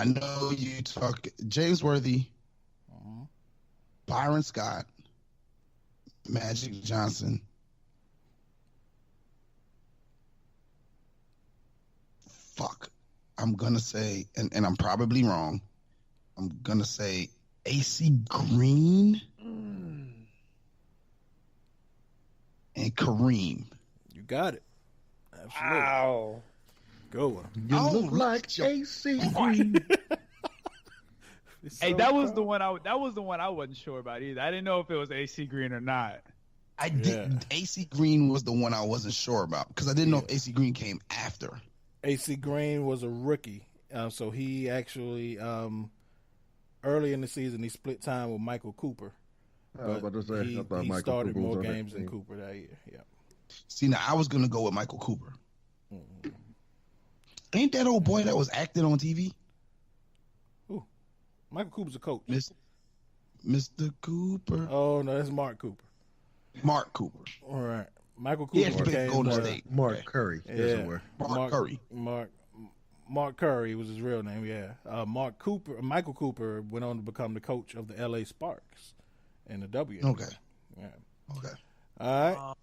know you talk James Worthy, Byron Scott, Magic Johnson. Fuck. I'm going to say, and I'm probably wrong, I'm going to say AC Green and Kareem. You got it. Absolutely. Wow. Go one. You look like AC Green. Hey, that was the one I wasn't sure about either. I didn't know if it was AC Green or not. I didn't. AC Green was the one I wasn't sure about because I didn't know if AC Green came after. AC Green was a rookie, so he actually early in the season he split time with Michael Cooper. I was about to say, he I thought Michael started Cooper was more on that games than team. Cooper that year. Yeah. See, now I was gonna go with Michael Cooper. Ain't that old boy that was acting on TV? Ooh, Michael Cooper's a coach. Mr. Cooper. Oh no, that's Mark Cooper. Mark Cooper. All right, Michael He Cooper actually played became Golden State. Mark Curry. Yeah, Mark Curry. Mark Curry was his real name. Yeah, Michael Cooper went on to become the coach of the LA Sparks in the W. Okay. Yeah. Okay. All right.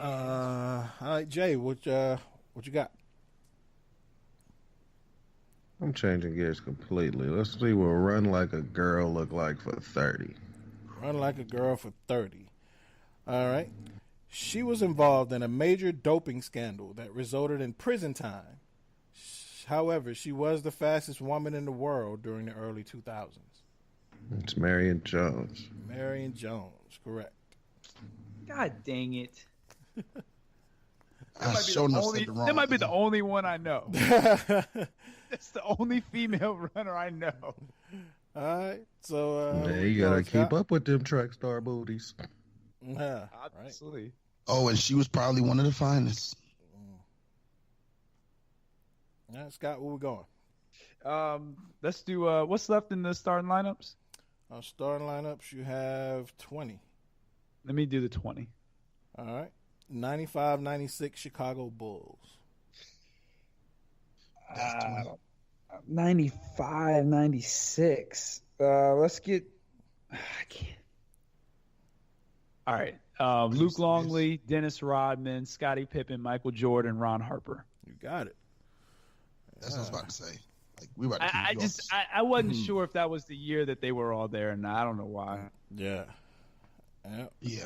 All right, Jay, what you got? I'm changing gears completely. Let's see what Run Like a Girl look like for 30. Run Like a Girl for 30. All right. She was involved in a major doping scandal that resulted in prison time. However, she was the fastest woman in the world during the early 2000s. It's Marion Jones. Marion Jones, correct. God dang it. That might be the only one I know. That's the only female runner I know. All right, so you gotta keep up with them track star booties. Yeah, absolutely. Right. Oh, and she was probably one of the finest. All right, Scott, where we going? Let's do what's left in the starting lineups. Starting lineups, you have 20. Let me do the 20. All right. 95-96 Chicago Bulls. 95-96. Let's get. I can't. All right. Luke Longley, Dennis Rodman, Scottie Pippen, Michael Jordan, Ron Harper. You got it. That's what I was about to say. Like we were. I wasn't sure if that was the year that they were all there, and I don't know why. Yeah. Yeah.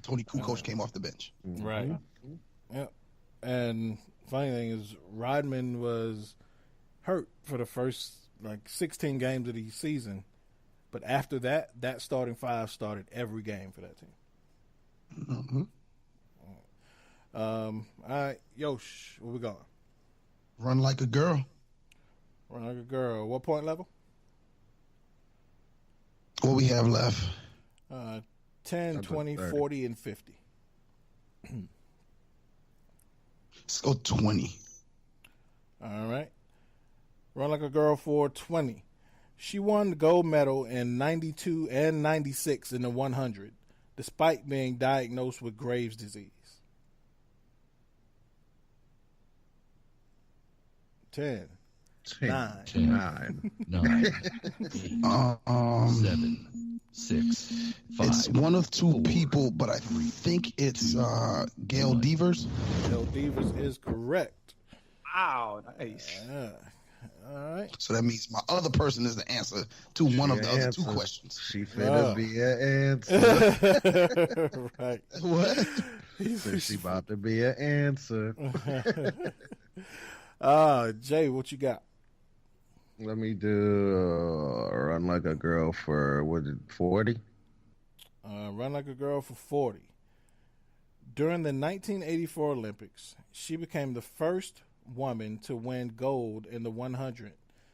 Tony Kukoc came off the bench. Right. Yeah. And funny thing is, Rodman was hurt for the first 16 games of the season, but after that starting five started every game for that team. All right, Yosh, where we going? Run like a girl. Run like a girl. What point level? What we have left? 10, 20, 40, and 50. Let's go 20. All right. Run like a girl for 20. She won the gold medal in 92 and 96 in the 100, despite being diagnosed with Graves' disease. 10, 9, 9, 8, 7, 6, 5. It's one of two people, but I think it's Gail Devers. Gail Devers is correct. Wow, nice. Yeah. All right. So that means my other person is the answer to one of the other two questions. She finna be an answer. Right. What? So she about to be an answer. Jay, what you got? Let me do Run Like a Girl for, 40? Run Like a Girl for 40. During the 1984 Olympics, she became the first woman to win gold in the 100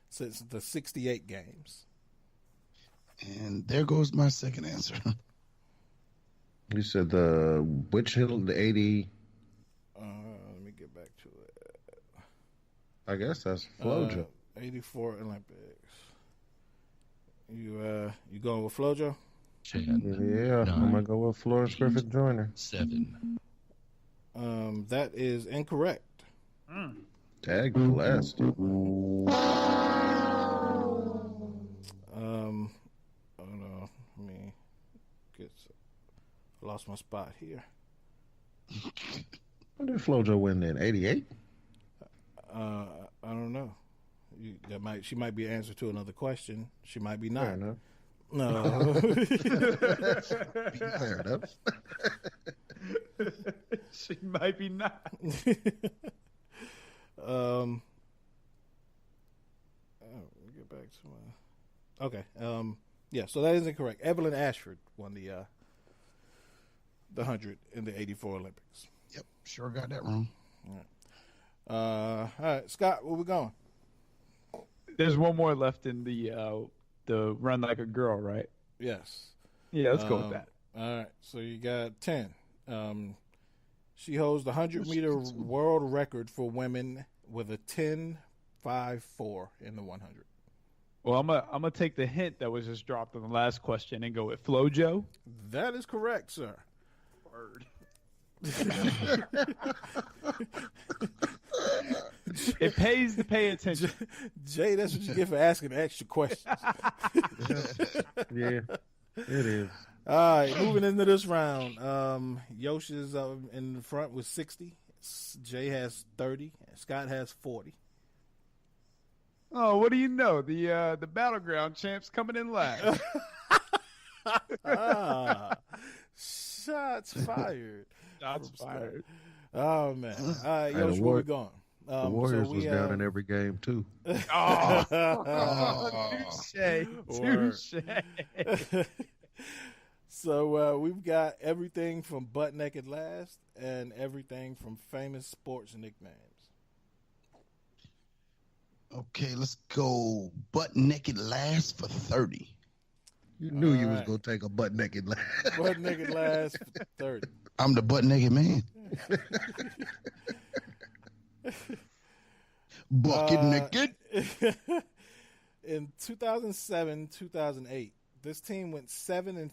since the 68 games. And there goes my second answer. You said which hill? The 80. Let me get back to it. I guess that's Flojo. 84 Olympics. You going with Flojo? 10. Yeah, 9, I'm gonna go with Florence Griffith Joyner. 7. That is incorrect. Tag blessed. I don't know. Let me I lost my spot here. When did Flojo win then? 88? I don't know. She might be an answer to another question. She might be not. Fair enough. No. Fair enough. She might be not. Get back to my. Okay. Yeah. So that is incorrect. Evelyn Ashford won the 100 in the '84 Olympics. Yep. Sure got that wrong. All right, Scott, where we going? There's one more left in the Run Like a Girl, right? Yes. Yeah, let's go with that. All right. So you got 10. She holds the 100-meter world record for women with a 10.54 in the 100. Well, I'm gonna take the hint that was just dropped on the last question and go with Flojo. That is correct, sir. Word. It pays to pay attention. Jay, that's what you get for asking extra questions. Yeah, it is. All right, moving into this round. Yoshi is in the front with 60. Jay has 30. Scott has 40. Oh, what do you know? The Battleground champ's coming in last. Shots fired. Shots fired. Oh, man. All right, Yoshi, where we going? The Warriors was down in every game, too. Touche. So we've got everything from Butt Naked Last and everything from famous sports nicknames. Okay, let's go Butt Naked Last for 30. You knew you was going to take a Butt Naked Last. Butt Naked Last for 30. I'm the Butt Naked Man. Bucket naked. In 2007-2008, this team went 7-59,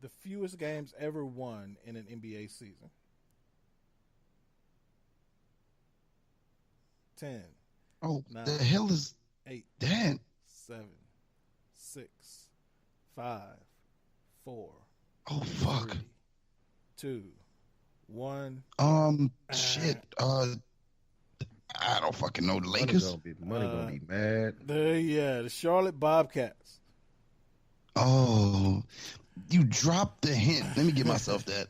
the fewest games ever won in an NBA season. 10. Oh, 9, the hell is 8, that? 7, 6, 5, 4. Oh fuck. 3, 2, 1. Shit. I don't fucking know. The Lakers. Money gonna be mad. The Charlotte Bobcats. Oh, you dropped the hint. Let me give myself that.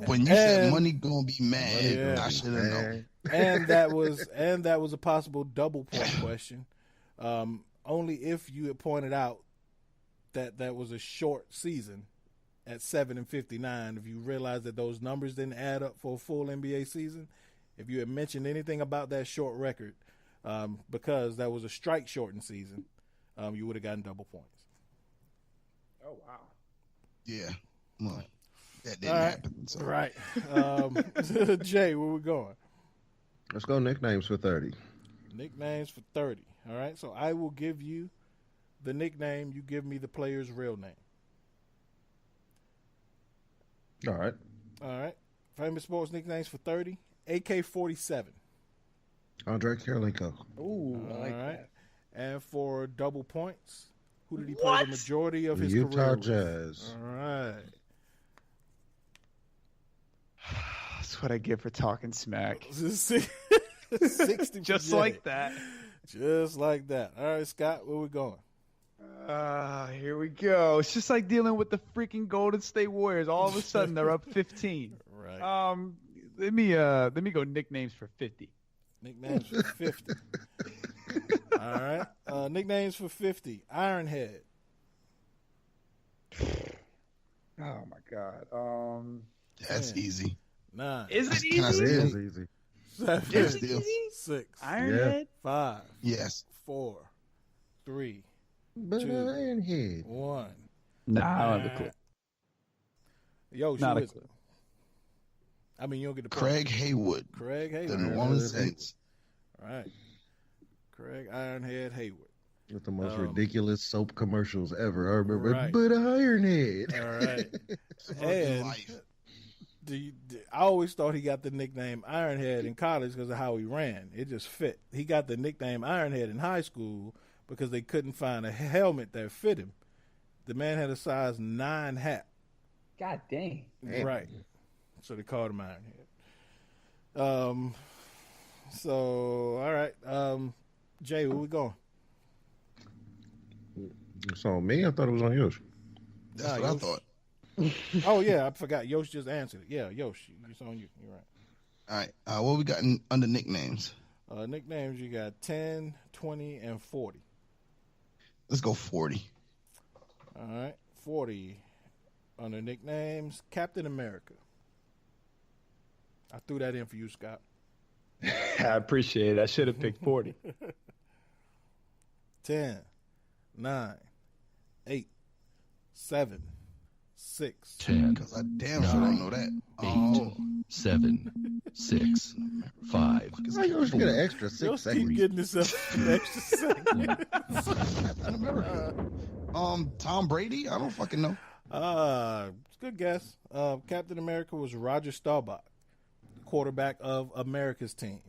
When you said money gonna be mad, I should have known. And that was a possible double point question. Only if you had pointed out that was a short season at 7-59, if you realize that those numbers didn't add up for a full NBA season, if you had mentioned anything about that short record, because that was a strike shortened season, you would have gotten double points. Oh, wow. Yeah. Well, that didn't happen. So. Right. Jay, where we going? Let's go nicknames for 30. Nicknames for 30. All right. So I will give you the nickname. You give me the player's real name. All right. All right. Famous sports nicknames for 30. AK-47. Andre Karolinko. Ooh, I like right. that. And for double points, who did he play the majority of his Utah career Jazz. with? All right. That's what I get for talking smack. 60 Just like that. Just like that. All right, Scott, where we going? Here we go. It's just like dealing with the freaking Golden State Warriors. All of a sudden, they're up 15. Right. Let me go nicknames for 50. Nicknames for 50. All right. Nicknames for 50. Ironhead. Oh my God. That's 10, easy. 9. Is it Can I easy? say It it? is easy. 7. Yes, it is. 6. Ironhead? 5. Yes. 4. 3. But 2, Ironhead. 1. Nah, I don't have a clue. Yo, Not a who is it? I mean, you don't get the point. Craig Haywood. Craig The Haywood. New Orleans Saints. All right. Craig Ironhead Haywood. With the most ridiculous soap commercials ever. I remember, Right. but Ironhead. All right. And I always thought he got the nickname Ironhead in college because of how he ran. It just fit. He got the nickname Ironhead in high school because they couldn't find a helmet that fit him. The man had a size 9 hat. God dang. Right. So they called him Ironhead. So, all right. Jay, where we going? It's on me? I thought it was on Yoshi. That's what I thought. Oh, yeah, I forgot. Yoshi just answered it. Yeah, Yoshi. It's on you. You're right. All right. What we got under nicknames? Nicknames, you got 10, 20, and 40. Let's go 40. All right. 40. Under nicknames, Captain America. I threw that in for you, Scott. I appreciate it. I should have picked 40. 10, 9, 8, 7, 6. 10. Because I damn sure don't know that. 8, 7, 6, 5. I always get an extra 6 Keep seconds. getting this an extra second. Captain America. Tom Brady? I don't fucking know. It's a good guess. Captain America was Roger Staubach, quarterback of America's team.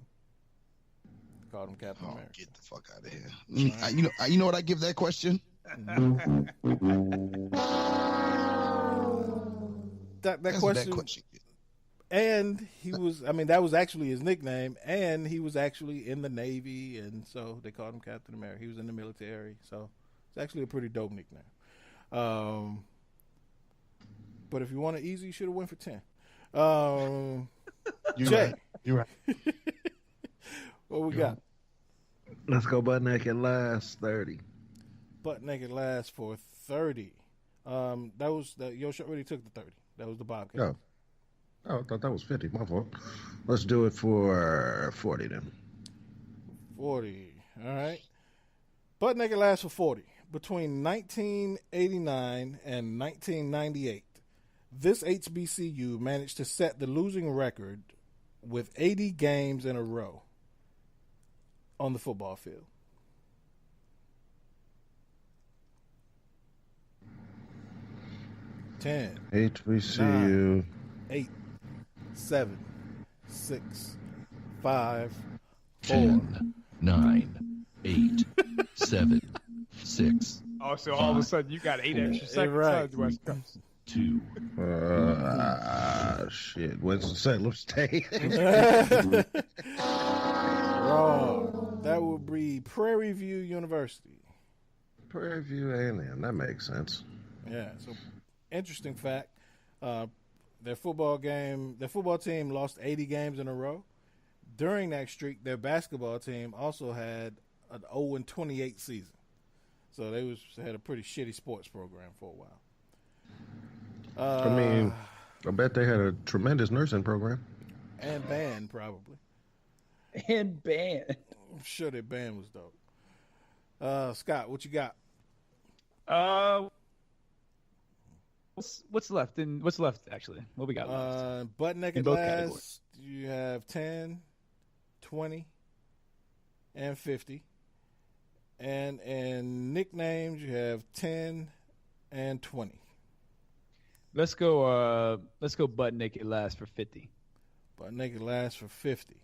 Called him Captain America. Get the fuck out of here. You know what I give that question? That That's question. That question. And he was, I mean, that was actually his nickname, and he was actually in the Navy, and so they called him Captain America. He was in the military, so it's actually a pretty dope nickname. But if you want it easy, you should have went for 10. You're Jay. right. You're right. What we got? Let's go butt naked last 30. Butt naked last for 30. Yoshi already took the 30. That was the Bobcat. Oh, I thought that was 50. My fault. Let's do it for 40 then. 40. All right. Butt naked last for 40. Between 1989 and 1998, this HBCU managed to set the losing record with 80 games in a row on the football field. Ten. HBCU. 8, 7, 6, 5, 4. 10, 9, 8, 7, 6. Oh, so all of a sudden you got 8 extra seconds. Right. West Coast. 2. Shit. Winston-Salem State. Wrong. That would be Prairie View University. Prairie View A&M. That makes sense. Yeah. So, interesting fact. Their football team lost 80 games in a row. During that streak, their basketball team also had an 0-28 season. So they had a pretty shitty sports program for a while. I mean, I bet they had a tremendous nursing program. And band, probably. And band. I'm sure their band was dope. Scott, what you got? What's left? What's left, actually? What we got left? Butt naked last, you have 10, 20, and 50. And in nicknames, you have 10 and 20. Let's go butt naked last for 50. Butt naked last for 50.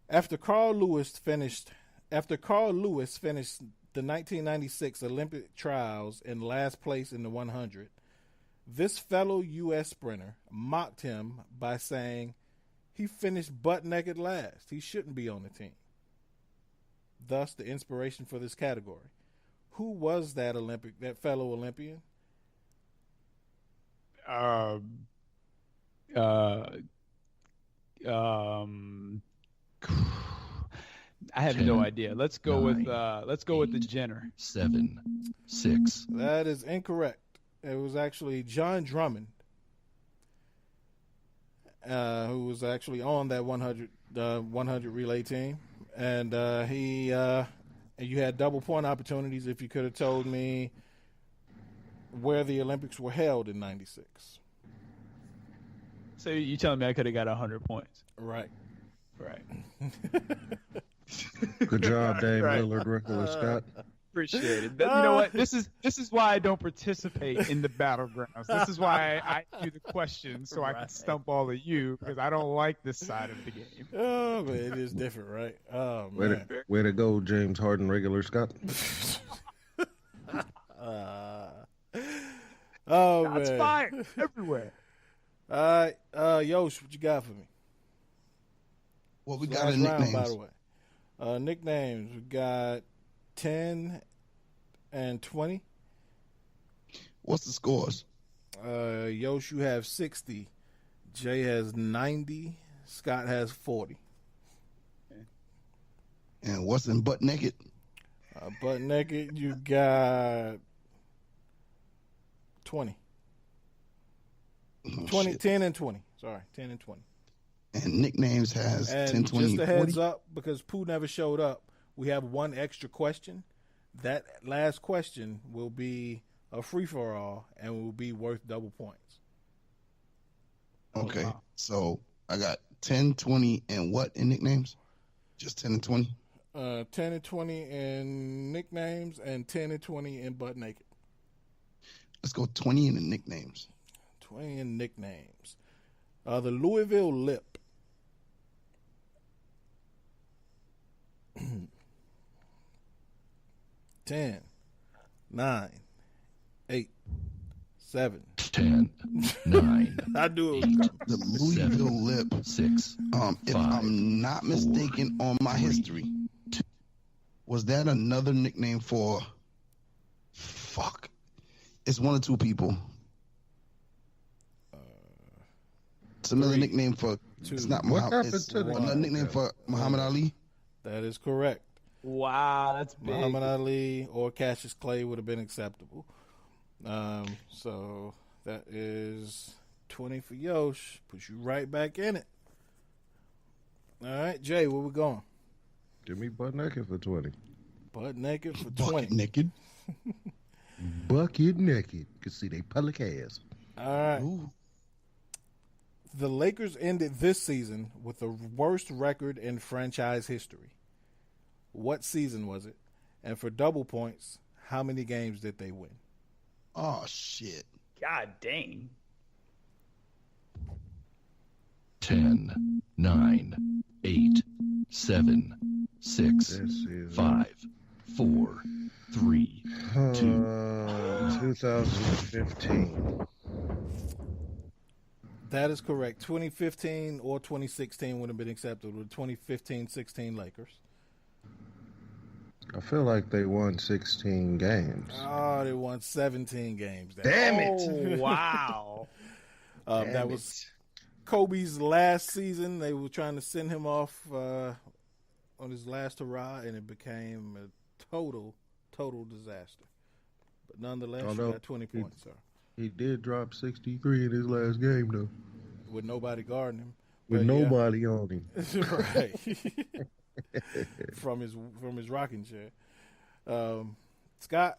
After Carl Lewis finished the 1996 Olympic trials in last place in the 100, this fellow U.S. sprinter mocked him by saying he finished butt naked last. He shouldn't be on the team. Thus, the inspiration for this category. Who was that fellow Olympian? I have 10, no idea. Let's go 9, with the Jenner. 7, 6. That is incorrect. It was actually John Drummond, who was actually on that 100 relay team, and you had double point opportunities if you could have told me where the Olympics were held in '96. So you telling me I could have got 100 points? Right. Good job, Dame Right. Lillard, Regular Scott. Appreciate it. You know what? This is why I don't participate in the battlegrounds. This is why I do the questions so I can stump all of you, because I don't like this side of the game. Oh, man, it is different, right? Oh, man. Way to go, James Harden, Regular Scott. Shots man. fired everywhere. All right, Yosh, what you got for me? What we Last got in round, nicknames? by the way. Nicknames, we got 10 and 20. What's the scores? Yosh, you have 60. Jay has 90. Scott has 40. And what's in butt naked? Butt naked, you got 20. 20, 10 and 20. Sorry, 10 and 20. And nicknames has And 10, 20, just a 40. heads up, because Pooh never showed up, we have one extra question. That last question will be a free-for-all and will be worth double points. Okay, so I got 10, 20, and what in nicknames? Just 10 and 20? 10 and 20 in nicknames and 10 and 20 in butt naked. Let's go 20 in the nicknames. 20 in nicknames. The Louisville Lip. 10, 9, 8, 7. 10, 9. I do it. 8, The Louisville 7, Lip. 6. If 5, I'm not mistaken on my 3, history, was that another nickname for? Fuck. It's one or two people. It's another 3, nickname for. 2. It's not What Muhammad. happened It's to the another nickname for Muhammad Ali. That is correct. Wow, that's big. Muhammad Ali or Cassius Clay would have been acceptable. So that is 20 for Yosh. Puts you right back in it. All right, Jay, where we going? Give me butt naked for 20. Butt naked for Bucket 20. naked. Bucket naked. Can see they public ass. All right. Ooh. The Lakers ended this season with the worst record in franchise history. What season was it? And for double points, how many games did they win? Oh shit. God dang. 10, 9, 8, 7, 6, 5, 4, 3, 2. 2015. That is correct. 2015 or 2016 would have been acceptable. 2015-16 Lakers. I feel like they won 16 games. Oh, they won 17 games. Damn it. Oh, wow. That was Kobe's last season. They were trying to send him off on his last hurrah, and it became a total disaster. But nonetheless, you got 20 points, sir. He did drop 63 in his last game, though. With nobody guarding him. With nobody on him. Right. from his rocking chair. Scott,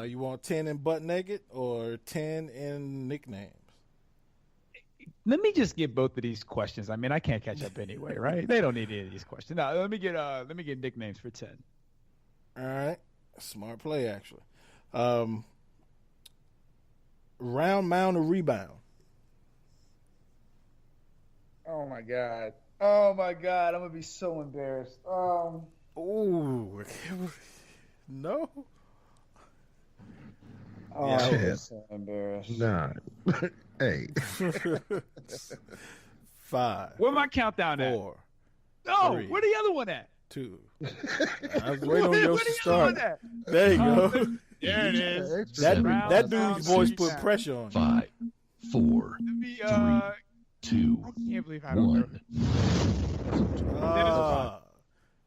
you want 10 in butt naked or 10 in nicknames? Let me just get both of these questions. I mean, I can't catch up anyway, right? They don't need any of these questions. No, let me get nicknames for 10. All right. Smart play, actually. Round, mound, or rebound? Oh my god. I'm gonna be so embarrassed. Ooh. No. Oh, Yeah, I'm so embarrassed. Nah. Hey. 5. Where my countdown 4. at? Oh, 3, where the other one at? 2. I was waiting on Yoshi to start. At? There you go. There it is. That dude's voice put pressure on. 5, 4, 3, 2, I can't believe I don't know.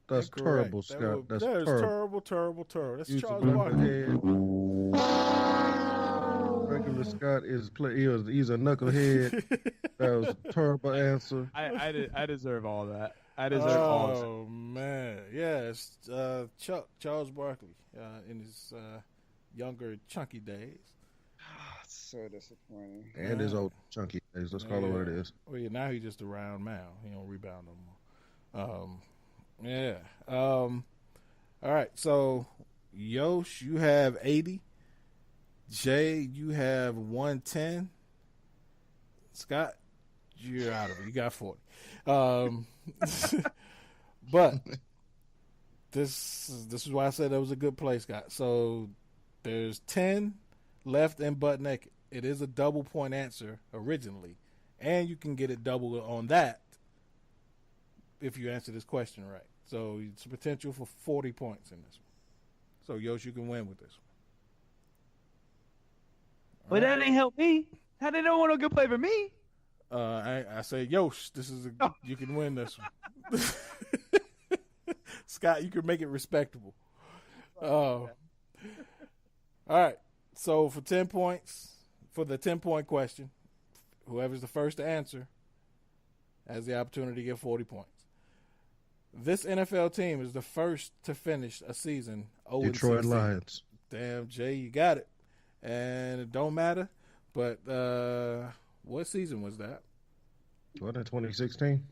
That's terrible, Scott. That's terrible. That's Charles Barkley. Regular Scott he's a knucklehead. That was a terrible answer. I deserve all that. I deserve all of it. Oh man, yeah, it's Charles Barkley in his younger chunky days. It's so disappointing. And his old chunky days. Let's call it what it is. Well, yeah, now he's just a round mound. He don't rebound no more. Yeah. All right. So, Yosh, you have 80. Jay, you have 110. Scott, you're out of it. You got 40. But this is why I said that was a good play, Scott. So there's 10 left in butt naked. It is a double point answer originally, and you can get it double on that if you answer this question right. So it's potential for 40 points in this one. So Yosh, you can win with this one. But that ain't help me. How they don't want a good play for me? I say, Yosh, you can win this one. Scott, you can make it respectable. All right. So for 10 points, for the 10-point question, whoever's the first to answer has the opportunity to get 40 points. This NFL team is the first to finish a season 0-16. Detroit Lions. Damn, Jay, you got it. And it don't matter, but what season was that? What, in 2016?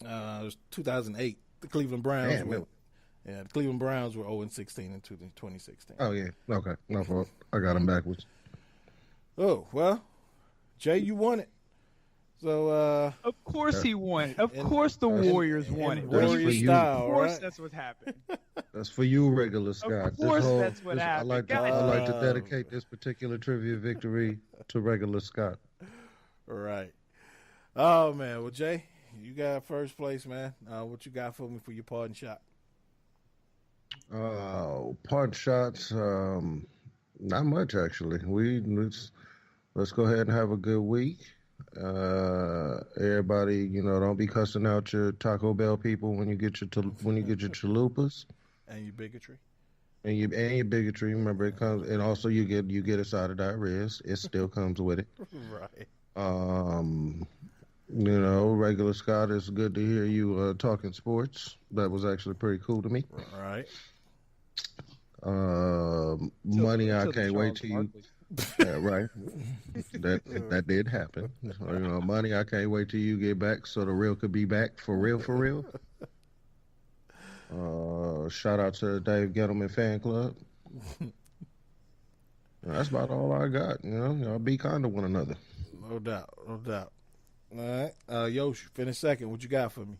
It was 2008. The Cleveland Browns the Cleveland Browns were 0-16 in 2016. Oh, yeah. Okay. No fault. I got them backwards. Oh, well, Jay, you won it. So, of course he won it. Of course the Warriors won it. Warrior style, of course right? that's what happened. That's for you, regular Scott. Of course that's what happened. I like to dedicate this particular trivia victory to regular Scott. Right. Oh, man. Well, Jay, you got first place, man. What you got for me for your pardon shot? Pardon shots, not much, actually. Let's go ahead and have a good week. Everybody, don't be cussing out your Taco Bell people when you get your chalupas and your bigotry. And your bigotry. Remember, it comes, and also you get a side of diarrhea. It still comes with it. Right. Regular Scott, it's good to hear you talking sports. That was actually pretty cool to me. Right. Money, I can't wait till you. Yeah, right. That did happen. Money, I can't wait till you get back so the real could be back for real, for real. Shout out to the Dave Gettleman fan club. That's about all I got. Y'all be kind to one another. No doubt. All right. Yosh, finish second. What you got for me?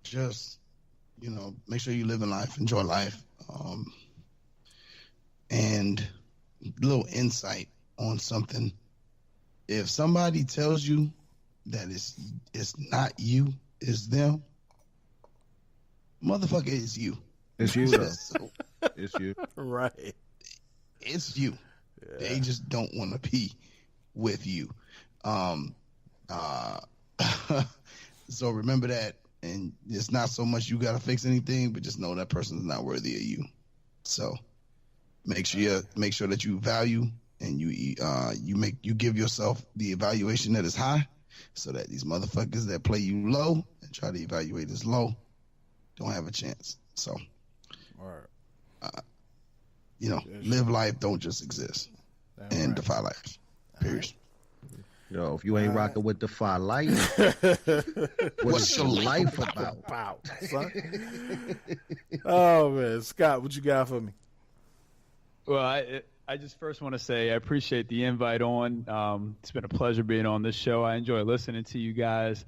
Just, make sure you live in life, enjoy life. And a little insight on something. If somebody tells you that it's not you, it's them, motherfucker, it's you. It's you, though. It's you. Right. It's you. Yeah. They just don't want to be with you. So remember that, and it's not so much you got to fix anything, but just know that person's not worthy of you. So Make sure that you value and you give yourself the evaluation that is high, so that these motherfuckers that play you low and try to evaluate as low don't have a chance. So, live life, don't just exist, and defy life. Period. Yo, if you ain't rocking with Defy Life, what's your life about? Son? Oh man, Scott, what you got for me? Well, I just first want to say I appreciate the invite on. It's been a pleasure being on this show. I enjoy listening to you guys.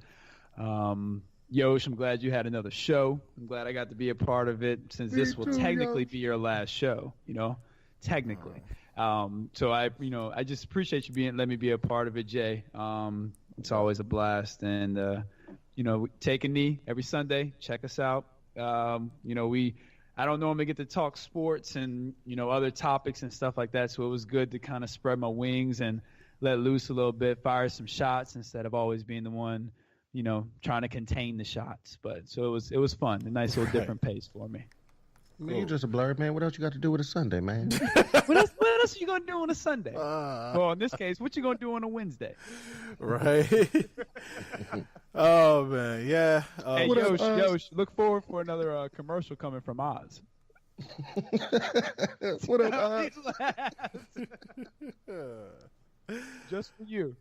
Yosh, I'm glad you had another show. I'm glad I got to be a part of it, since this will technically be your last show, technically. So I just appreciate you letting me be a part of it, Jay. It's always a blast. And, take a knee every Sunday. Check us out. I don't normally get to talk sports and, other topics and stuff like that. So it was good to kind of spread my wings and let loose a little bit, fire some shots instead of always being the one, trying to contain the shots. But so it was fun, a nice little different pace for me. Man, you're just a blurred man. What else you got to do with a Sunday, man? What else are you going to do on a Sunday? Well, in this case, what you going to do on a Wednesday? Right. Oh, man. Yeah. Hey, Yosh, look forward for another commercial coming from Oz. What up, Oz? Just for you.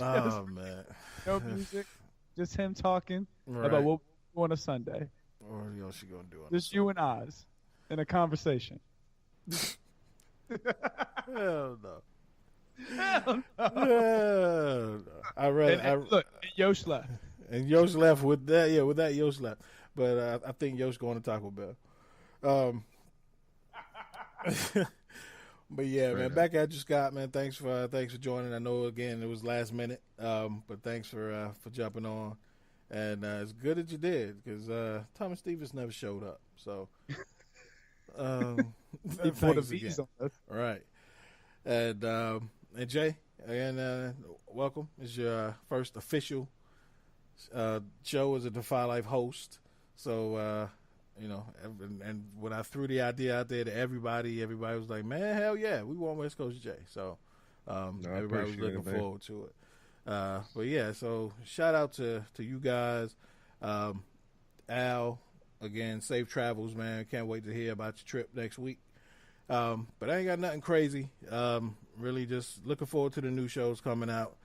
Oh, man. No music. Just him talking right. about what we do on a Sunday. What else you going to do on Just you and Oz in a conversation. Hell no. Hell no. Hell no. Look, Yosh left. And Yosh left with that. Yeah, with that, Yosh left. But I think Yosh going to Taco Bell. But yeah, man, back at you, Scott, man. Thanks for joining. I know again it was last minute, but thanks for jumping on. And it's good that you did, because Thomas Stevens never showed up. So, thanks again. Right. And Jay, again, welcome. It's your first official show as a Defy Life host. So, and when I threw the idea out there to everybody was like, man, hell yeah, we want West Coast Jay. So, everybody was looking forward to it. But yeah, so shout out to you guys. Al, again, safe travels, man. Can't wait to hear about your trip next week. But I ain't got nothing crazy. Really just looking forward to the new shows coming out.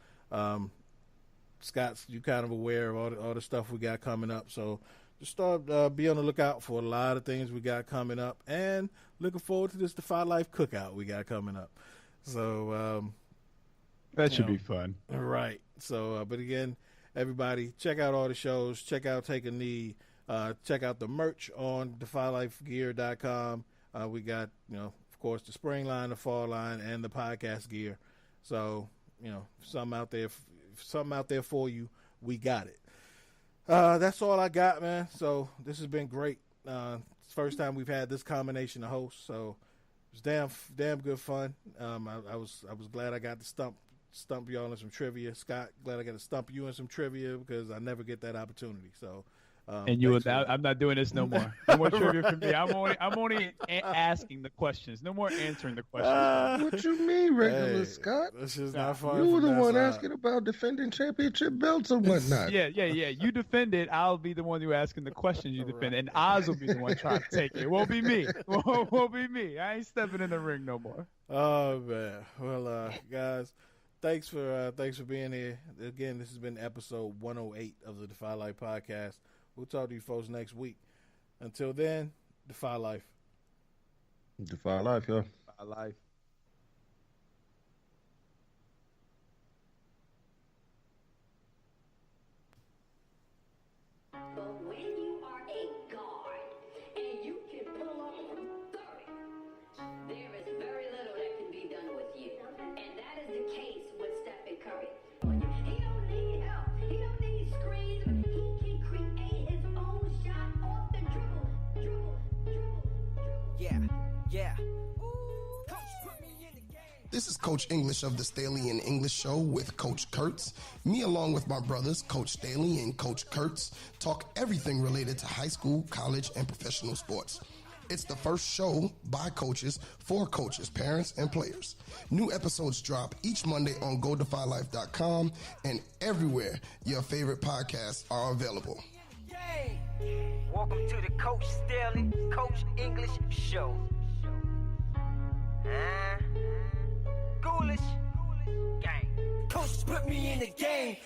Scott's, you kind of aware of all the stuff we got coming up. So just start be on the lookout for a lot of things we got coming up, and looking forward to this Defy Life cookout we got coming up. So that should be fun. Right. So, but again, everybody, check out all the shows. Check out Take a Knee. Check out the merch on DefyLifeGear.com. We got, of course, the spring line, the fall line, and the podcast gear. So, something out there for you. We got it. That's all I got, man. So this has been great. It's the first time we've had this combination of hosts. So it was damn good fun. I was glad I got to stump y'all in some trivia. Scott, glad I got to stump you in some trivia, because I never get that opportunity. So, and I'm not doing this no more. No more trivia for me. I'm only asking the questions. No more answering the questions. What you mean, regular Scott? This is not fun. You were the one asking about defending championship belts and whatnot. Yeah. You defend it. I'll be the one who asking the questions you defend, and Oz will be the one trying to take it. It won't be me. Won't be me. I ain't stepping in the ring no more. Oh man. Well, guys. Thanks for being here. Again, this has been episode 108 of the Defy Life podcast. We'll talk to you folks next week. Until then, Defy Life. Defy Life, yo. Defy Life. But when you are a guard and you can pull up from 30, there is very little that can be done with you. And that is the case with Stephen Curry. He don't need help. He don't need screens. He can create his own shot off the dribble. Yeah. This is Coach English of the Staley and English Show with Coach Kurtz. Me, along with my brothers, Coach Staley and Coach Kurtz, talk everything related to high school, college, and professional sports. It's the first show by coaches, for coaches, parents, and players. New episodes drop each Monday on GoDefyLife.com and everywhere your favorite podcasts are available. Welcome to the Coach Staley, Coach English Show. Ghoulish gang. Coach put me in the game.